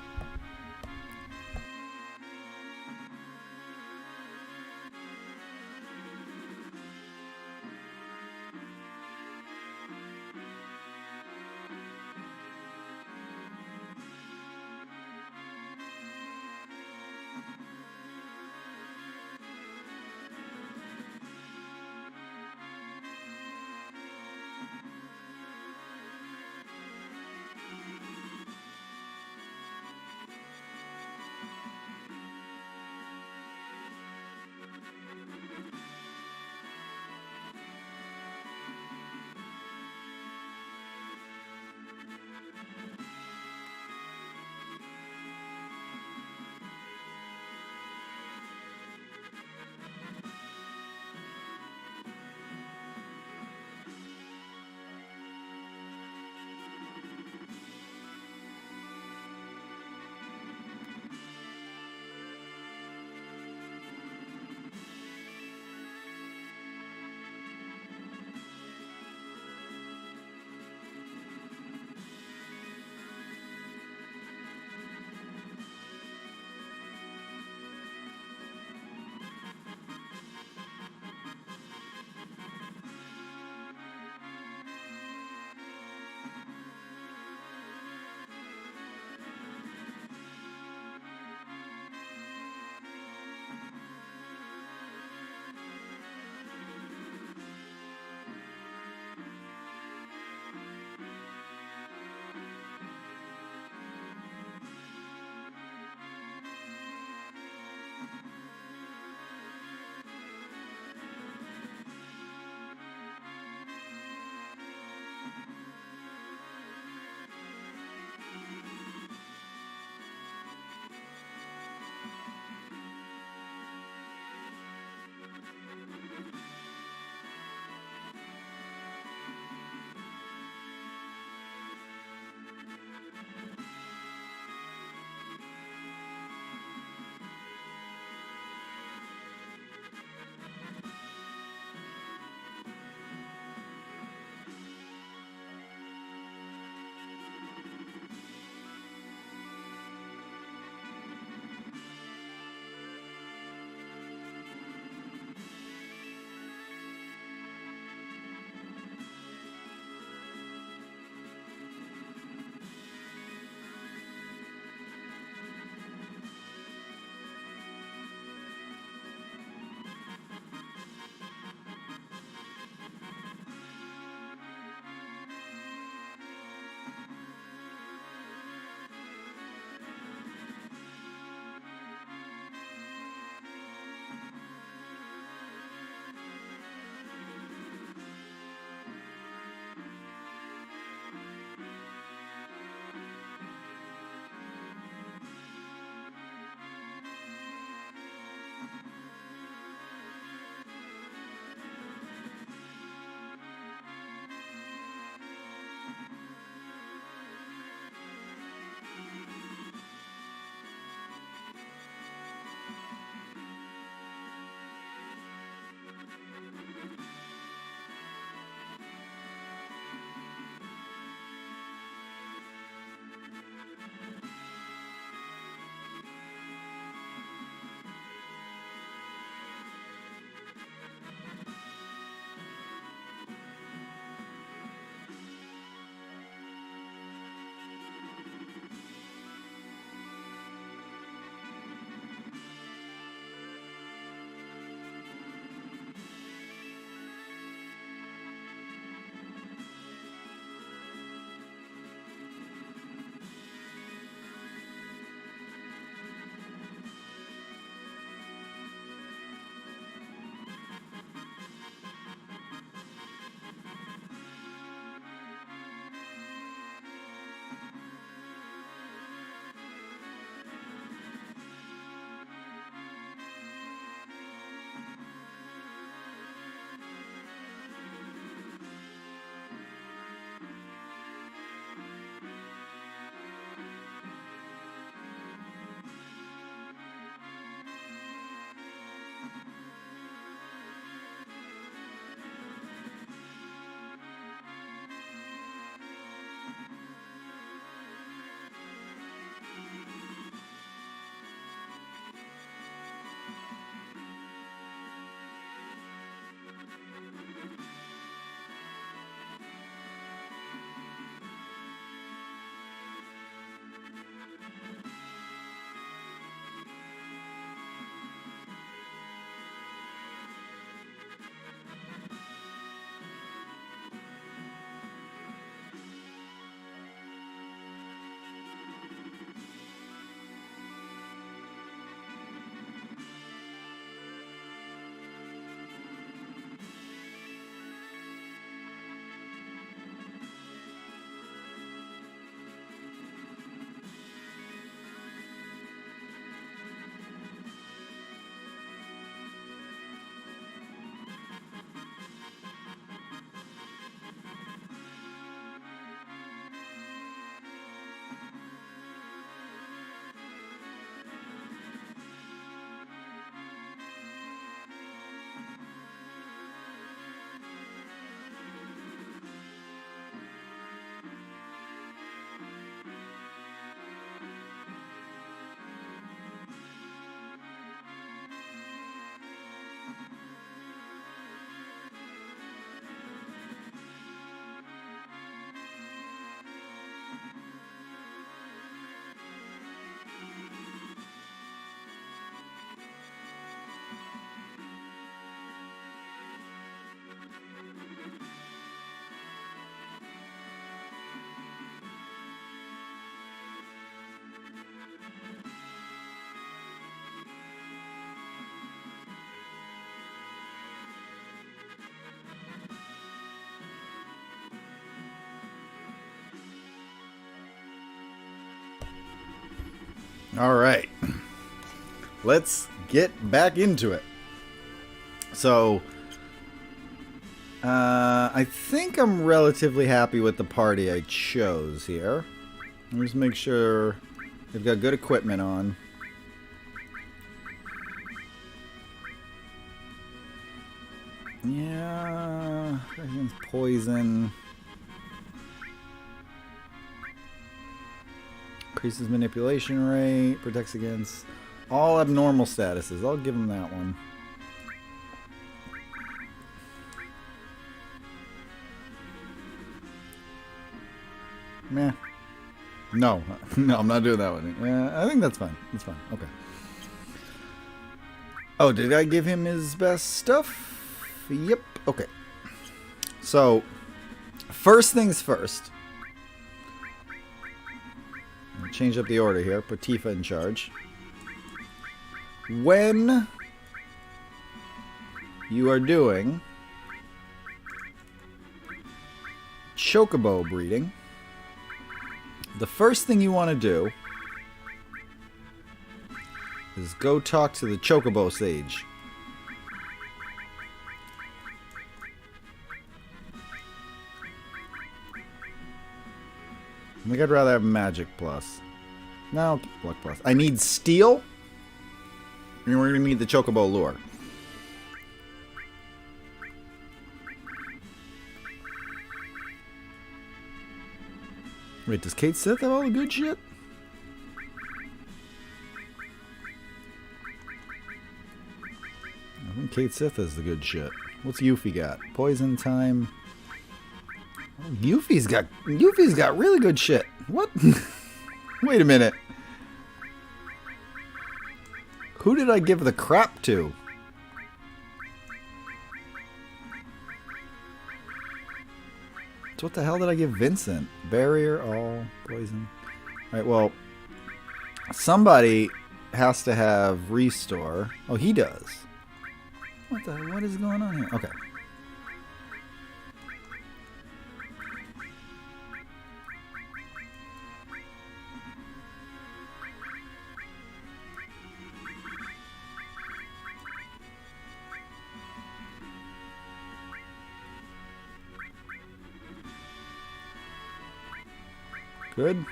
All right. Let's get back into it. So, I think I'm relatively happy with the party I chose here. Let me just make sure they've got good equipment on. Yeah, against poison. Increases manipulation rate, protects against all abnormal statuses. I'll give him that one. Meh. No. No, I'm not doing that one. I think that's fine. That's fine. Okay. Oh, did I give him his best stuff? Yep. Okay. So, first things first. I'll change up the order here. Put Tifa in charge. When you are doing chocobo breeding, the first thing you want to do is go talk to the chocobo sage. I think I'd rather have magic plus. No, luck plus. I need steel. And we're going to need the chocobo lure. Wait, does Kate Sith have all the good shit? I think Kate Sith has the good shit. What's Yuffie got? Poison time. Oh, Yuffie's got really good shit. What? Wait a minute. Who did I give the crap to? So what the hell did I give Vincent? Barrier, all, poison. Alright, well, somebody has to have restore. Oh, he does. What is going on here? Okay. Good.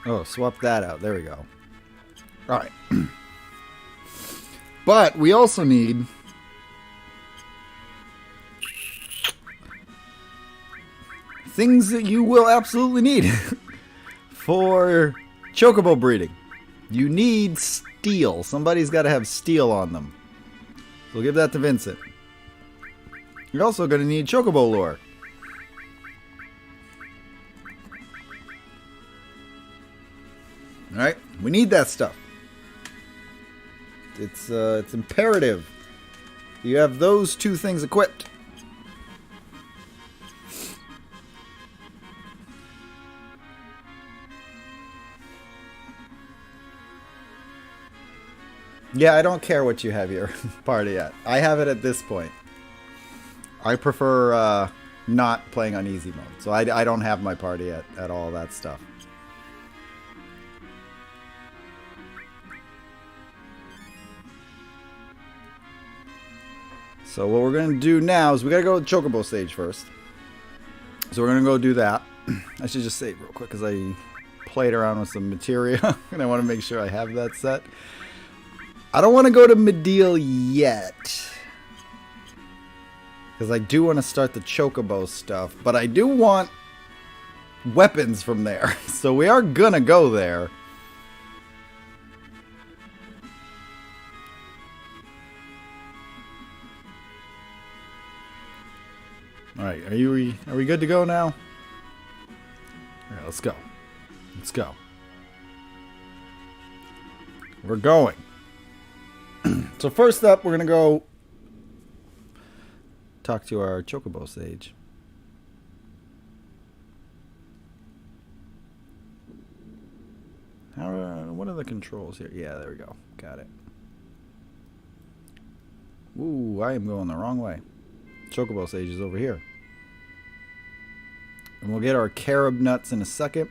Oh, swap that out. There we go. Alright. But we also need things that you will absolutely need for chocobo breeding. You need steel. Somebody's got to have steel on them. So we'll give that to Vincent. You're also going to need chocobo lure. Alright, we need that stuff. It's imperative you have those two things equipped. Yeah, I don't care what you have your party at. I have it at this point. I prefer not playing on easy mode, so I don't have my party at all that stuff. So what we're going to do now is we got to go to the chocobo stage first. So we're going to go do that. I should just say real quick because I played around with some materia and I want to make sure I have that set. I don't want to go to Mediel yet because I do want to start the chocobo stuff, but I do want weapons from there. So we are going to go there. Alright, are we good to go now? Alright, let's go. Let's go. We're going. So first up, we're going to go talk to our chocobo sage. What are the controls here? Yeah, there we go. Got it. Ooh, I am going the wrong way. Chocobo sage is over here. And we'll get our carob nuts in a second.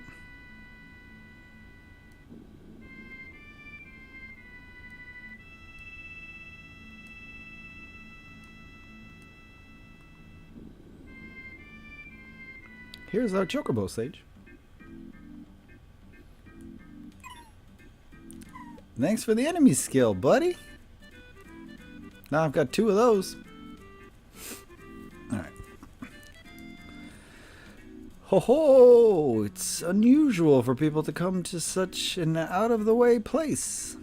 Here's our chocobo sage. Thanks for the enemy skill, buddy. Now I've got 2 of those. Alright. Ho ho! It's unusual for people to come to such an out-of-the-way place.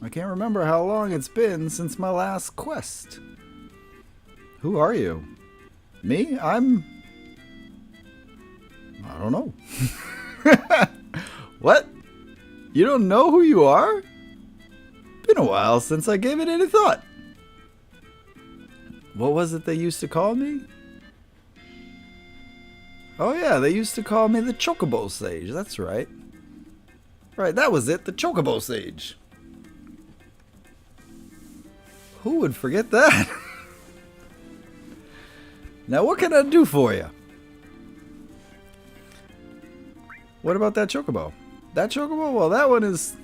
I can't remember how long it's been since my last quest. Who are you? Me? I don't know. What? You don't know who you are? Been a while since I gave it any thought. What was it they used to call me? Oh yeah, they used to call me the Chocobo Sage. That's right. Right, that was it, the Chocobo Sage. Who would forget that? Now what can I do for you? What about that Chocobo? That Chocobo? Well, that one is...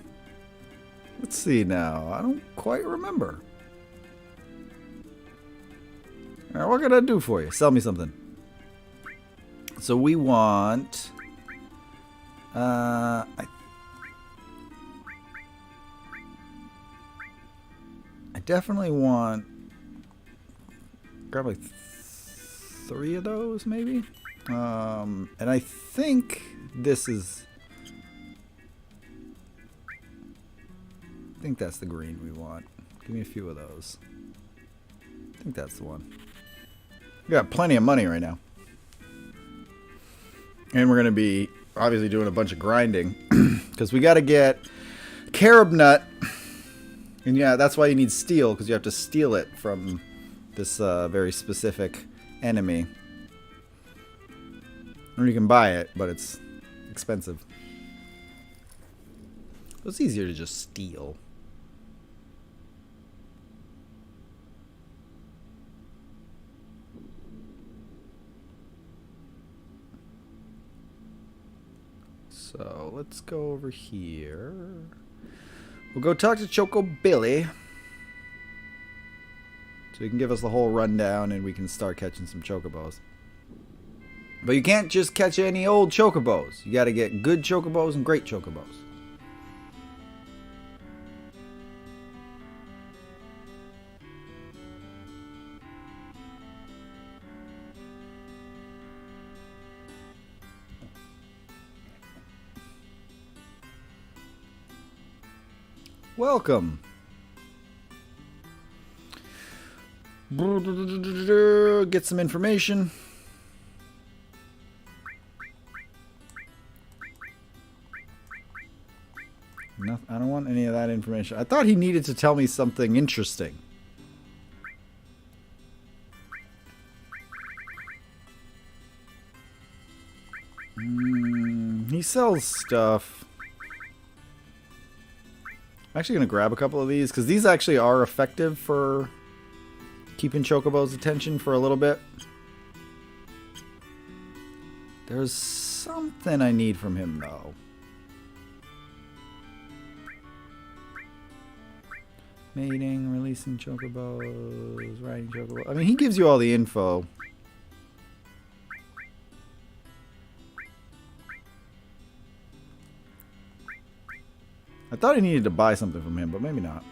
Let's see now. I don't quite remember. Alright, what can I do for you? Sell me something. So we want... I definitely want... Grab like 3 of those, maybe? And I think this is... I think that's the green we want. Give me a few of those. I think that's the one. We got plenty of money right now. And we're going to be obviously doing a bunch of grinding. Because we got to get carob nut. And yeah, that's why you need steel. Because you have to steal it from this very specific enemy. Or you can buy it, but it's expensive. So it's easier to just steal. So let's go over here. We'll go talk to Choco Billy. So he can give us the whole rundown and we can start catching some chocobos. But you can't just catch any old chocobos. You got to get good chocobos and great chocobos. Welcome. Get some information. No, I don't want any of that information. I thought he needed to tell me something interesting. He sells stuff. I'm actually going to grab a couple of these because these actually are effective for keeping Chocobo's attention for a little bit. There's something I need from him though. Mating, releasing Chocobos, riding Chocobos. I mean, he gives you all the info. I thought I needed to buy something from him, but maybe not.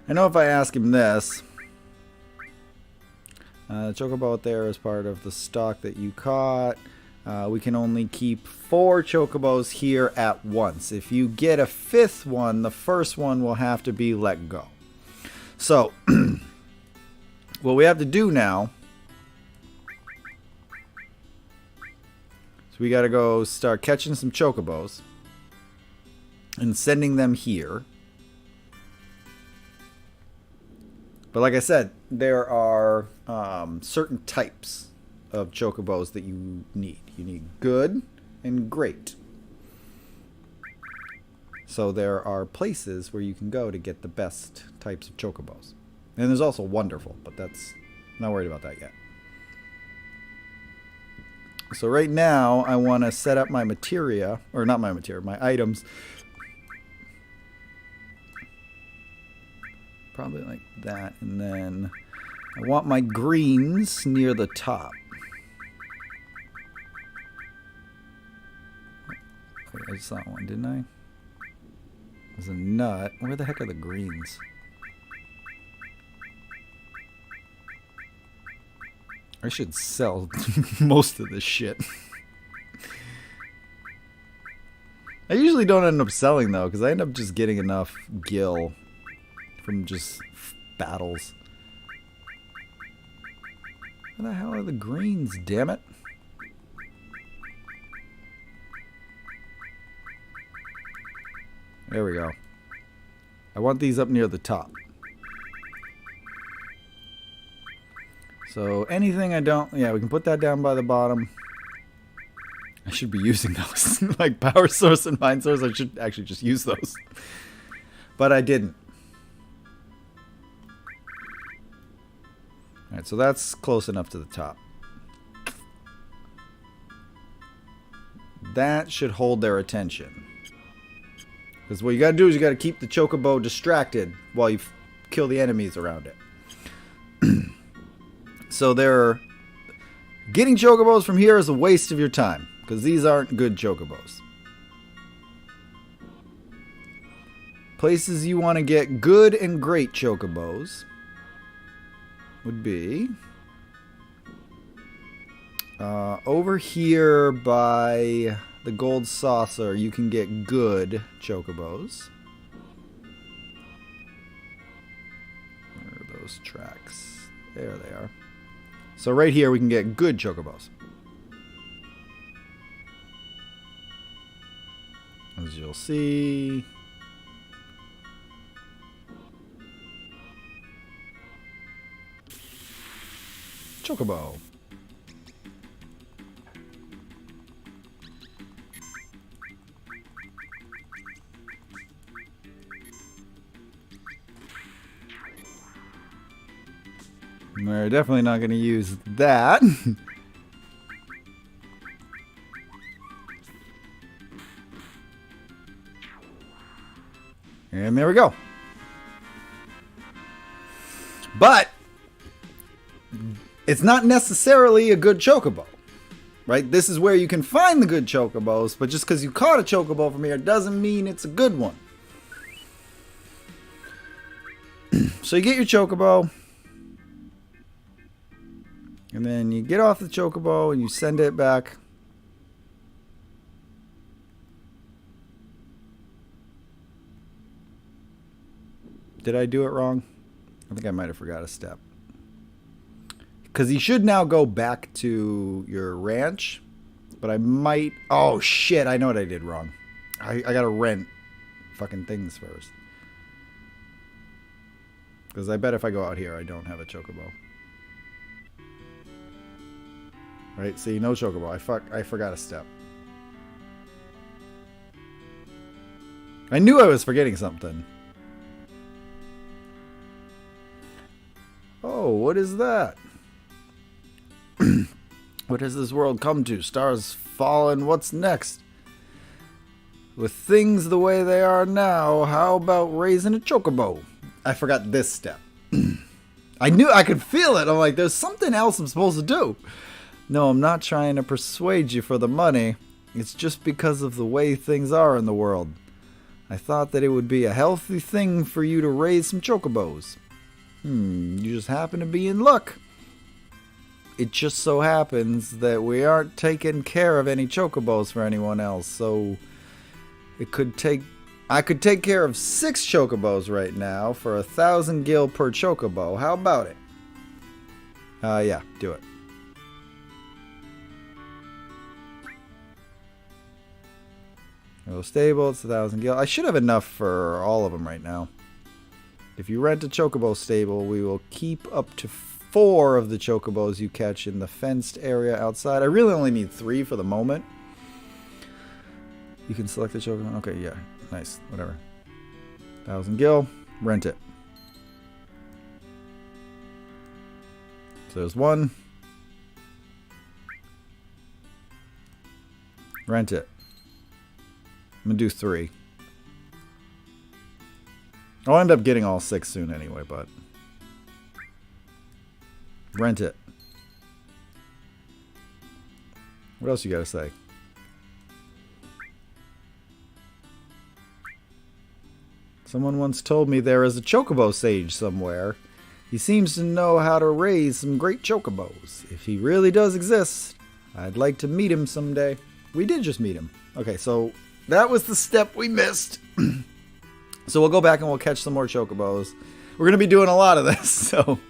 I know if I ask him this, Chocobo out there is part of the stock that you caught. We can only keep 4 Chocobos here at once. If you get a 5th one, the first one will have to be let go. So, what we have to do now... We got to go start catching some chocobos and sending them here. But like I said, there are certain types of chocobos that you need. You need good and great. So there are places where you can go to get the best types of chocobos. And there's also wonderful, but that's not worried about that yet. So right now, I want to set up my materia, or not my materia, my items. probably like that. And then I want my greens near the top. Wait, I just saw one, didn't I? There's a nut. Where the heck are the greens? I should sell most of this shit. I usually don't end up selling though, because I end up just getting enough gil from just battles. Where the hell are the greens, damn it? There we go. I want these up near the top. So anything I don't... Yeah, we can put that down by the bottom. I should be using those. Like power source and mine source, I should actually just use those. But I didn't. Alright, so that's close enough to the top. That should hold their attention. Because what you gotta do is you gotta keep the chocobo distracted while you kill the enemies around it. So they're... Getting chocobos from here is a waste of your time. Because these aren't good chocobos. Places you want to get good and great chocobos would be over here by the gold saucer. You can get good chocobos. Where are those tracks? There they are. So right here we can get good chocobos. As you'll see. Chocobo. We're definitely not going to use that. And there we go. But it's not necessarily a good chocobo. Right? This is where you can find the good chocobos, but just because you caught a chocobo from here doesn't mean it's a good one. So you get your chocobo, and then you get off the chocobo and you send it back. Did I do it wrong? I think I might have forgot a step. Because you should now go back to your ranch. But I might... Oh, shit. I know what I did wrong. I gotta rent fucking things first. Because I bet if I go out here, I don't have a chocobo. Right? See, no chocobo. I forgot a step. I knew I was forgetting something. Oh, what is that? What has this world come to? Stars fallen, what's next? With things the way they are now, how about raising a chocobo? I forgot this step. I knew I could feel it. I'm like, there's something else I'm supposed to do. No, I'm not trying to persuade you for the money. It's just because of the way things are in the world. I thought that it would be a healthy thing for you to raise some chocobos. You just happen to be in luck. It just so happens that we aren't taking care of any chocobos for anyone else, so it could take... I could take care of 6 chocobos right now for 1,000 gil per chocobo. How about it? Yeah, do it. Go stable, it's 1,000 gil. I should have enough for all of them right now. If you rent a chocobo stable, we will keep up to 4 of the chocobos you catch in the fenced area outside. I really only need 3 for the moment. You can select the chocobo. Okay, yeah. Nice. Whatever. 1,000 gil. Rent it. So there's 1. Rent it. I'm going to do 3. I'll end up getting all 6 soon anyway, but rent it. What else you gotta say? Someone once told me there is a chocobo sage somewhere. He seems to know how to raise some great chocobos. If he really does exist, I'd like to meet him someday. We did just meet him. Okay, so that was the step we missed. So we'll go back and we'll catch some more chocobos. We're going to be doing a lot of this, so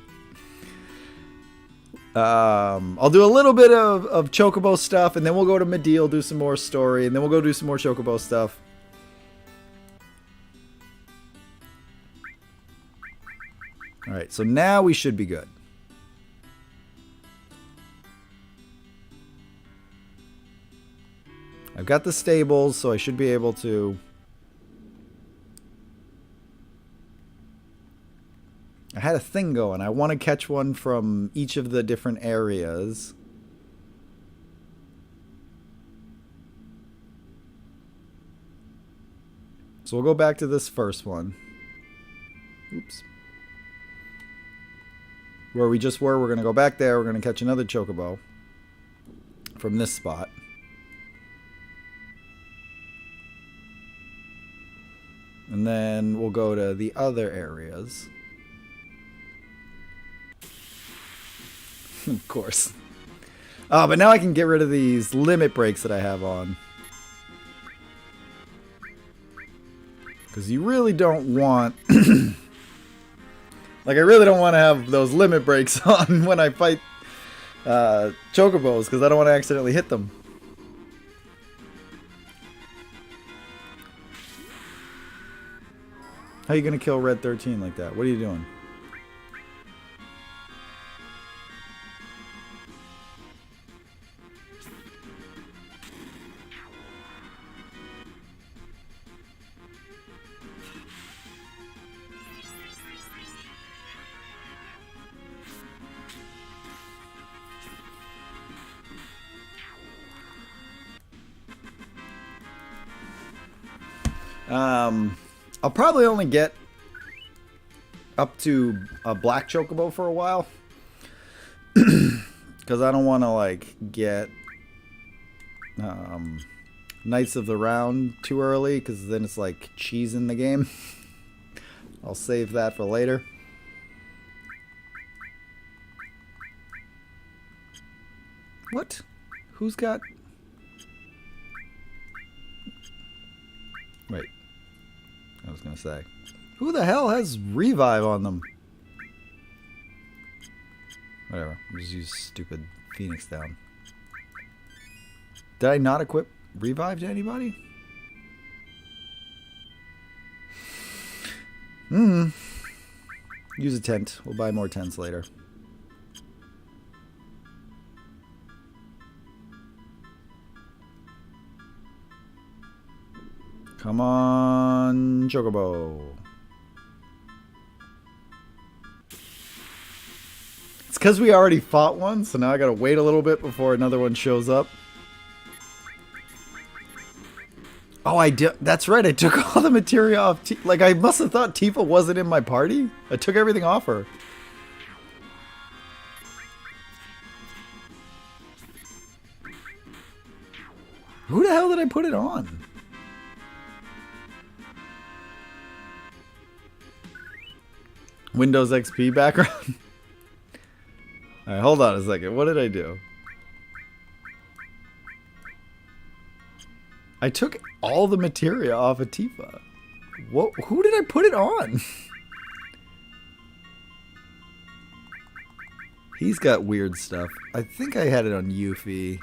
I'll do a little bit of chocobo stuff, and then we'll go to Medeal, do some more story, and then we'll go do some more chocobo stuff. Alright, so now we should be good. I've got the stables, so I should be able to... I had a thing going. I want to catch one from each of the different areas. So we'll go back to this first one. Oops. Where we just were, we're going to go back there. We're going to catch another chocobo from this spot. And then we'll go to the other areas. Of course. Oh, but now I can get rid of these limit breaks that I have on. Because you really don't want... like, I really don't want to have those limit breaks on when I fight chocobos, because I don't want to accidentally hit them. How are you going to kill Red 13 like that? What are you doing? I'll probably only get up to a black chocobo for a while. Because I don't want to, like, get Knights of the Round too early, because then it's like cheese in the game. I'll save that for later. What? Who's got... Wait. I was going to say. Who the hell has revive on them? Whatever. I'll just use stupid Phoenix down. Did I not equip revive to anybody? Use a tent. We'll buy more tents later. Come on, chocobo. It's because we already fought one, so now I gotta wait a little bit before another one shows up. Oh, I did. That's right. I took all the materia off. Like, I must have thought Tifa wasn't in my party. I took everything off her. Who the hell did I put it on? Windows XP background. Alright, hold on a second. What did I do? I took all the materia off of Tifa. What? Who did I put it on? He's got weird stuff. I think I had it on Yuffie.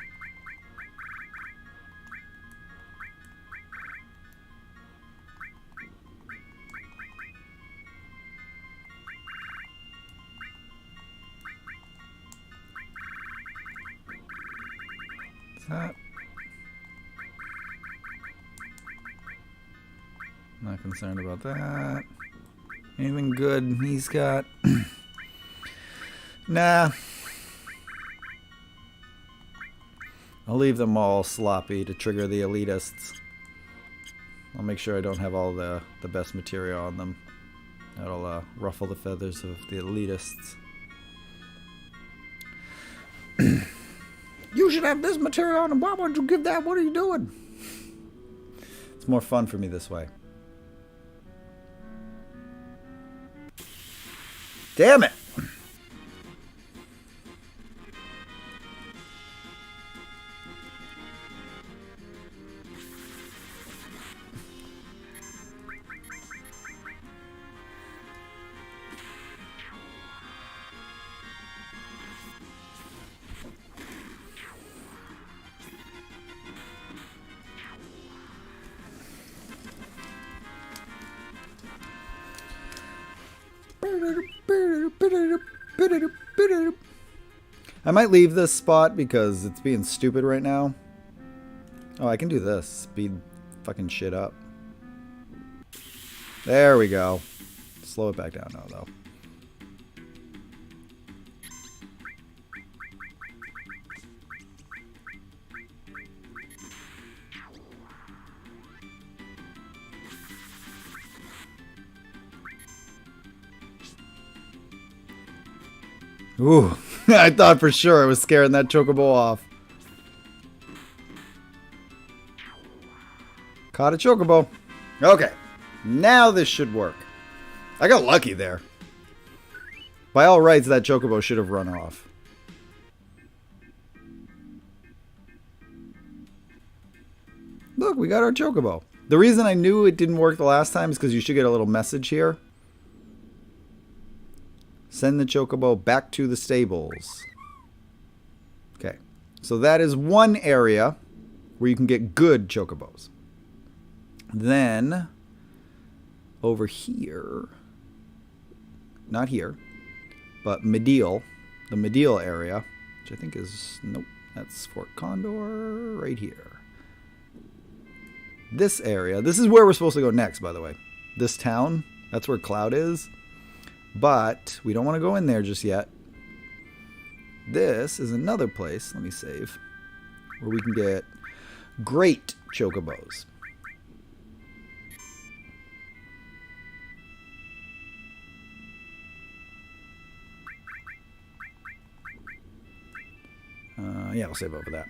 That. Not concerned about that. Anything good he's got? Nah. I'll leave them all sloppy to trigger the elitists. I'll make sure I don't have all the best material on them. That'll ruffle the feathers of the elitists. You should have this material on, and why would you give that? What are you doing? It's more fun for me this way. Damn it! I might leave this spot because it's being stupid right now. Oh, I can do this. Speed fucking shit up. There we go. Slow it back down now, though. Ooh, I thought for sure I was scaring that chocobo off. Caught a chocobo. Okay, now this should work. I got lucky there. By all rights, that chocobo should have run off. Look, we got our chocobo. The reason I knew it didn't work the last time is because you should get a little message here. Send the chocobo back to the stables. Okay, so that is one area where you can get good chocobos. Then, over here, not here, but Medial, the Medial area, which I think is, nope, that's Fort Condor, right here. This area, this is where we're supposed to go next, by the way. This town, that's where Cloud is. But we don't want to go in there just yet. This is another place, let me save, where we can get great chocobos. Yeah, I'll save over that.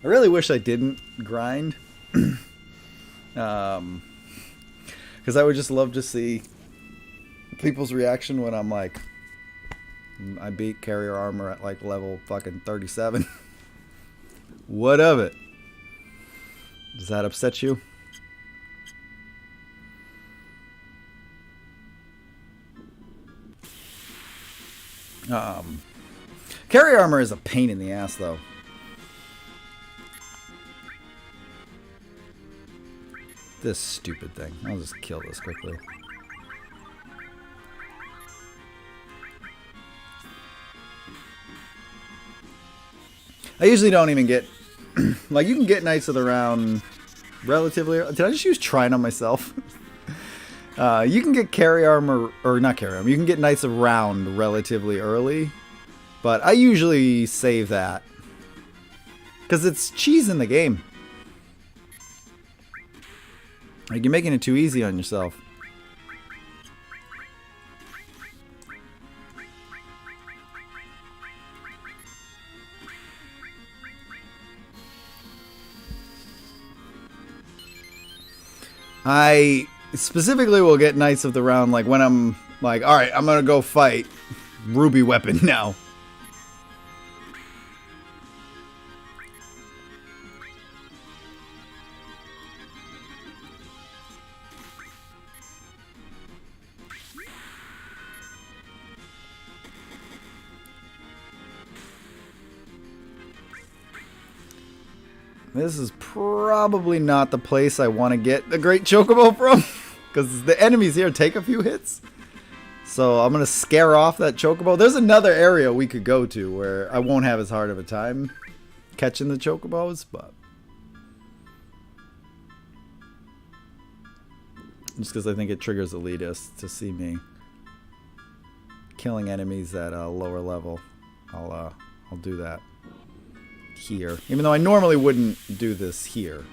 I really wish I didn't grind. Because I would just love to see people's reaction when I'm like, I beat carrier armor at like level fucking 37. What of it? Does that upset you? Carrier armor is a pain in the ass though. This stupid thing. I'll just kill this quickly. I usually don't even get... like, you can get Knights of the Round relatively... Did I just use Trine on myself? You can get carry armor... Or not carry armor. You can get Knights of Round relatively early. But I usually save that. Because it's cheese in the game. Like, you're making it too easy on yourself. I specifically will get Knights of the Round like when I'm like, alright, I'm gonna go fight Ruby Weapon now. This is probably not the place I want to get the Great Chocobo from, because the enemies here take a few hits. So I'm going to scare off that Chocobo. There's another area we could go to where I won't have as hard of a time catching the Chocobos, but... just because I think it triggers elitists to see me killing enemies at a lower level. I'll do that. here. Even though I normally wouldn't do this here.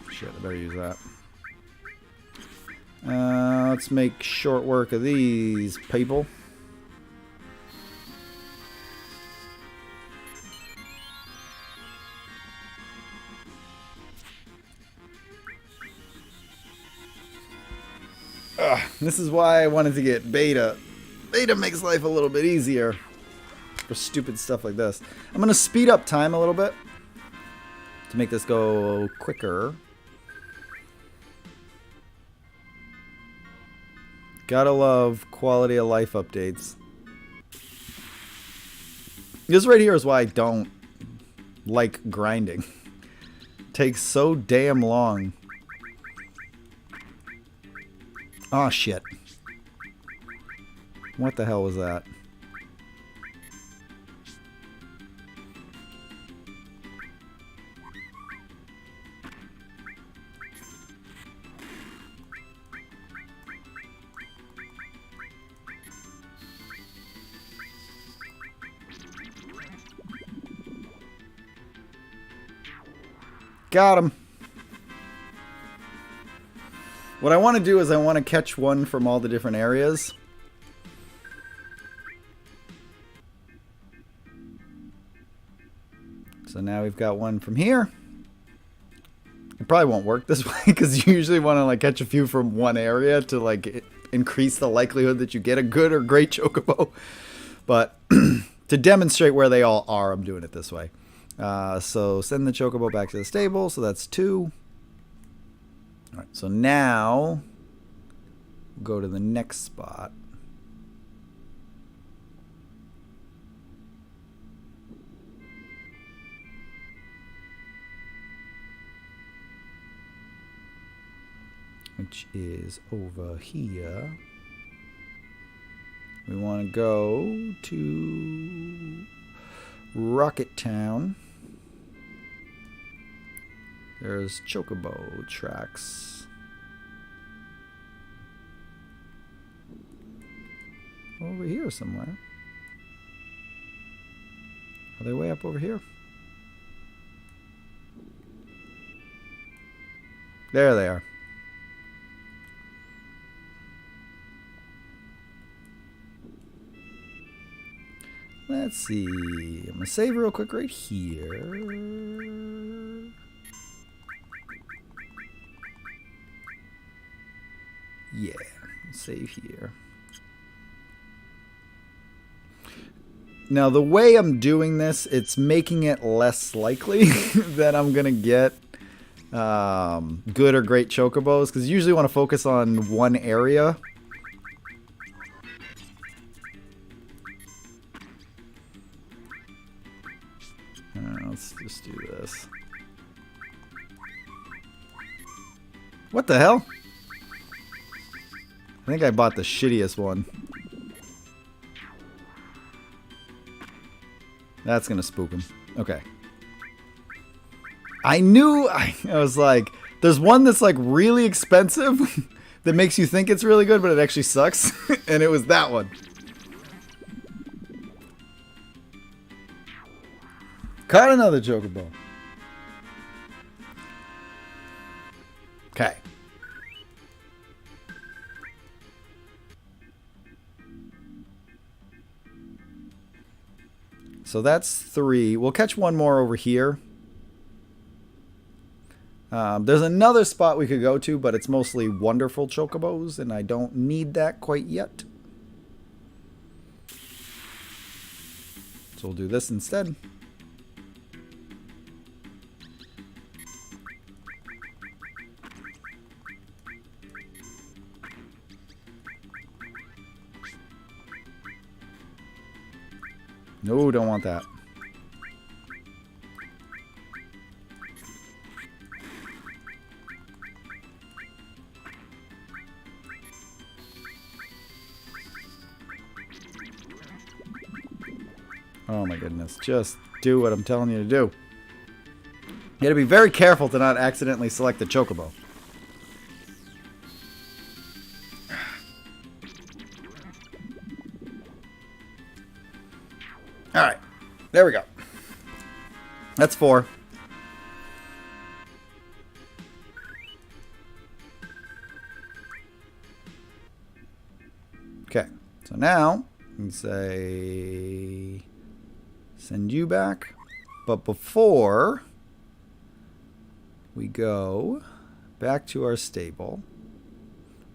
Shit, I better use that. Let's make short work of these people. This is why I wanted to get beta. Beta makes life a little bit easier for stupid stuff like this. I'm going to speed up time a little bit to make this go quicker. Gotta love quality of life updates. This right here is why I don't like grinding. It takes so damn long. Oh shit. What the hell was that? Got him. What I want to do is I want to catch one from all the different areas. So now we've got one from here. It probably won't work this way because you usually want to like catch a few from one area to like increase the likelihood that you get a good or great chocobo. But to demonstrate where they all are, I'm doing it this way. So send the chocobo back to the stable. So that's 2. All right, so now go to the next spot. Which is over here. We want to go to Rocket Town. There's chocobo tracks. Over here somewhere. Are they way up over here? There they are. Let's see. I'm going to save real quick right here. Yeah, save here. Now, the way I'm doing this, it's making it less likely that I'm going to get good or great chocobos, because you usually want to focus on one area. Let's just do this. What the hell? I think I bought the shittiest one. That's gonna spook him. Okay. I knew, I was like, there's one that's like really expensive that makes you think it's really good, but it actually sucks. And it was that one. Caught another chocobo. Okay. So that's 3. We'll catch one more over here. There's another spot we could go to, but it's mostly wonderful chocobos, and I don't need that quite yet. So we'll do this instead. No, don't want that. Oh my goodness. Just do what I'm telling you to do. You gotta be very careful to not accidentally select the chocobo. Alright. There we go. That's 4. Okay. So now, we can say... send you back. But before we go back to our stable...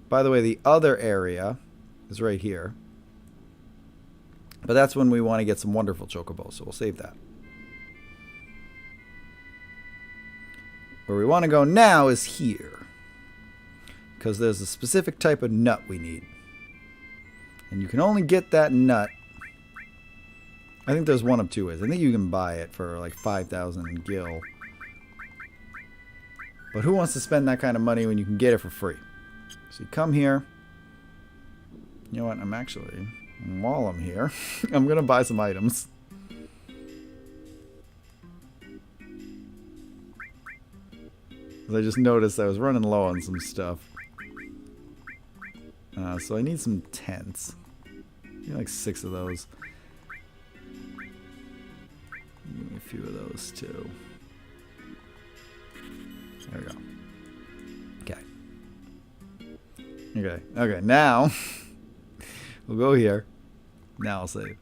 By the way, the other area is right here. But that's when we want to get some wonderful chocobos, so we'll save that. Where we want to go now is here. Because there's a specific type of nut we need. And you can only get that nut. I think there's one of 2 ways. I think you can buy it for like 5,000 gil. But who wants to spend that kind of money when you can get it for free? So you come here. You know what? While I'm here, I'm going to buy some items. I just noticed I was running low on some stuff. So I need some tents. Give me like 6 of those. Give me a few of those too. There we go. Okay. Okay, now we'll go here. Now I'll save.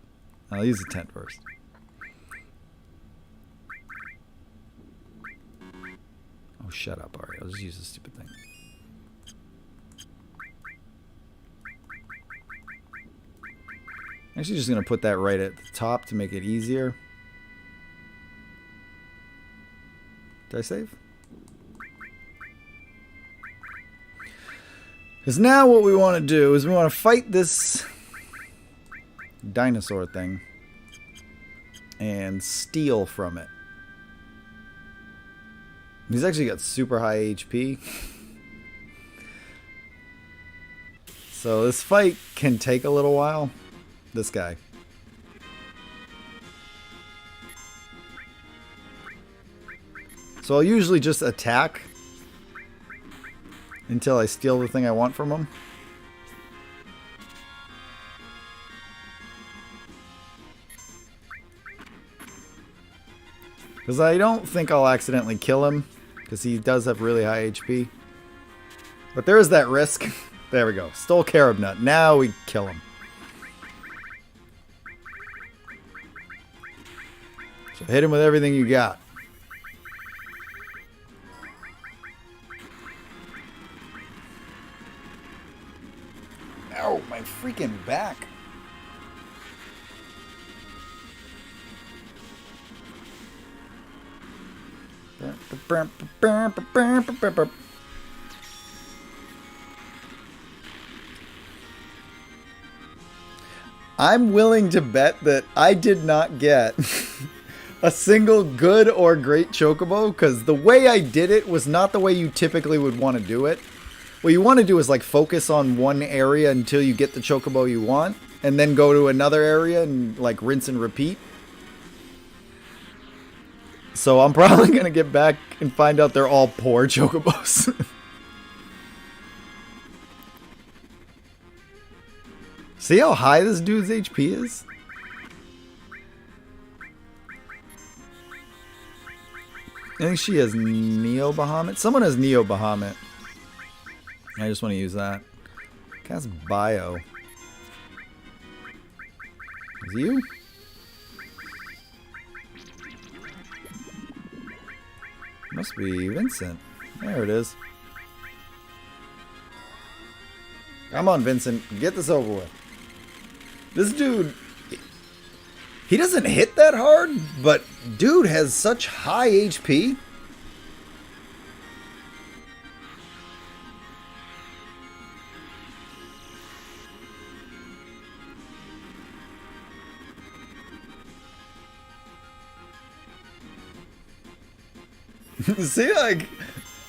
I'll use the tent first. Oh, shut up, Ari. I'll just use this stupid thing. Actually, just going to put that right at the top to make it easier. Did I save? Because now what we want to do is we want to fight this dinosaur thing and steal from it. He's actually got super high HP. So this fight can take a little while. This guy. So I'll usually just attack until I steal the thing I want from him. Because I don't think I'll accidentally kill him, because he does have really high HP. But there is that risk. There we go. Stole carob nut. Now we kill him. So hit him with everything you got. Ow, my freaking back. I'm willing to bet that I did not get a single good or great chocobo, because the way I did it was not the way you typically would want to do it. What you want to do is like focus on one area until you get the chocobo you want, and then go to another area and like rinse and repeat. So I'm probably going to get back and find out they're all poor chocobos. See how high this dude's HP is? I think she has Neo Bahamut. Someone has Neo Bahamut. I just want to use that. Cast Bio. Is it you? Must be Vincent. There it is. Come on, Vincent. Get this over with. This dude, he doesn't hit that hard, but dude has such high HP. See, like,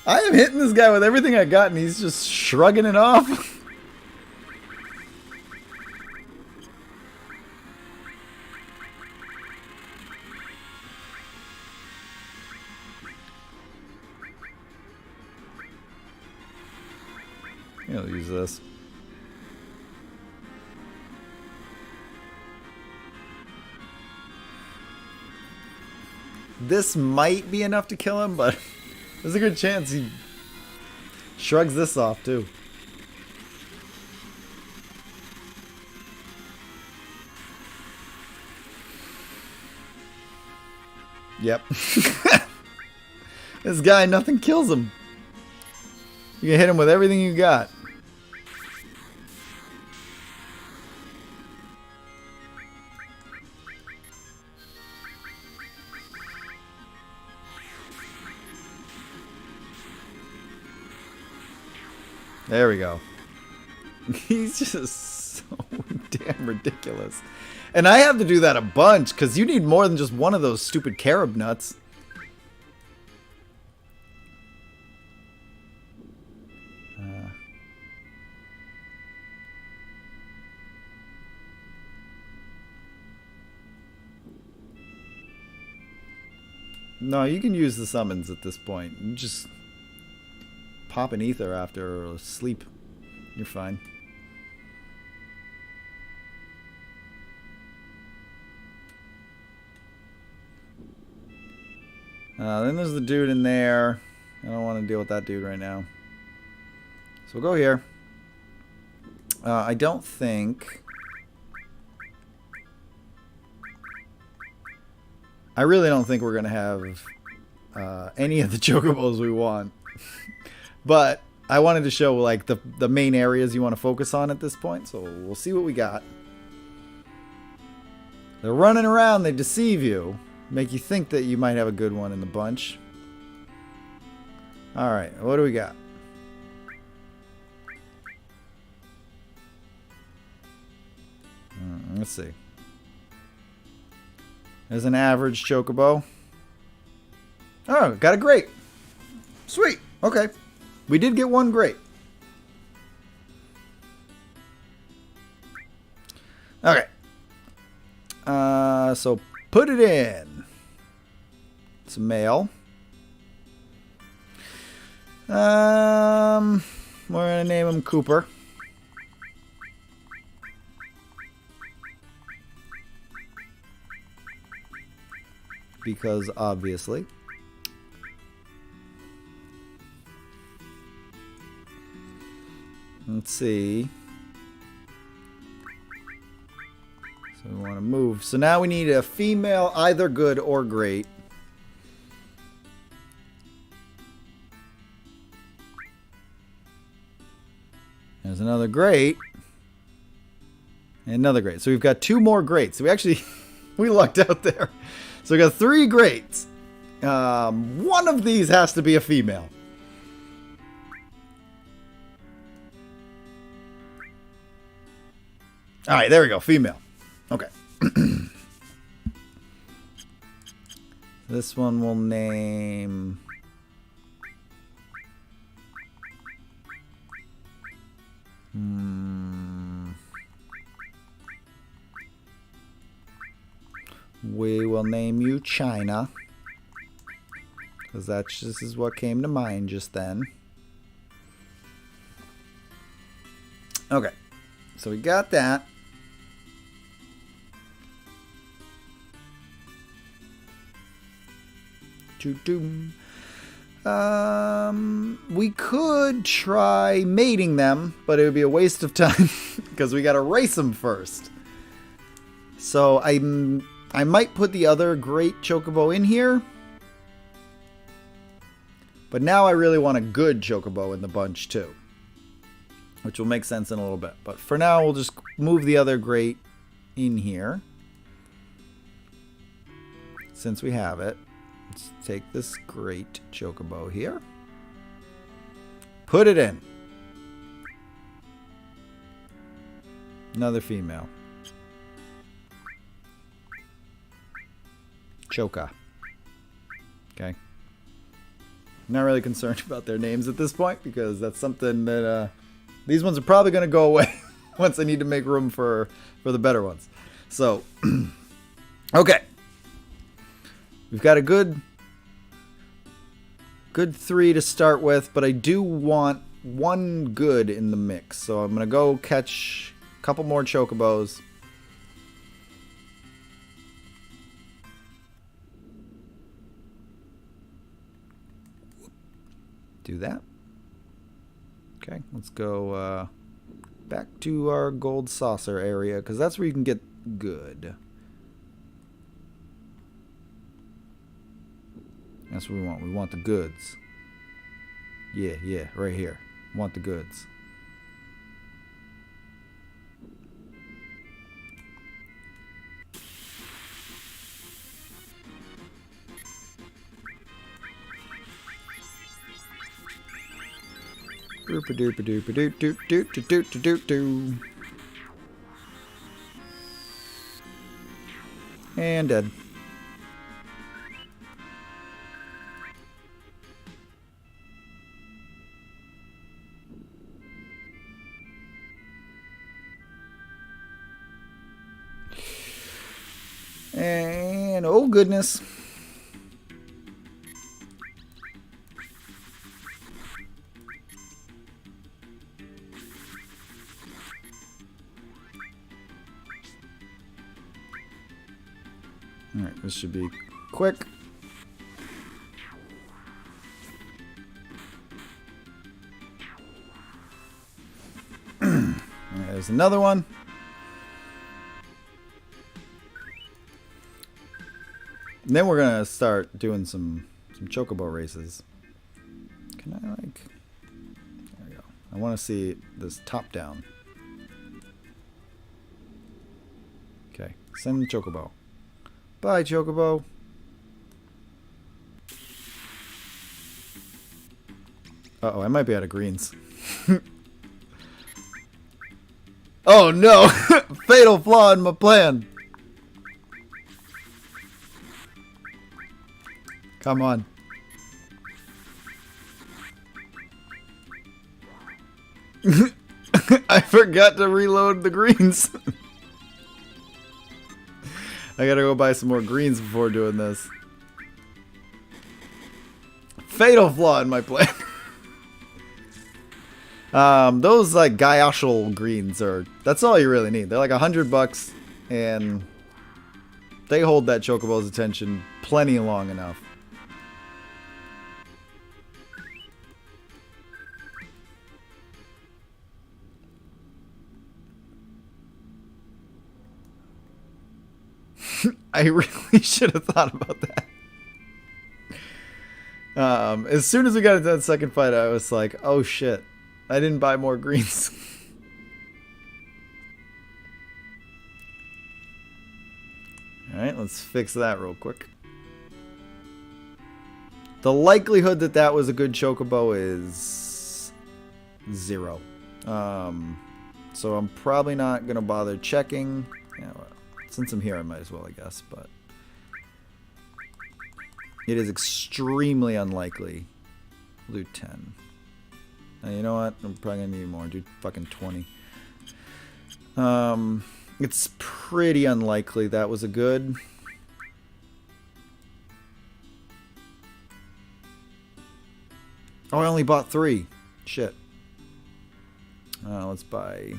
I am hitting this guy with everything I got, and he's just shrugging it off. I'll use this. This might be enough to kill him, but there's a good chance he shrugs this off too. Yep. This guy, nothing kills him. You can hit him with everything you got. There we go. He's just so damn ridiculous. And I have to do that a bunch, because you need more than just one of those stupid carob nuts. No, you can use the summons at this point. You just pop an ether after or sleep. You're fine. Then there's the dude in there. I don't want to deal with that dude right now. So we'll go here. I don't think... I really don't think we're going to have any of the chocobos we want. But I wanted to show like the main areas you want to focus on at this point. So we'll see what we got. They're running around. They deceive you. Make you think that you might have a good one in the bunch. Alright, what do we got? Let's see. There's an average chocobo. Oh, got a great. Sweet. Okay. We did get one great. Okay. So put it in. It's a male. We're gonna name him Cooper. Because obviously. Let's see. So we want to move. So now we need a female, either good or great. There's another great. And another great. So we've got two more greats. So we actually, we lucked out there. So we got 3 greats. One of these has to be a female. Alright, there we go. Female. Okay. This one we'll name... We will name you China. Because that's just is what came to mind just then. Okay. So we got that. We could try mating them, but it would be a waste of time because we got to race them first. So I might put the other great chocobo in here. But now I really want a good chocobo in the bunch too. Which will make sense in a little bit. But for now, we'll just move the other great in here. Since we have it. Let's take this great chocobo here. Put it in. Another female. Choka. Okay. Not really concerned about their names at this point because that's something that these ones are probably going to go away once I need to make room for the better ones. So, okay. We've got a good 3 to start with, but I do want one good in the mix. So I'm going to go catch a couple more chocobos. Do that. Okay, let's go back to our gold saucer area, because that's where you can get good. That's what we want. We want the goods. Yeah, right here. Want the goods. And dead. And oh goodness. Alright, this should be quick. There's another one. And then we're gonna start doing some chocobo races. Can I like? There we go. I want to see this top down. Okay, send the chocobo. Bye, chocobo. Uh-oh, I might be out of greens. Oh no! Fatal flaw in my plan. Come on. I forgot to reload the greens. I gotta go buy some more greens before doing this. Fatal flaw in my plan. Those like Gaiashal greens are, that's all you really need. They're like $100 and they hold that chocobo's attention plenty long enough. I really should have thought about that. As soon as we got into that second fight, I was like, oh shit, I didn't buy more greens. Alright, let's fix that real quick. The likelihood that that was a good chocobo is 0. So I'm probably not going to bother checking. Yeah, well, since I'm here, I might as well, I guess, but it is extremely unlikely. We'll do 10. Now, you know what? I'm probably going to need more. Do fucking 20. It's pretty unlikely that was a good. Oh, I only bought 3. Shit. Let's buy.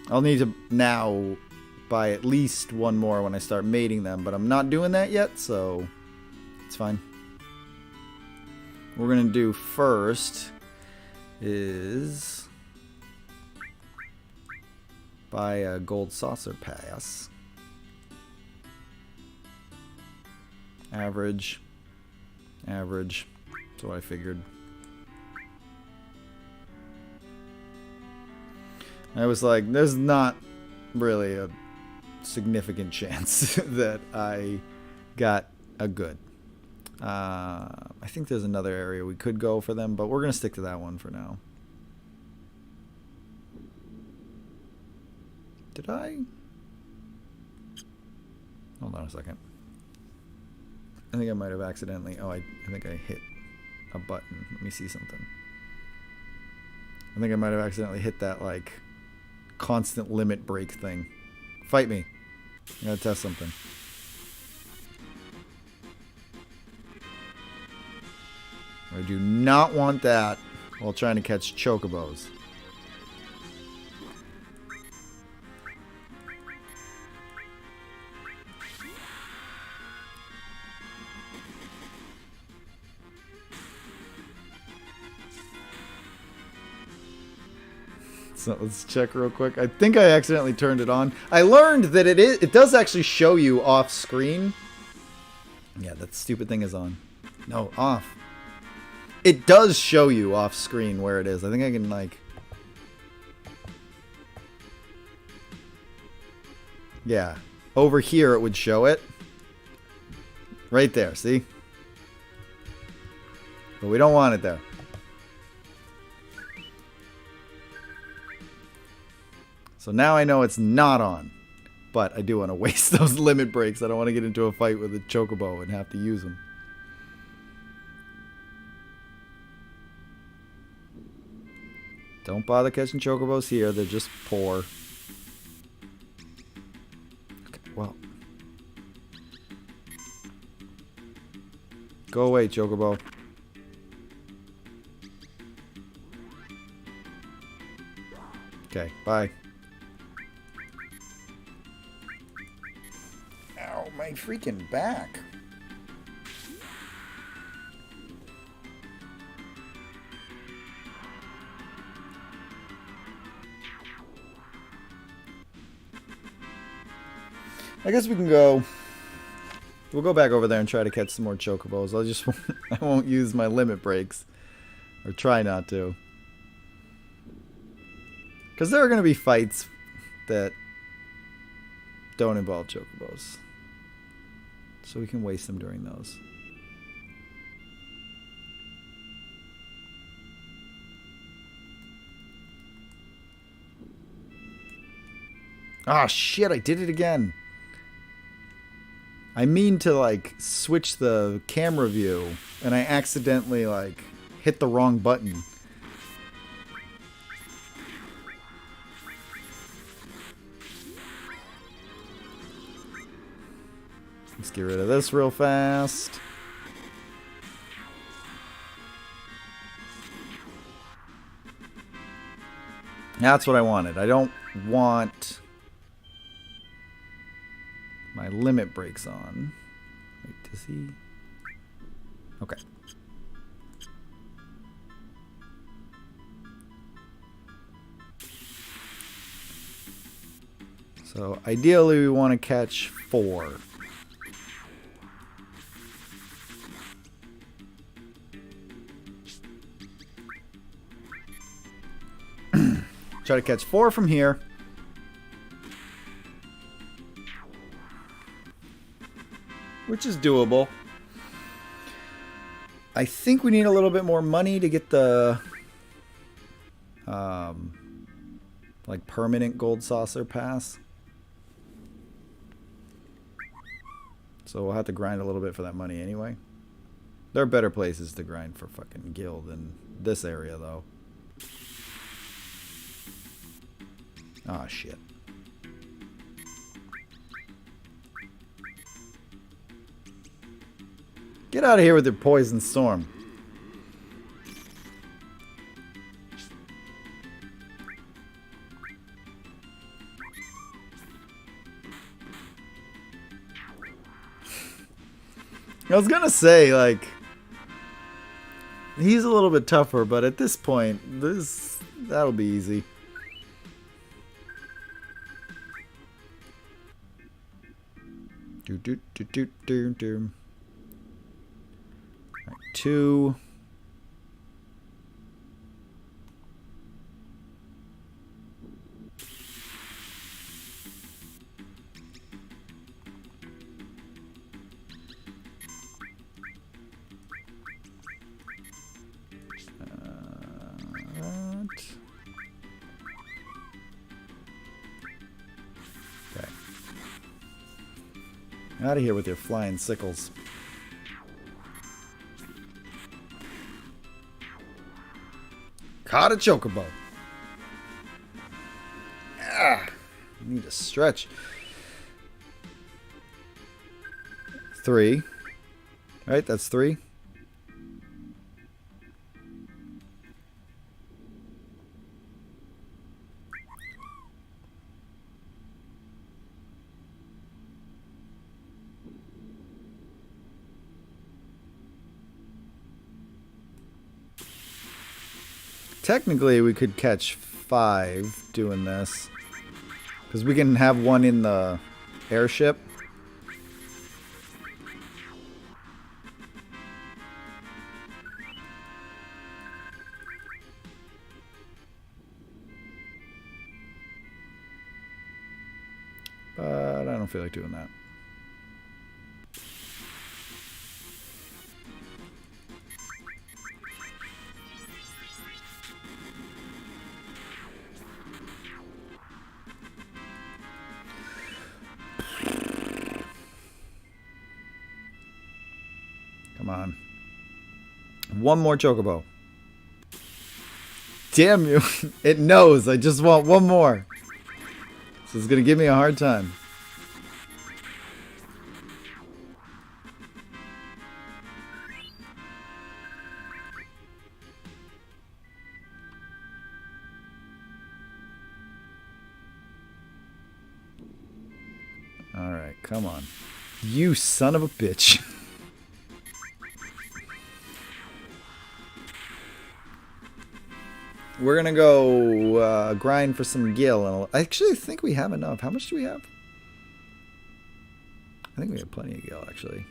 I'll need to now buy at least one more when I start mating them, but I'm not doing that yet, so it's fine. What we're going to do first is buy a gold saucer pass. Average. Average. That's what I figured. I was like, there's not really a significant chance that I got a good. I think there's another area we could go for them, but we're going to stick to that one for now. Did I? Hold on a second. I think I might have accidentally... Oh, I think I hit a button. Let me see something. I think I might have accidentally hit that, like, constant limit break thing. Fight me. I gotta test something. I do not want that while trying to catch chocobos. So let's check real quick. I think I accidentally turned it on. I learned that it does actually show you off screen. Yeah, that stupid thing is on. No, off. It does show you off screen where it is. I think I can, like... Yeah. Over here it would show it. Right there, see? But we don't want it there. So now I know it's not on. But I do want to waste those limit breaks. I don't want to get into a fight with a chocobo and have to use them. Don't bother catching chocobos here. They're just poor. Okay, well. Go away, chocobo. Okay, bye. Ow, my freaking back. I guess we can go. We'll go back over there and try to catch some more chocobos. I won't use my limit breaks, or try not to, because there are going to be fights that don't involve chocobos, so we can waste them during those. Ah, shit! I did it again. I mean to, like, switch the camera view, and I accidentally, like, hit the wrong button. Let's get rid of this real fast. That's what I wanted. I don't want my limit breaks on. Wait, does he? Okay. So ideally we want to catch 4. Try to catch 4 from here. Which is doable. I think we need a little bit more money to get the like permanent gold saucer pass. So we'll have to grind a little bit for that money anyway. There are better places to grind for fucking guild than this area though. Ah, shit. Get out of here with your poison storm. I was gonna say, like, he's a little bit tougher, but at this point, that'll be easy. Do do do do do do. 2. Okay. Out of here with your flying sickles. Caught a chocobo. need to stretch. 3. Right, that's 3. Technically, we could catch 5 doing this. Because we can have one in the airship. But I don't feel like doing that. Come on. One more chocobo. Damn you. It knows. I just want one more. This is going to give me a hard time. Alright, come on. You son of a bitch. We're going to go grind for some gil. I actually think we have enough. How much do we have? I think we have plenty of gil, actually.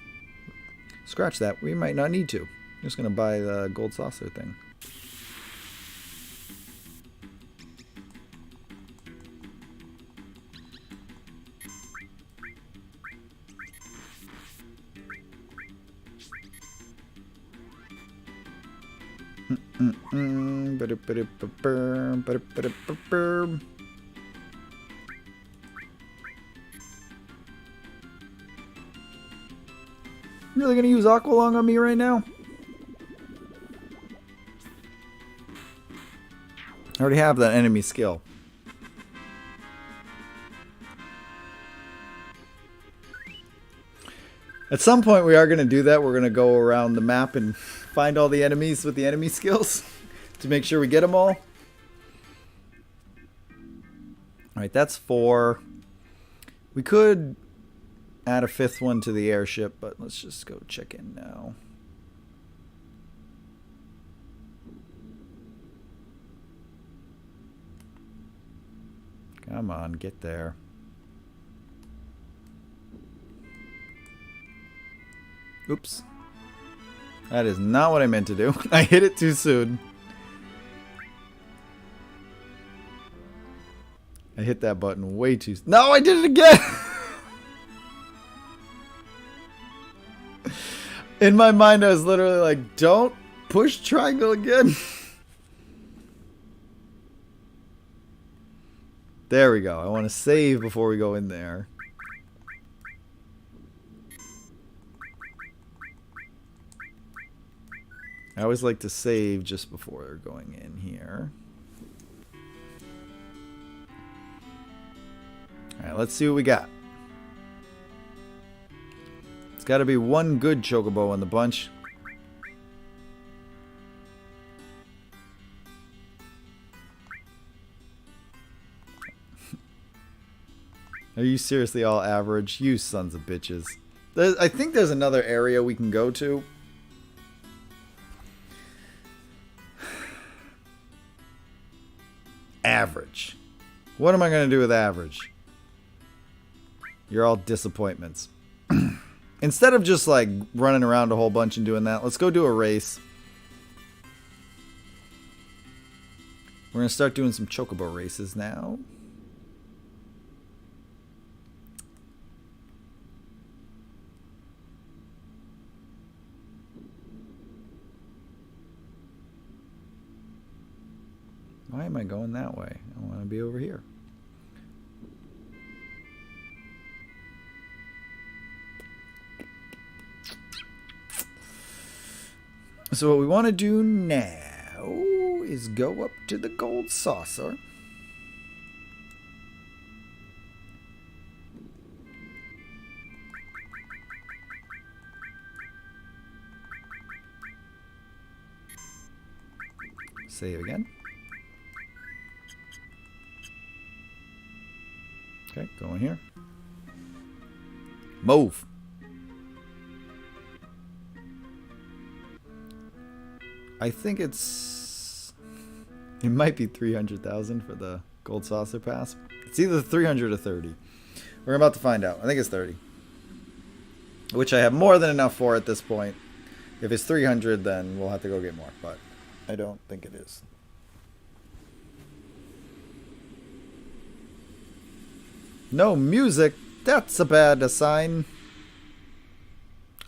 Scratch that. We might not need to. I'm just going to buy the gold saucer thing. Really gonna use Aqualung on me right now? I already have that enemy skill. At some point we are gonna do that. We're gonna go around the map and find all the enemies with the enemy skills to make sure we get them all. Alright, that's 4. We could add a 5th one to the airship, but let's just go check in now. Come on, get there. Oops. That is not what I meant to do. I hit it too soon. I hit that button way too soon. No, I did it again! In my mind, I was literally like, don't push triangle again. There we go. I want to save before we go in there. I always like to save just before going in here. Alright, let's see what we got. It's got to be one good chocobo in the bunch. Are you seriously all average? You sons of bitches. I think there's another area we can go to. Average. What am I going to do with average? You're all disappointments. Instead of just like running around a whole bunch and doing that, let's go do a race. We're going to start doing some chocobo races now. Why am I going that way? I want to be over here. So what we want to do now is go up to the gold saucer. Save again. Okay, go in here. Move. I think it might be 300,000 for the gold saucer pass. It's either 300 or 30. We're about to find out. I think it's 30. Which I have more than enough for at this point. If it's 300, then we'll have to go get more, but I don't think it is. No music. That's a bad sign.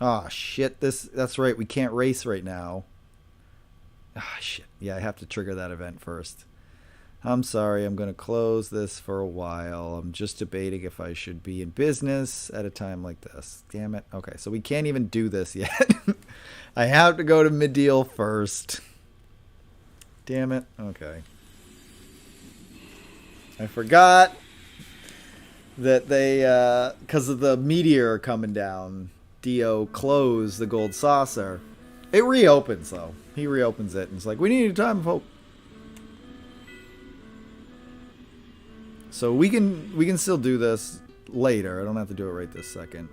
Ah, oh, shit. That's right. We can't race right now. Ah, oh, shit. Yeah, I have to trigger that event first. I'm sorry. I'm going to close this for a while. I'm just debating if I should be in business at a time like this. Damn it. Okay, so we can't even do this yet. I have to go to Middeal first. Damn it. Okay. I forgot that they, because of the meteor coming down, Dio closed the gold saucer. It reopens, though. He reopens it, and it's like, we need a time of hope. So we can still do this later. I don't have to do it right this second.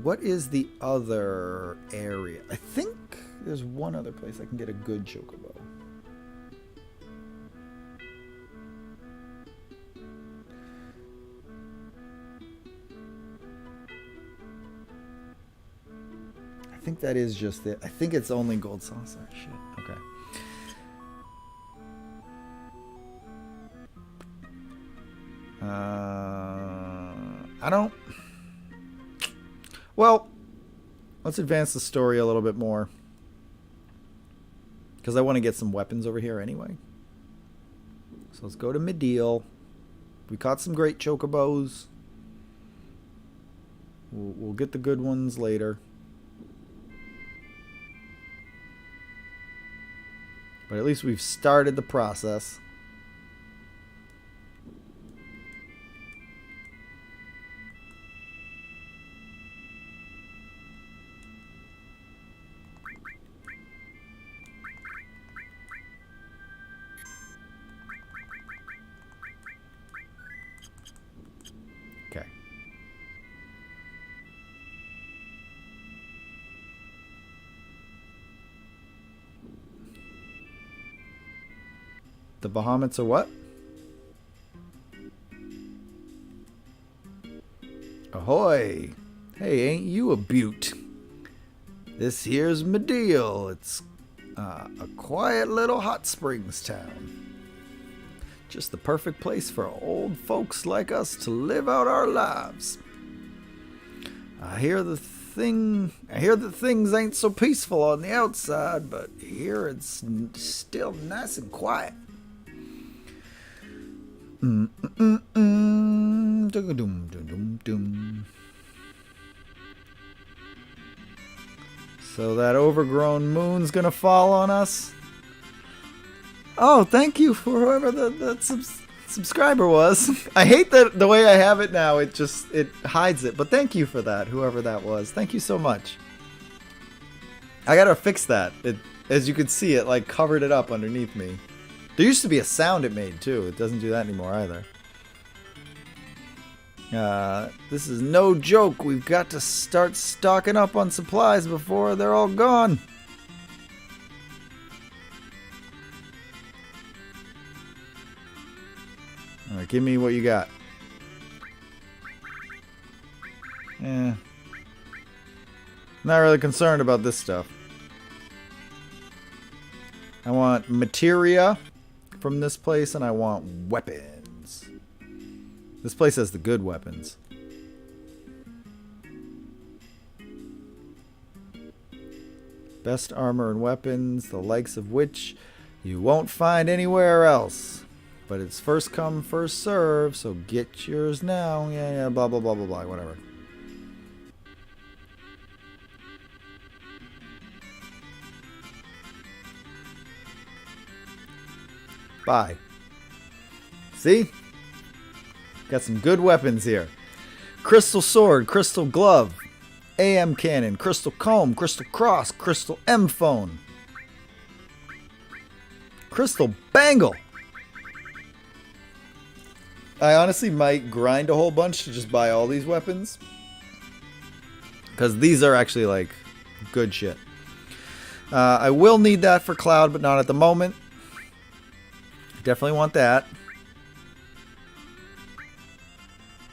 What is the other area? I think there's one other place I can get a good chocobo. I think that is just it. I think it's only gold saucer. Shit. Okay. I don't... Well, let's advance the story a little bit more. Because I want to get some weapons over here anyway. So let's go to Middeal. We caught some great chocobos. We'll get the good ones later. But at least we've started the process. Okay. The Bahamets are what? Ahoy! Hey, ain't you a beaut? This here's Middeal. It's a quiet little hot springs town. Just the perfect place for old folks like us to live out our lives. I hear that things ain't so peaceful on the outside, but here it's still nice and quiet. So that overgrown moon's gonna fall on us. Oh, thank you for whoever that subscriber was. I hate that the way I have it now. It hides it. But thank you for that, whoever that was. Thank you so much. I gotta fix that. As you can see, it like covered it up underneath me. There used to be a sound it made too. It doesn't do that anymore either. This is no joke. We've got to start stocking up on supplies before they're all gone. Alright, give me what you got. Yeah. Not really concerned about this stuff. I want materia from this place, and I want weapons. This place has the good weapons. Best armor and weapons, the likes of which you won't find anywhere else. But it's first come, first serve, so get yours now. Yeah, blah, blah, blah, blah, blah, whatever. Bye. See? Got some good weapons here. Crystal sword, crystal glove, AM cannon, crystal comb, crystal cross, crystal M phone. Crystal Bangle! I honestly might grind a whole bunch to just buy all these weapons. Because these are actually, like, good shit. I will need that for Cloud, but not at the moment. Definitely want that.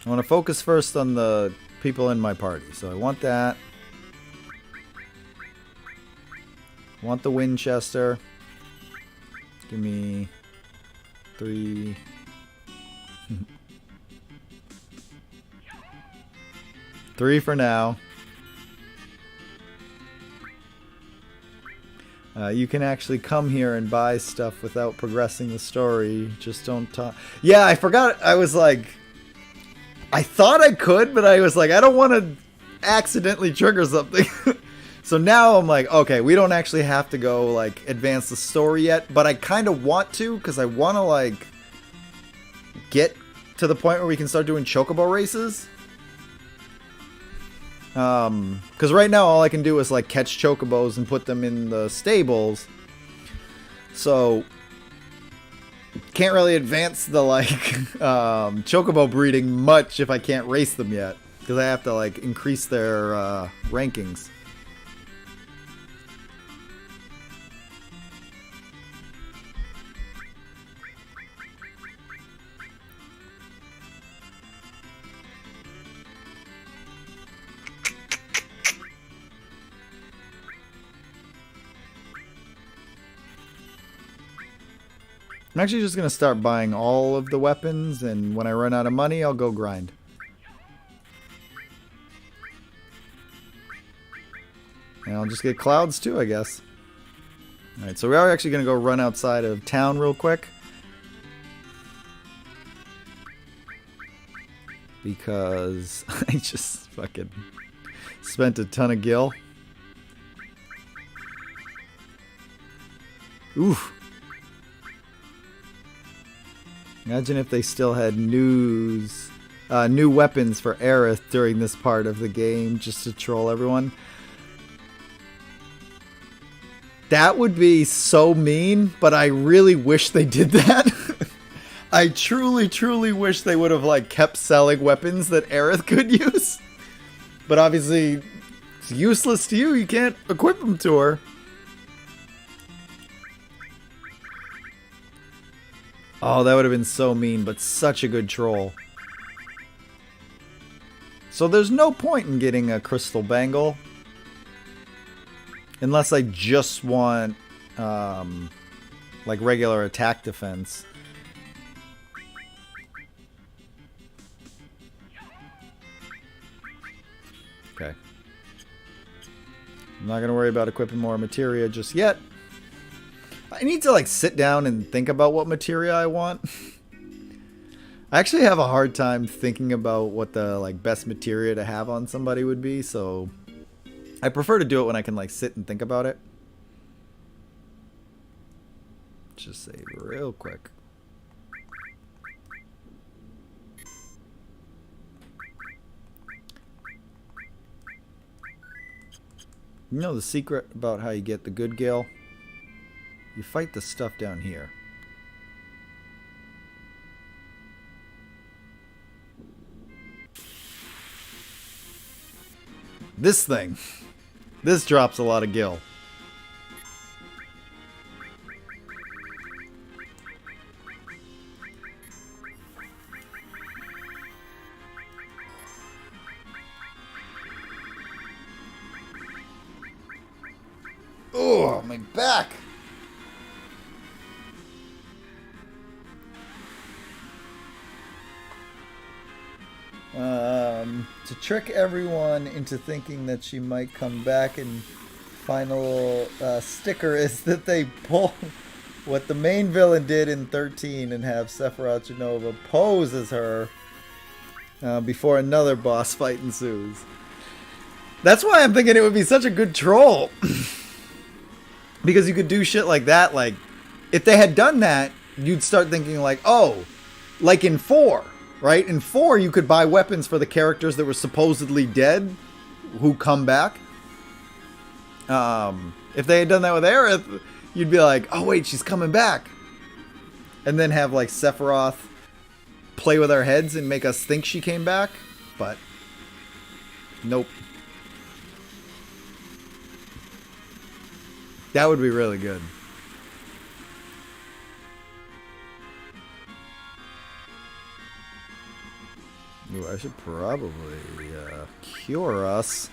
I want to focus first on the people in my party. So I want that. Want the Winchester. Give me 3. 3 for now. You can actually come here and buy stuff without progressing the story. Just don't talk. Yeah, I forgot. I was like, I thought I could, but I was like, I don't want to accidentally trigger something. So now I'm like, okay, we don't actually have to go like advance the story yet, but I kind of want to because I want to like get to the point where we can start doing chocobo races. Because right now all I can do is like catch chocobos and put them in the stables. So can't really advance the like chocobo breeding much if I can't race them yet, because I have to like increase their rankings. I'm actually just going to start buying all of the weapons, and when I run out of money, I'll go grind. And I'll just get clouds too, I guess. Alright, so we are actually going to go run outside of town real quick. Because I just fucking spent a ton of gil. Oof. Imagine if they still had new weapons for Aerith during this part of the game, just to troll everyone. That would be so mean, but I really wish they did that. I truly, truly wish they would have like kept selling weapons that Aerith could use. But obviously, it's useless to you. You can't equip them to her. Oh, that would have been so mean, but such a good troll. So there's no point in getting a crystal bangle. Unless I just want, like, regular attack defense. Okay. I'm not going to worry about equipping more materia just yet. I need to like sit down and think about what materia I want. I actually have a hard time thinking about what the like best materia to have on somebody would be, so I prefer to do it when I can like sit and think about it. Just save real quick. You know the secret about how you get the good gil? You fight the stuff down here. This thing. This drops a lot of gil. Oh, my back! To trick everyone into thinking that she might come back, and final sticker is that they pull what the main villain did in 13 and have Sephiroth Genova pose as her before another boss fight ensues. That's why I'm thinking it would be such a good troll. Because you could do shit like that. Like, if they had done that, you'd start thinking like, oh, like in 4. Right? In 4, you could buy weapons for the characters that were supposedly dead who come back. If they had done that with Aerith, you'd be like, oh wait, she's coming back. And then have like Sephiroth play with our heads and make us think she came back. But nope. That would be really good. Ooh, I should probably cure us.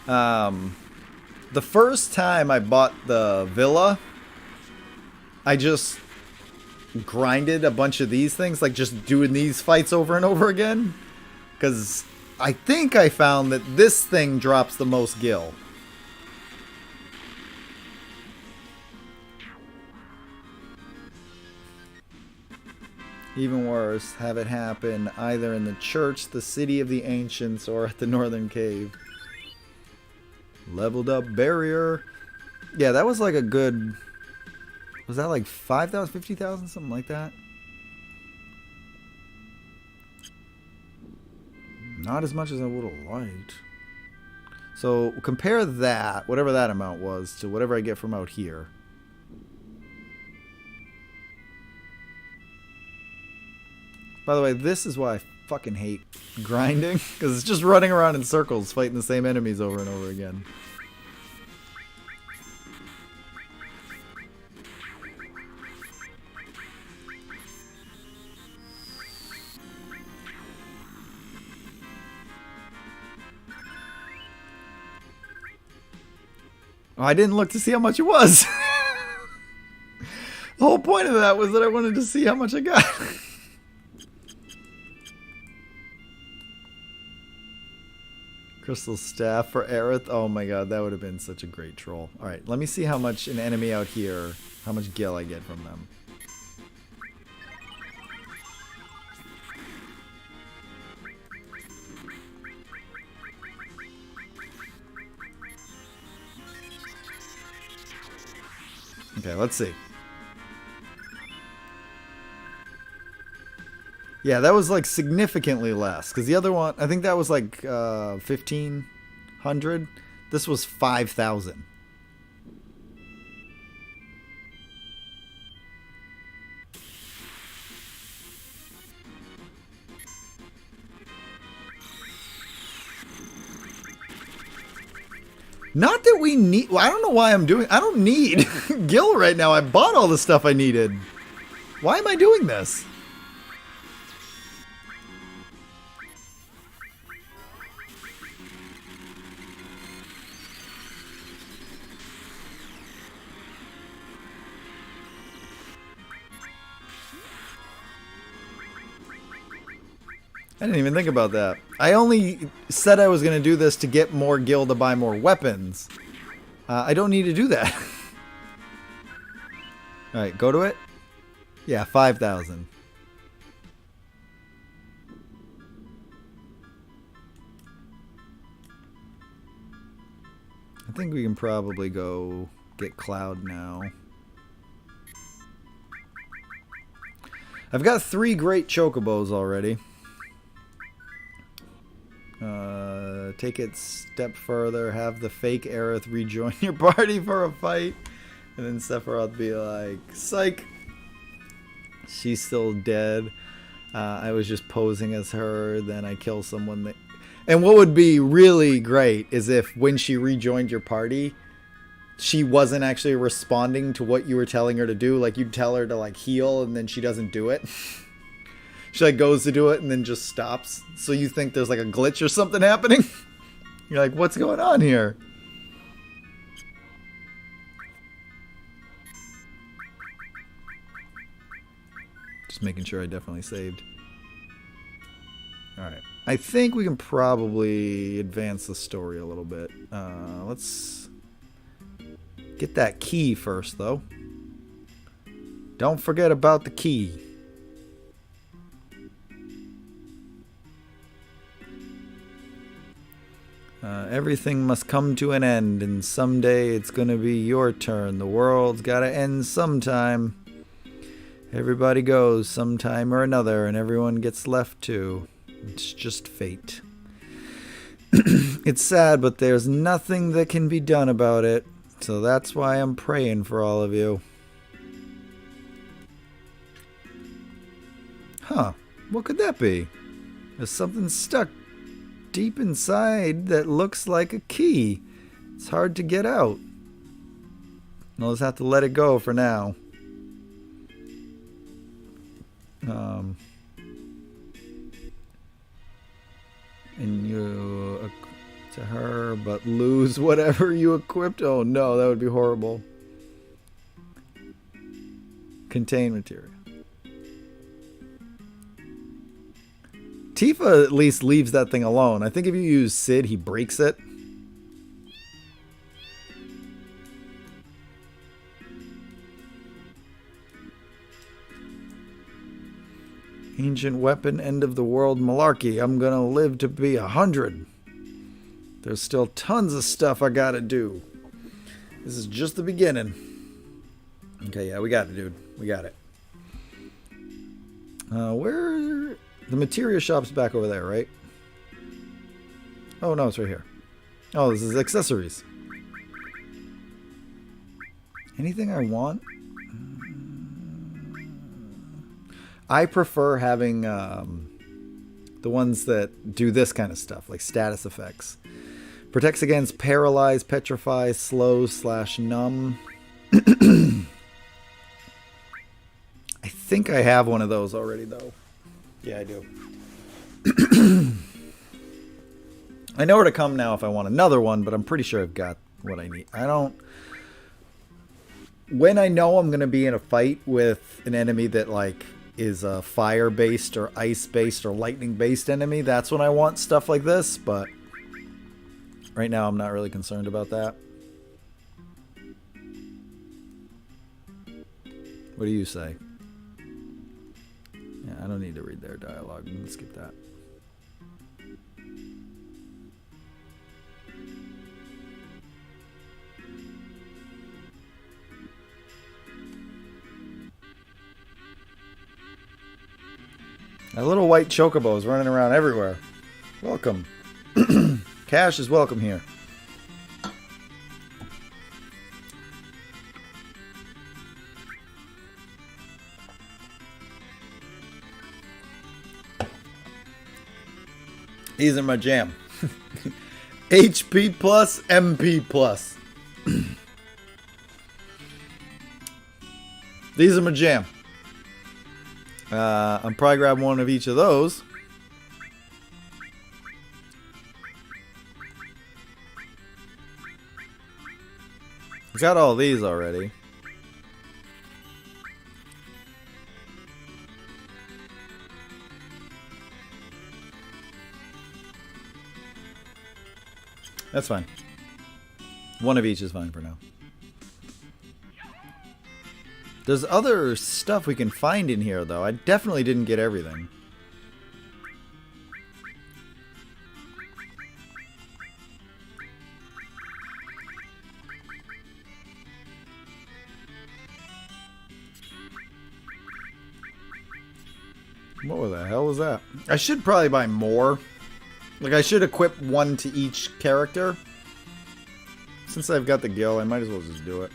The first time I bought the villa, I just grinded a bunch of these things, like just doing these fights over and over again. Because I think I found that this thing drops the most gil. Even worse, have it happen either in the church, the city of the ancients, or at the northern cave. Leveled up barrier. Yeah, that was like a good... Was that like 5,000, 50,000, something like that? Not as much as I would have liked. So compare that, whatever that amount was, to whatever I get from out here. By the way, this is why I fucking hate grinding, because it's just running around in circles fighting the same enemies over and over again. Oh, I didn't look to see how much it was. The whole point of that was that I wanted to see how much I got. Crystal staff for Aerith. Oh my god, that would have been such a great troll. Alright, let me see how much an enemy out here, how much gil I get from them. Okay, let's see. Yeah, that was like significantly less. Because the other one, I think that was like 1,500. This was 5,000. Not that we need... Well, I don't know why I'm doing... I don't need gil right now. I bought all the stuff I needed. Why am I doing this? I didn't even think about that. I only said I was going to do this to get more gil to buy more weapons. I don't need to do that. Alright, go to it. Yeah, 5,000. I think we can probably go get Cloud now. I've got 3 great chocobos already. Take it step further, have the fake Aerith rejoin your party for a fight, and then Sephiroth be like, psych, she's still dead, I was just posing as her, then I kill someone that... And what would be really great is if when she rejoined your party, she wasn't actually responding to what you were telling her to do. Like, you'd tell her to like heal and then she doesn't do it. She like goes to do it and then just stops. So you think there's like a glitch or something happening. You're like, what's going on here? Just making sure I definitely saved. Alright. I think we can probably advance the story a little bit. Let's get that key first, though. Don't forget about the key. Everything must come to an end, and someday it's gonna be your turn. The world's gotta end sometime. Everybody goes sometime or another, and everyone gets left too. It's just fate. It's sad, but there's nothing that can be done about it. So that's why I'm praying for all of you. Huh. What could that be? There's something stuck deep inside that looks like a key. It's hard to get out. I'll just have to let it go for now. And you to her, but lose whatever you equipped. Oh no, that would be horrible. Contain material. Tifa at least leaves that thing alone. I think if you use Sid, he breaks it. Ancient weapon, end of the world malarkey. I'm gonna live to be 100. There's still tons of stuff I gotta do. This is just the beginning. Okay, yeah, we got it, dude. We got it. Where... The materia shop's back over there, right? Oh, no, it's right here. Oh, this is accessories. Anything I want? I prefer having the ones that do this kind of stuff, like status effects. Protects against paralyze, petrify, slow / numb. I think I have one of those already, though. Yeah, I do. I know where to come now if I want another one, but I'm pretty sure I've got what I need. I don't... When I know I'm going to be in a fight with an enemy that, like, is a fire-based or ice-based or lightning-based enemy, that's when I want stuff like this, but right now I'm not really concerned about that. What do you say? Yeah, I don't need to read their dialogue. Let's skip that. That little white chocobo is running around everywhere. Welcome. Cash is welcome here. These are my jam. HP plus, MP plus. These are my jam. I'm probably grab one of each of those. I've got all these already. That's fine. One of each is fine for now. There's other stuff we can find in here, though. I definitely didn't get everything. What the hell was that? I should probably buy more. Like, I should equip one to each character. Since I've got the gil, I might as well just do it.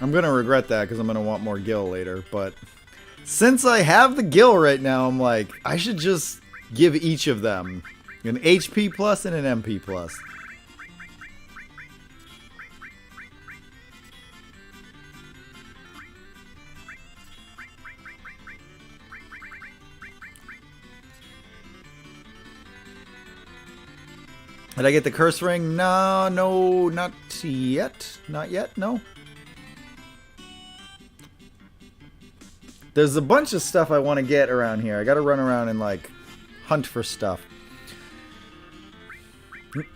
I'm going to regret that because I'm going to want more gil later, but since I have the gil right now, I'm like, I should just give each of them an HP plus and an MP plus. Did I get the curse ring? No, not yet. Not yet, no. There's a bunch of stuff I want to get around here. I gotta run around and, like, hunt for stuff.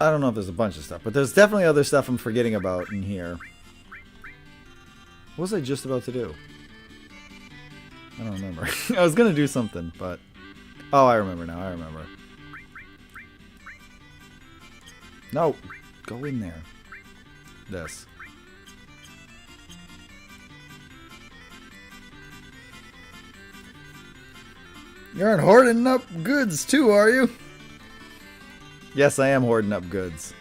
I don't know if there's a bunch of stuff, but there's definitely other stuff I'm forgetting about in here. What was I just about to do? I don't remember. I was gonna do something, but Oh, I remember now. I remember. No. Go in there. This. You aren't hoarding up goods too, are you? Yes, I am hoarding up goods.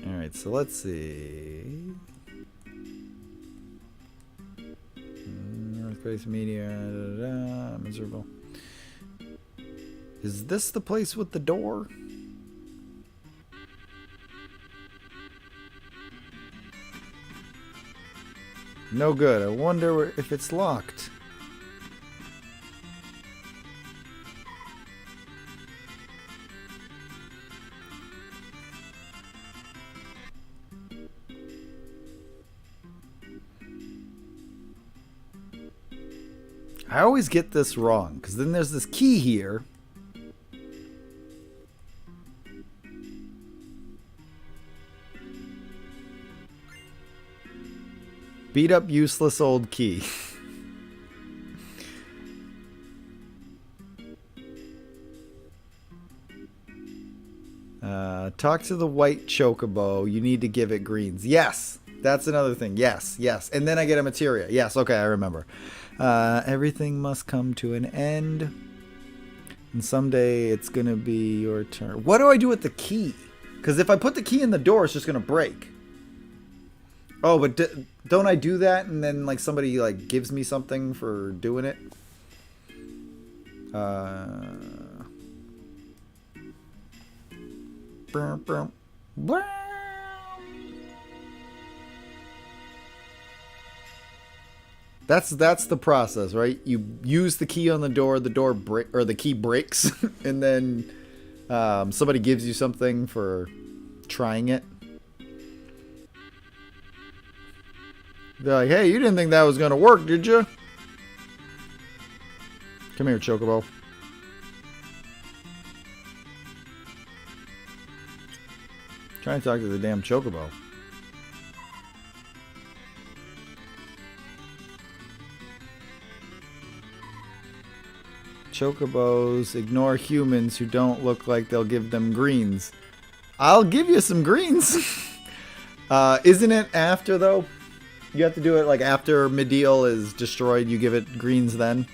Alright, so let's see. Earthquakes, meteor, miserable. Is this the place with the door? No good. I wonder if it's locked. I always get this wrong, because then there's this key here. Beat up useless old key. Talk to the white chocobo. You need to give it greens. Yes, that's another thing. Yes, yes. And then I get a materia. Yes, okay, I remember. Everything must come to an end. And someday it's going to be your turn. What do I do with the key? Because if I put the key in the door, it's just going to break. Oh, but don't I do that and then like somebody like gives me something for doing it? That's the process, right? You use the key on the door the key breaks, and then somebody gives you something for trying it. They're like, hey, you didn't think that was going to work, did you? Come here, Chocobo. Try and talk to the damn Chocobo. Chocobos ignore humans who don't look like they'll give them greens. I'll give you some greens. Isn't it after, though? You have to do it like after Mediel is destroyed, you give it greens then.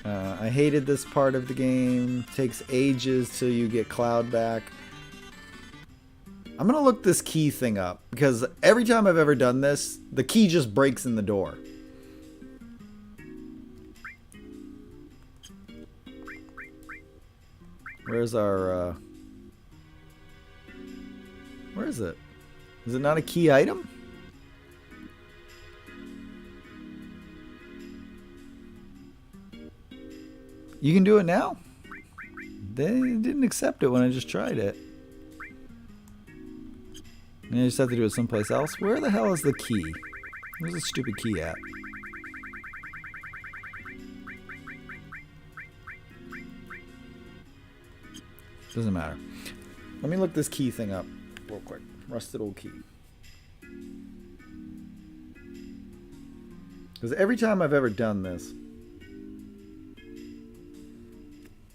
I hated this part of the game. Takes ages till you get Cloud back. I'm going to look this key thing up, because every time I've ever done this, the key just breaks in the door. Where's our... Where is it? Is it not a key item? You can do it now? They didn't accept it when I just tried it. And I just have to do it someplace else. Where the hell is the key? Where's the stupid key at? Doesn't matter. Let me look this key thing up real quick. Rusted old key. Because every time I've ever done this,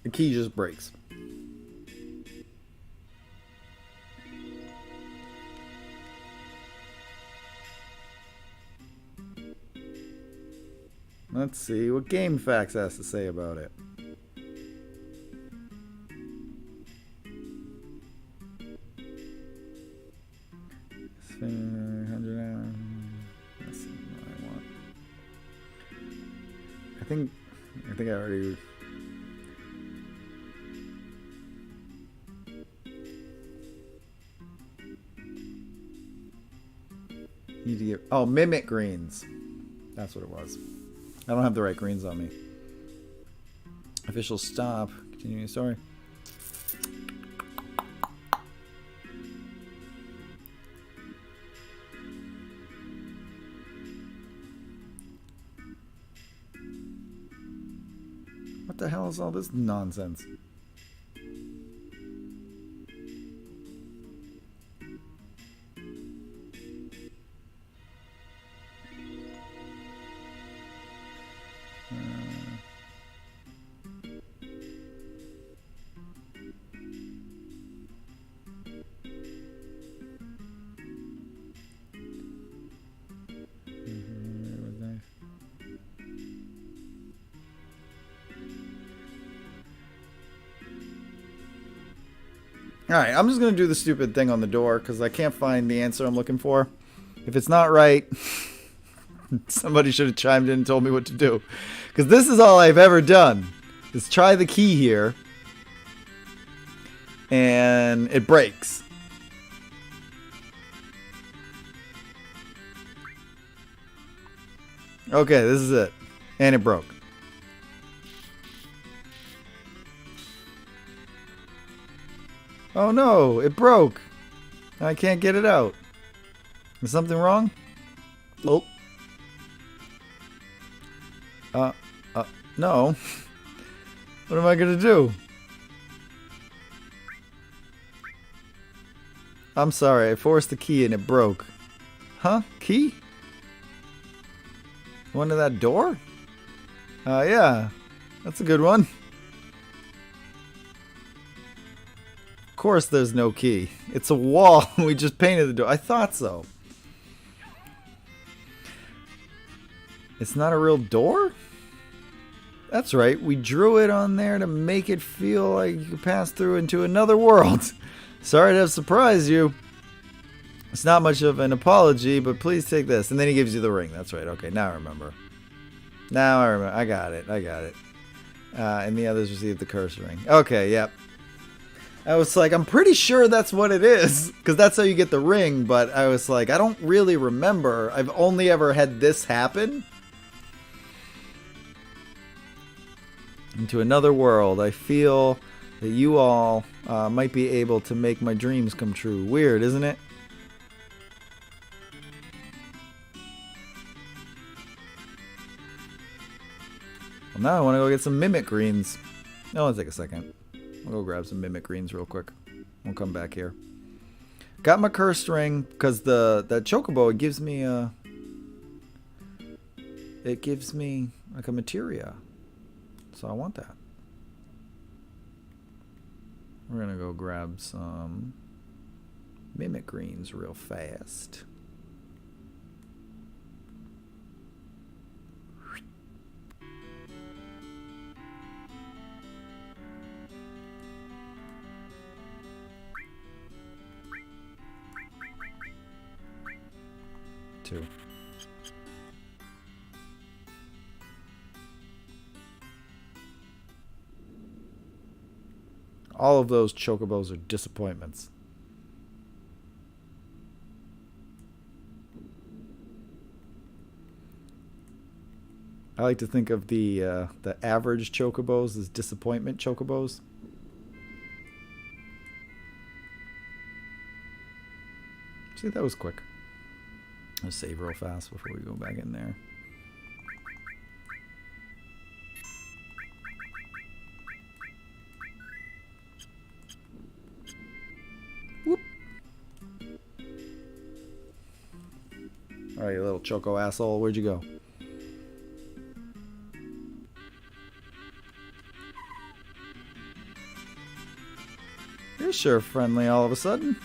the key just breaks. Let's see what GameFAQs has to say about it. Let's see what I want. I think I already. Need to get mimic greens. That's what it was. I don't have the right greens on me. Official stop. Continuing story. What the hell is all this nonsense? Alright, I'm just going to do the stupid thing on the door because I can't find the answer I'm looking for. If it's not right, somebody should have chimed in and told me what to do. Because this is all I've ever done. Is try the key here. And it breaks. Okay, this is it. And it broke. Oh no, it broke. I can't get it out. Is something wrong? Oh. No. What am I gonna do? I'm sorry, I forced the key and it broke. Huh? Key? One to that door? Yeah. That's a good one. Of course there's no key. It's a wall. We just painted the door. I thought so. It's not a real door? That's right. We drew it on there to make it feel like you could pass through into another world. Sorry to have surprised you. It's not much of an apology, but please take this. And then he gives you the ring. That's right. Okay, now I remember. Now I remember. I got it. And the others received the curse ring. Okay, yep. I was like, I'm pretty sure that's what it is. Because that's how you get the ring. But I was like, I don't really remember. I've only ever had this happen. Into another world. I feel that you all might be able to make my dreams come true. Weird, isn't it? Well, now I want to go get some mimic greens. No, it'll take a second. I'll go grab some mimic greens real quick. We'll come back here. Got my cursed ring because that chocobo, it gives me like a materia. So I want that. We're gonna go grab some mimic greens real fast. Two. All of those chocobos are disappointments. I like to think of the average chocobos as disappointment chocobos. See, that was quick. I'll save real fast before we go back in there. Whoop. Alright, you little choco asshole, where'd you go? You're sure friendly all of a sudden.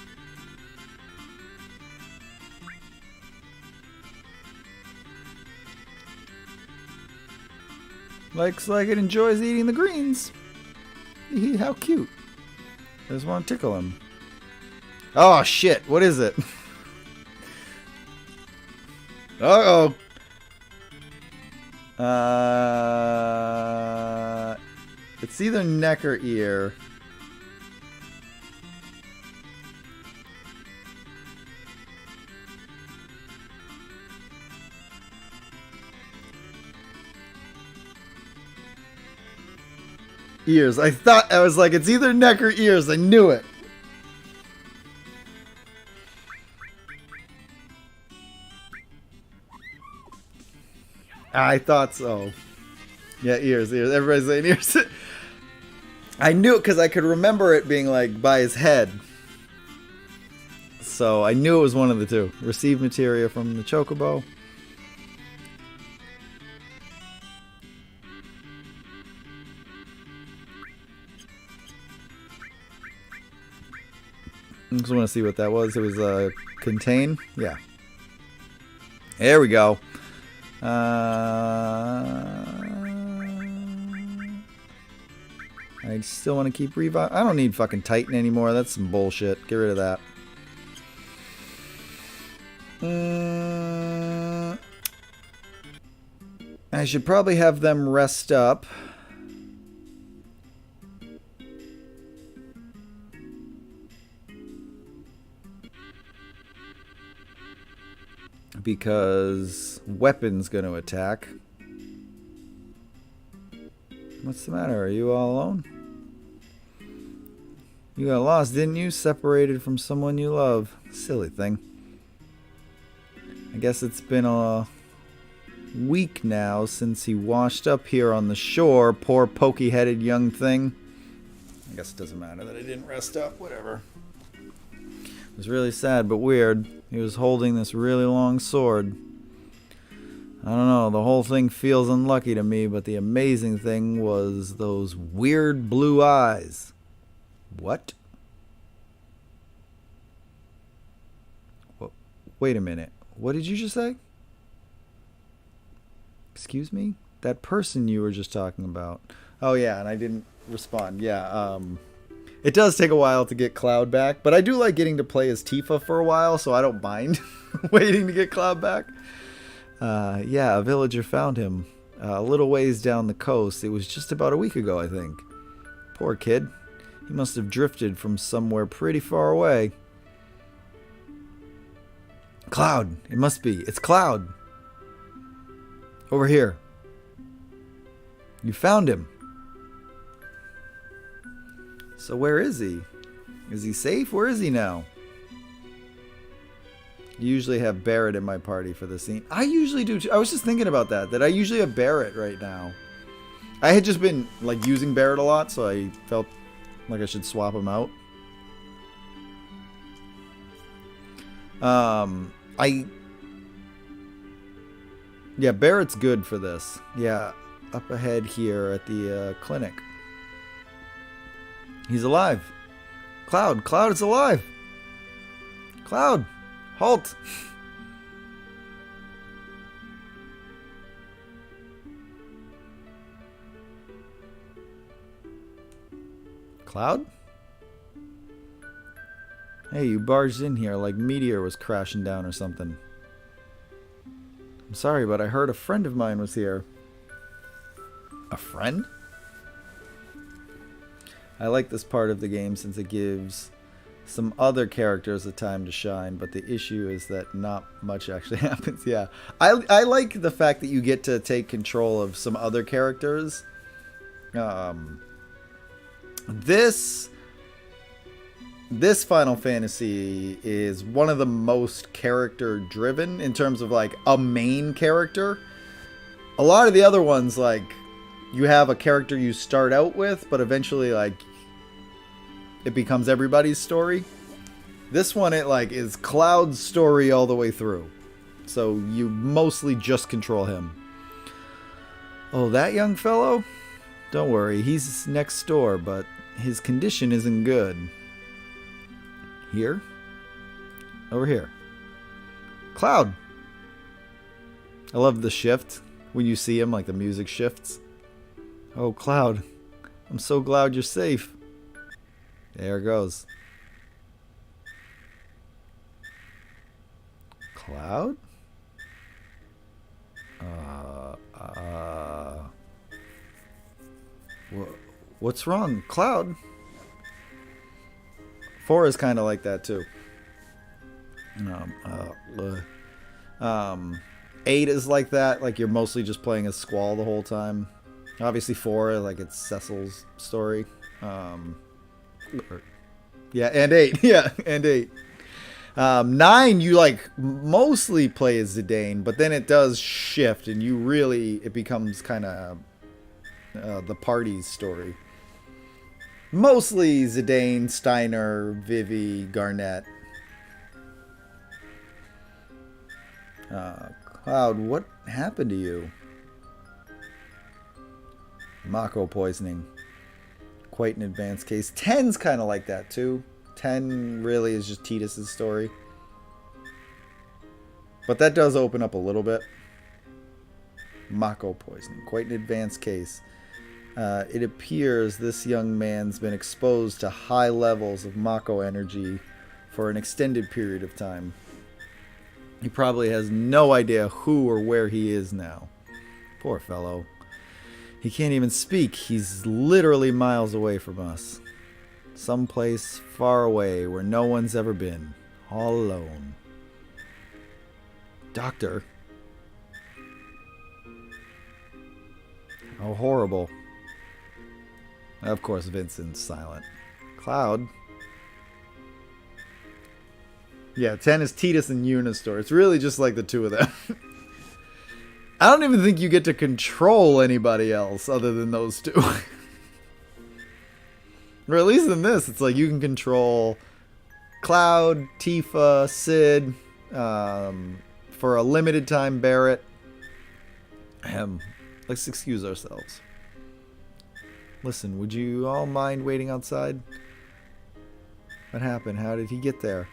Looks like it enjoys eating the greens. How cute. I just want to tickle him. Oh shit, what is it? Uh-oh. It's either neck or ear. Ears. I was like, it's either neck or ears. I knew it. I thought so. Yeah, ears. Everybody's saying ears. I knew it because I could remember it being like by his head. So I knew it was one of the two. Receive materia from the chocobo. I just want to see what that was. It was contain. Yeah. There we go. I still want to keep revive. I don't need fucking Titan anymore. That's some bullshit. Get rid of that. I should probably have them rest up. Because weapon's going to attack. What's the matter? Are you all alone? You got lost, didn't you? Separated from someone you love. Silly thing. I guess it's been a week now since he washed up here on the shore. Poor pokey-headed young thing. I guess it doesn't matter that I didn't rest up. Whatever. It was really sad but weird. He was holding this really long sword. I don't know, the whole thing feels unlucky to me, but the amazing thing was those weird blue eyes. What? Wait a minute. What did you just say? Excuse me? That person you were just talking about. Oh yeah, and I didn't respond. Yeah, it does take a while to get Cloud back, but I do like getting to play as Tifa for a while, so I don't mind waiting to get Cloud back. Yeah, a villager found him a little ways down the coast. It was just about a week ago, I think. Poor kid. He must have drifted from somewhere pretty far away. Cloud! It must be. It's Cloud! Over here. You found him. So where is he? Is he safe? Where is he now? You usually have Barrett in my party for this scene. I usually do too. I was just thinking about that I usually have Barrett right now. I had just been like using Barrett a lot, so I felt like I should swap him out. Yeah, Barrett's good for this. Yeah, up ahead here at the clinic. He's alive. Cloud, Cloud is alive. Cloud, halt. Cloud? Hey, you barged in here like meteor was crashing down or something. I'm sorry, but I heard a friend of mine was here. A friend? I like this part of the game since it gives some other characters a time to shine, but the issue is that not much actually happens. Yeah, I like the fact that you get to take control of some other characters. This Final Fantasy is one of the most character driven in terms of like a main character. A lot of the other ones, like, you have a character you start out with, but eventually like it becomes everybody's story. This one, it like is Cloud's story all the way through. So you mostly just control him. Oh, that young fellow? Don't worry, he's next door, but his condition isn't good. Here? Over here. Cloud! I love the shift. When you see him, like the music shifts. Oh, Cloud. I'm so glad you're safe. There it goes. Cloud? What's wrong? Cloud? 4 is kind of like that too. 8 is like that. Like you're mostly just playing as Squall the whole time. Obviously 4, like it's Cecil's story. Yeah, and 8. Yeah, and 8. 9, you like mostly play as Zidane, but then it does shift, and you really, it becomes kind of the party's story. Mostly Zidane, Steiner, Vivi, Garnett. Cloud, what happened to you? Mako poisoning. Quite an advanced case. 10's kind of like that too. 10 really is just Tidus's story. But that does open up a little bit. Mako poisoning. Quite an advanced case. It appears this young man's been exposed to high levels of Mako energy for an extended period of time. He probably has no idea who or where he is now. Poor fellow. He can't even speak. He's literally miles away from us. Someplace far away where no one's ever been. All alone. Doctor. How horrible. Of course, Vincent's silent. Cloud. Yeah, 10 is Titus and Yuna's story. It's really just like the two of them. I don't even think you get to control anybody else other than those two. Or at least in this, it's like you can control Cloud, Tifa, Sid, for a limited time, Barrett. Let's excuse ourselves. Listen, would you all mind waiting outside? What happened? How did he get there?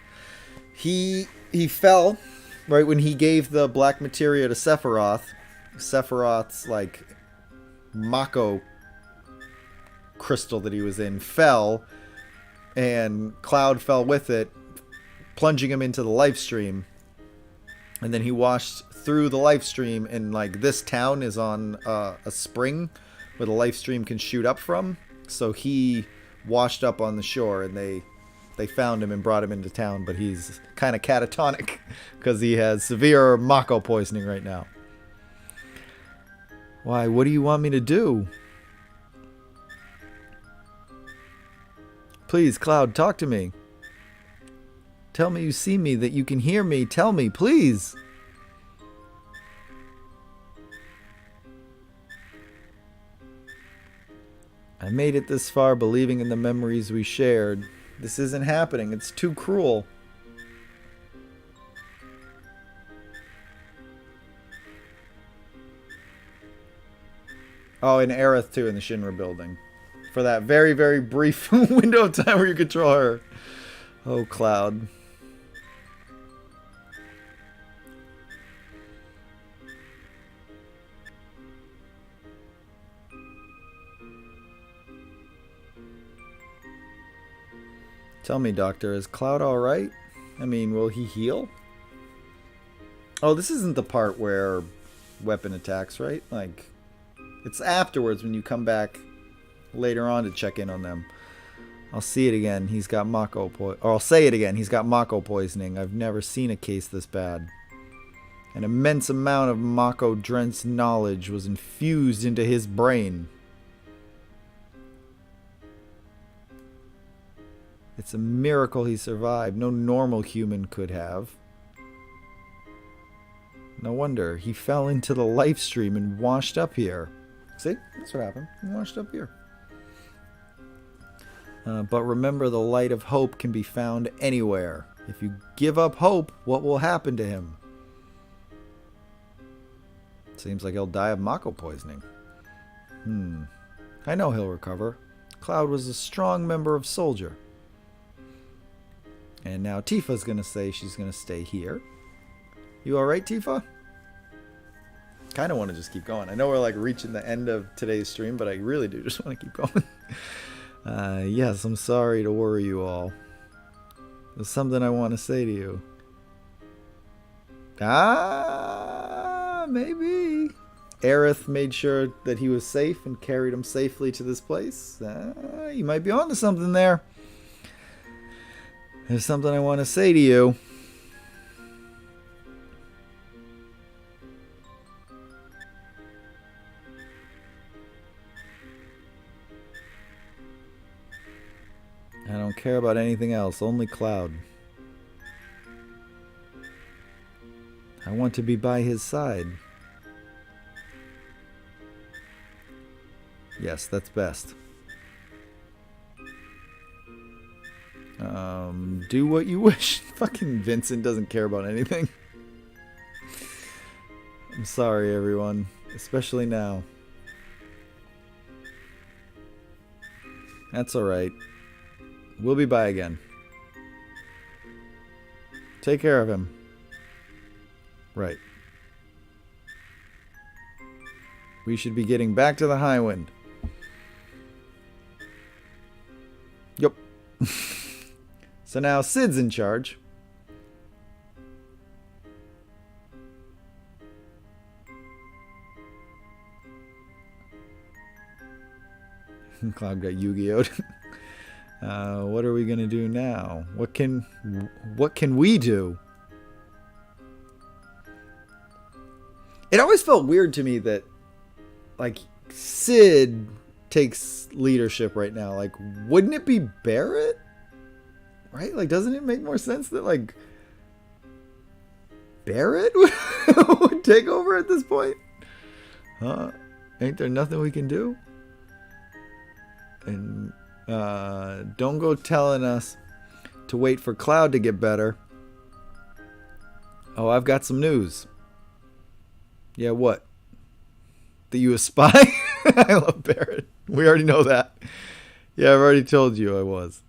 He fell right when he gave the black materia to Sephiroth. Sephiroth's like Mako crystal that he was in fell, and Cloud fell with it, plunging him into the Livestream. And then he washed through the Livestream, and like this town is on a spring where the Livestream can shoot up from. So he washed up on the shore, and they found him and brought him into town, but he's kind of catatonic because he has severe Mako poisoning right now. Why, what do you want me to do? Please, Cloud, talk to me. Tell me you see me, that you can hear me. Tell me, please. I made it this far believing in the memories we shared. This isn't happening. It's too cruel. Oh, and Aerith too in the Shinra building. For that very, very brief window of time where you control her. Oh, Cloud. Tell me, Doctor, is Cloud alright? I mean, will he heal? Oh, this isn't the part where weapon attacks, right? Like, it's afterwards when you come back later on to check in on them. I'll see it again. He's got Mako or I'll say it again. He's got Mako poisoning. I've never seen a case this bad. An immense amount of Mako-drenched knowledge was infused into his brain. It's a miracle he survived. No normal human could have. No wonder. He fell into the Livestream and washed up here. See? That's what happened. He washed up here. But remember, the light of hope can be found anywhere. If you give up hope, what will happen to him? Seems like he'll die of Mako poisoning. I know he'll recover. Cloud was a strong member of Soldier. And now Tifa's going to say she's going to stay here. You alright, Tifa? Kind of want to just keep going. I know we're like reaching the end of today's stream, but I really do just want to keep going. Yes, I'm sorry to worry you all. There's something I want to say to you. Maybe. Aerith made sure that he was safe and carried him safely to this place. You might be onto something there. There's something I want to say to you. I don't care about anything else, only Cloud. I want to be by his side. Yes, that's best. Do what you wish. Fucking Vincent doesn't care about anything. I'm sorry, everyone. Especially now. That's alright. We'll be by again. Take care of him. Right. We should be getting back to the Highwind. So now Sid's in charge. Cloud got Yu-Gi-Oh'd. What are we gonna do now? What can we do? It always felt weird to me that, like, Sid takes leadership right now. Like, wouldn't it be Barrett? Right? Like, doesn't it make more sense that, like, Barrett would take over at this point? Huh? Ain't there nothing we can do? And don't go telling us to wait for Cloud to get better. Oh, I've got some news. Yeah, what? That you a spy? I love Barrett. We already know that. Yeah, I've already told you I was.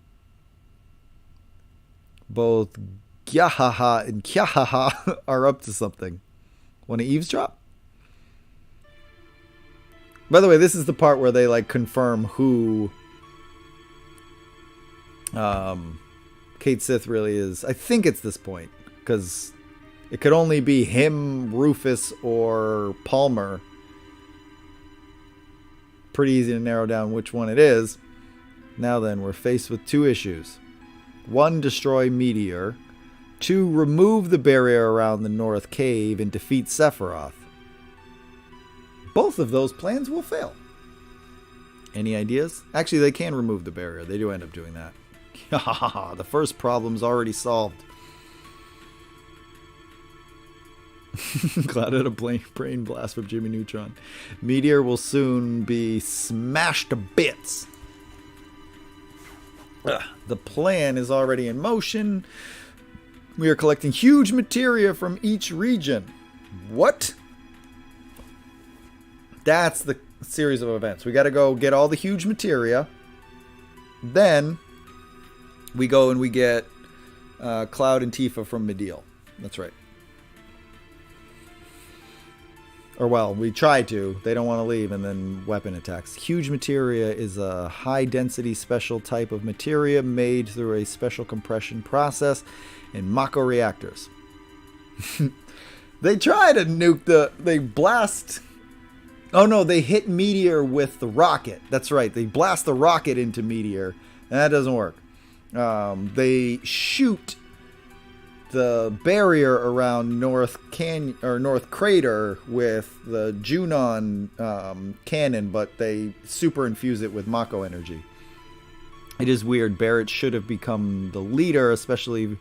Both Gyahaha and Kyahaha are up to something. Want to eavesdrop? By the way, this is the part where they like confirm who Kate Sith really is. I think it's this point, because it could only be him, Rufus, or Palmer. Pretty easy to narrow down which one it is. Now then, we're faced with two issues. 1, destroy Meteor. 2, remove the barrier around the North Cave and defeat Sephiroth. Both of those plans will fail. Any ideas? Actually, they can remove the barrier. They do end up doing that. The first problem's already solved. Cloud had a brain blast from Jimmy Neutron. Meteor will soon be smashed to bits. The plan is already in motion. We are collecting huge materia from each region. What? That's the series of events. We got to go get all the huge materia. Then we go and we get Cloud and Tifa from Mideel. That's right. Or, well, we try to. They don't want to leave, and then weapon attacks. Huge materia is a high-density special type of materia made through a special compression process in Mako reactors. They try to nuke they blast... Oh, no, they hit Meteor with the rocket. That's right. They blast the rocket into Meteor, and that doesn't work. They shoot the barrier around North Crater with the Junon cannon, but they super infuse it with Mako energy. It is weird. Barrett should have become the leader, especially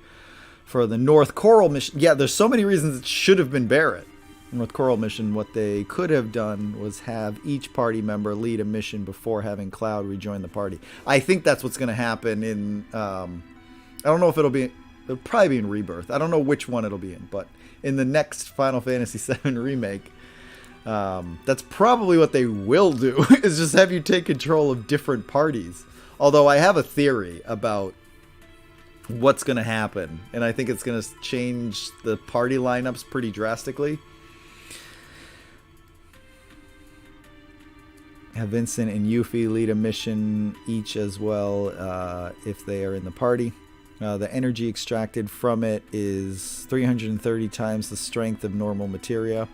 for the North Coral mission. Yeah, there's so many reasons it should have been Barrett. North Coral mission, what they could have done was have each party member lead a mission before having Cloud rejoin the party. I think that's what's going to happen in... I don't know if it'll probably be in Rebirth. I don't know which one it'll be in, but in the next Final Fantasy VII Remake, that's probably what they will do, is just have you take control of different parties. Although I have a theory about what's going to happen, and I think it's going to change the party lineups pretty drastically. Have Vincent and Yuffie lead a mission each as well if they are in the party. The energy extracted from it is 330 times the strength of normal materia.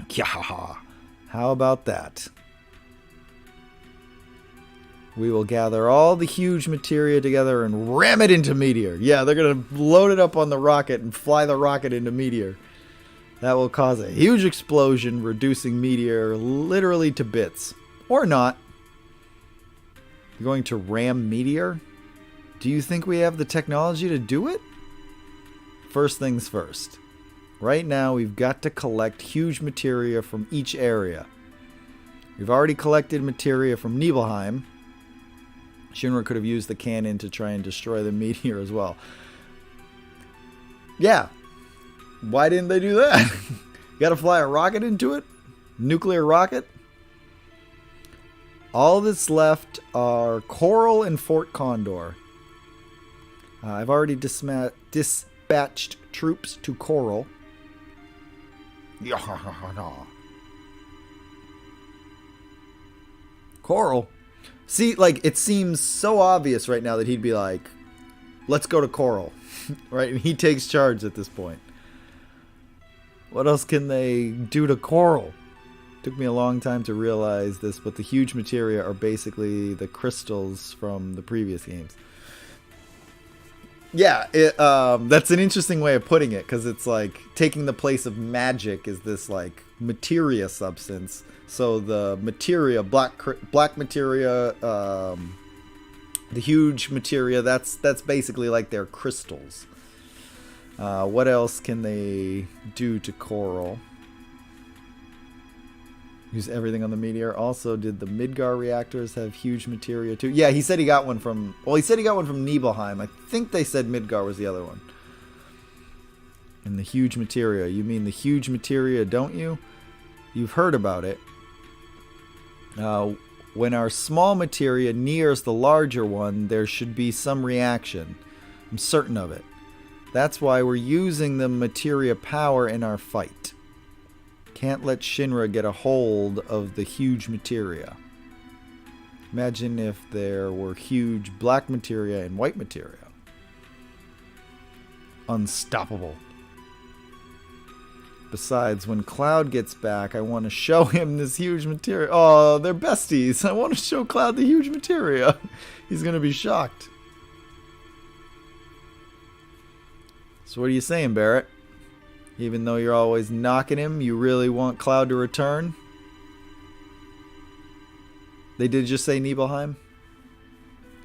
How about that? We will gather all the huge materia together and ram it into Meteor. Yeah, they're going to load it up on the rocket and fly the rocket into Meteor. That will cause a huge explosion, reducing Meteor literally to bits. Or not. You're going to ram Meteor? Do you think we have the technology to do it? First things first. Right now, we've got to collect huge materia from each area. We've already collected materia from Nibelheim. Shinra could have used the cannon to try and destroy the meteor as well. Yeah. Why didn't they do that? You gotta fly a rocket into it? Nuclear rocket? All that's left are Coral and Fort Condor. I've already dispatched troops to Coral. Coral? See, like, it seems so obvious right now that he'd be like, let's go to Coral. Right? And he takes charge at this point. What else can they do to Coral? Took me a long time to realize this, but the huge materia are basically the crystals from the previous games. Yeah, that's an interesting way of putting it, because it's like taking the place of magic is this like materia substance. So the materia, black materia, the huge materia, that's basically like their crystals. What else can they do to Coral? Use everything on the meteor. Also, did the Midgar reactors have huge materia too? Yeah, he said he got one from... Well, he said he got one from Nibelheim. I think they said Midgar was the other one. And the huge materia. You mean the huge materia, don't you? You've heard about it. When our small materia nears the larger one, there should be some reaction. I'm certain of it. That's why we're using the materia power in our fight. Can't let Shinra get a hold of the huge materia. Imagine if there were huge black materia and white materia. Unstoppable. Besides, when Cloud gets back, I want to show him this huge materia. Oh, they're besties. I want to show Cloud the huge materia. He's going to be shocked. So what are you saying, Barrett? Even though you're always knocking him, you really want Cloud to return? They did just say Nibelheim?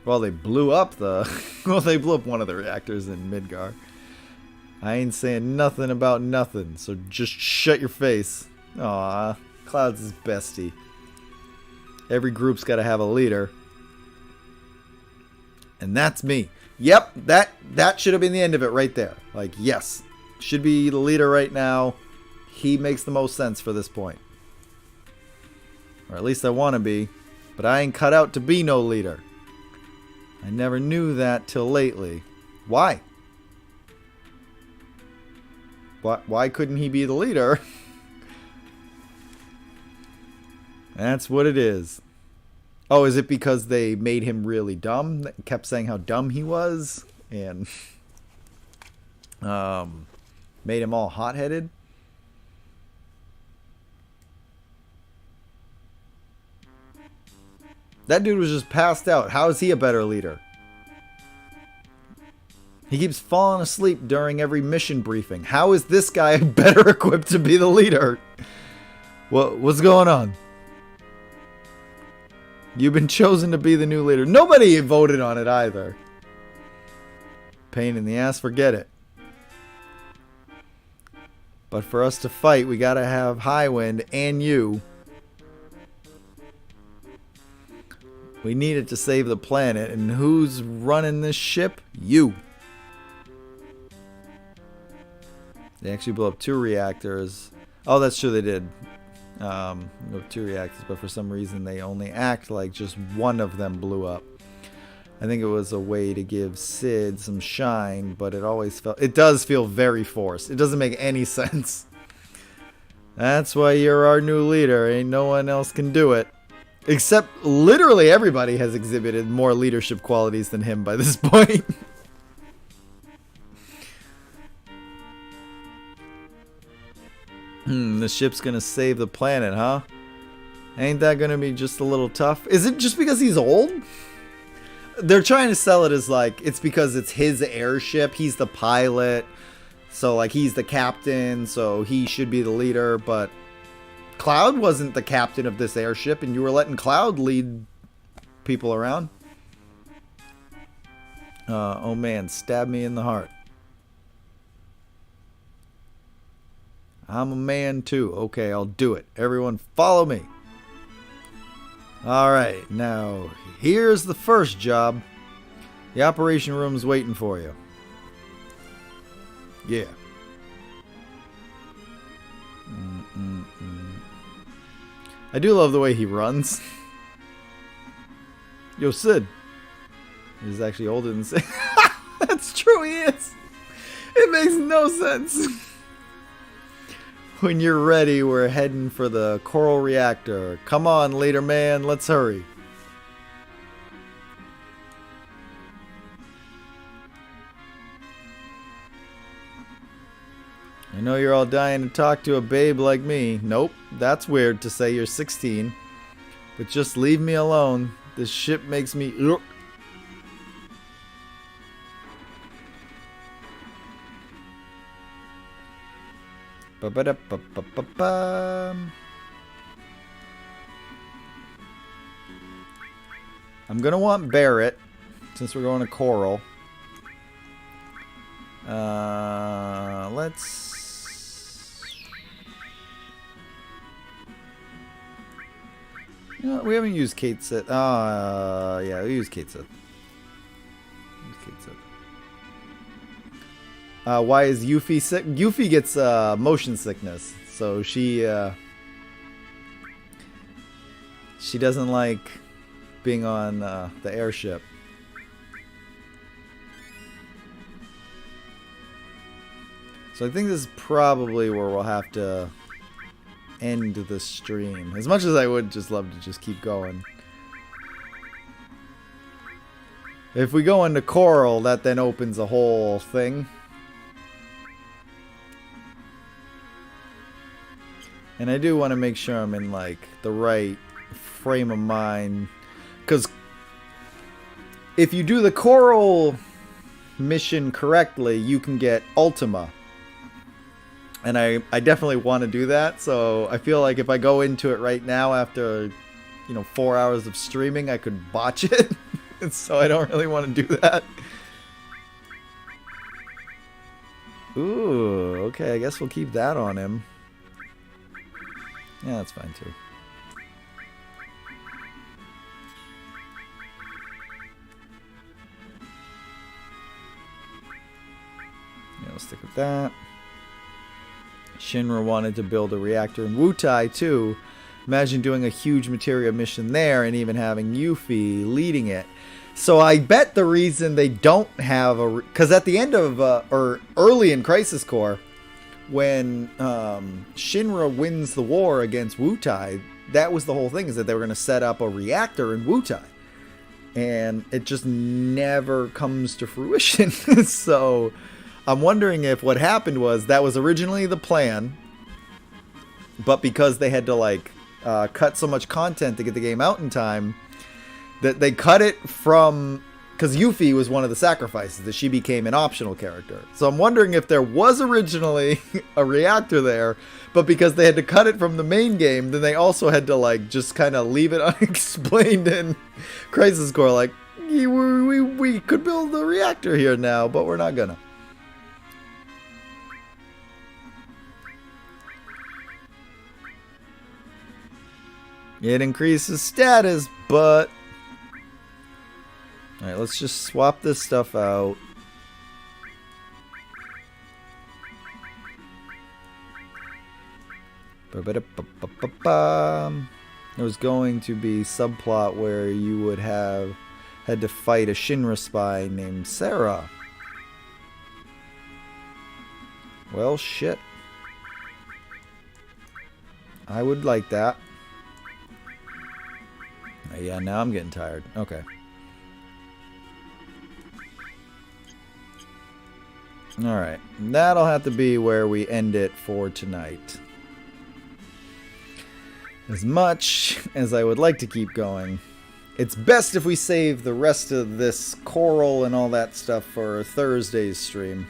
Well, they blew up the... well, they blew up one of the reactors in Midgar. I ain't saying nothing about nothing, so just shut your face. Aw, Cloud's his bestie. Every group's got to have a leader. And that's me. Yep, that should have been the end of it right there. Like, yes. Should be the leader right now. He makes the most sense for this point. Or at least I want to be. But I ain't cut out to be no leader. I never knew that till lately. Why? Why couldn't he be the leader? That's what it is. Oh, is it because they made him really dumb? Kept saying how dumb he was? And... made him all hot-headed. That dude was just passed out. How is he a better leader? He keeps falling asleep during every mission briefing. How is this guy better equipped to be the leader? What's going on? You've been chosen to be the new leader. Nobody voted on it either. Pain in the ass, forget it. But for us to fight, we gotta have Highwind and you. We need it to save the planet. And who's running this ship? You. They actually blew up 2 reactors. Oh, that's true, they did. 2 reactors, but for some reason they only act like just one of them blew up. I think it was a way to give Sid some shine, but it does feel very forced. It doesn't make any sense. That's why you're our new leader. Ain't no one else can do it. Except literally everybody has exhibited more leadership qualities than him by this point. The ship's gonna save the planet, huh? Ain't that gonna be just a little tough? Is it just because he's old? They're trying to sell it as like it's because it's his airship, he's the pilot, so like he's the captain, so he should be the leader, but Cloud wasn't the captain of this airship and you were letting Cloud lead people around. Oh man, stab me in the heart. I'm a man too. Okay, I'll do it. Everyone follow me. Alright, now here's the first job. The operation room's waiting for you. Yeah. I do love the way he runs. Yo, Sid. He's actually older than Sid. That's true, he is. It makes no sense. When you're ready, we're heading for the coral reactor. Come on, leader man, let's hurry. know you're all dying to talk to a babe like me. Nope, that's weird to say you're 16. But just leave me alone. This ship makes me... Ba-ba-da-ba-ba-ba-ba. I'm gonna want Barrett, since we're going to Coral. Let's... No, we haven't used Kate Sith. Yeah, we used Kate Sith. Why is Yuffie sick? Yuffie gets motion sickness, so she doesn't like being on the airship. So I think this is probably where we'll have to end the stream. As much as I would just love to just keep going. If we go into Coral, that then opens a whole thing. And I do want to make sure I'm in, like, the right frame of mind. Because if you do the Coral mission correctly, you can get Ultima. And I definitely want to do that. So I feel like if I go into it right now after, 4 hours of streaming, I could botch it. So I don't really want to do that. Ooh, okay, I guess we'll keep that on him. Yeah, that's fine too. Yeah, we'll stick with that. Shinra wanted to build a reactor in Wutai too. Imagine doing a huge materia mission there and even having Yuffie leading it. So I bet the reason they don't have a... Because at the end of... or early in Crisis Core... when Shinra wins the war against Wutai, that was the whole thing, is that they were going to set up a reactor in Wutai. And it just never comes to fruition. So I'm wondering if what happened was that was originally the plan, but because they had to cut so much content to get the game out in time, that they cut it from... Because Yuffie was one of the sacrifices, that she became an optional character. So I'm wondering if there was originally a reactor there, but because they had to cut it from the main game, then they also had to just kind of leave it unexplained in Crisis Core. Like, we could build a reactor here now, but we're not gonna. It increases status, but... Alright, let's just swap this stuff out. There was going to be subplot where you would have had to fight a Shinra spy named Sarah. Well, shit. I would like that. Yeah, now I'm getting tired. Okay. Alright, that'll have to be where we end it for tonight. As much as I would like to keep going, it's best if we save the rest of this Coral and all that stuff for Thursday's stream.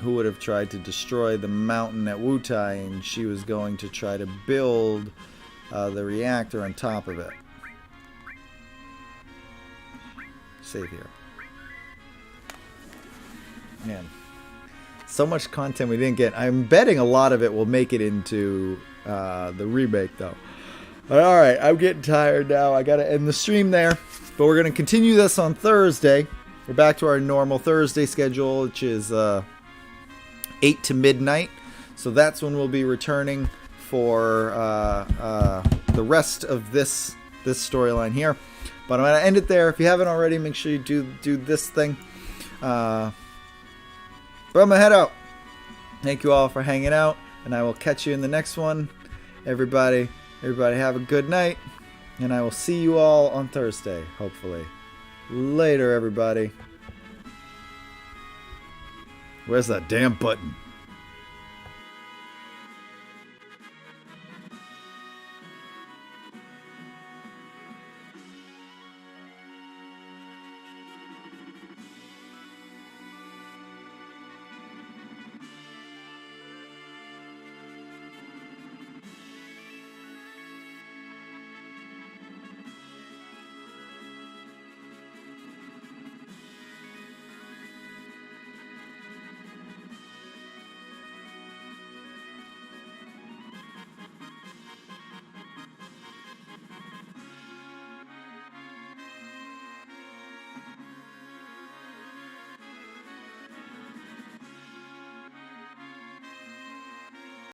Who would have tried to destroy the mountain at Wutai, and she was going to try to build the reactor on top of it. Save here. Man, so much content we didn't get. I'm betting a lot of it will make it into the remake, though. But alright, I'm getting tired now. I gotta end the stream there. But we're gonna continue this on Thursday. We're back to our normal Thursday schedule, which is 8 to midnight. So that's when we'll be returning for the rest of this storyline here. But I'm gonna end it there. If you haven't already, make sure you do this thing. But I'm going to head out. Thank you all for hanging out, and I will catch you in the next one. Everybody have a good night, and I will see you all on Thursday, hopefully. Later, everybody. Where's that damn button?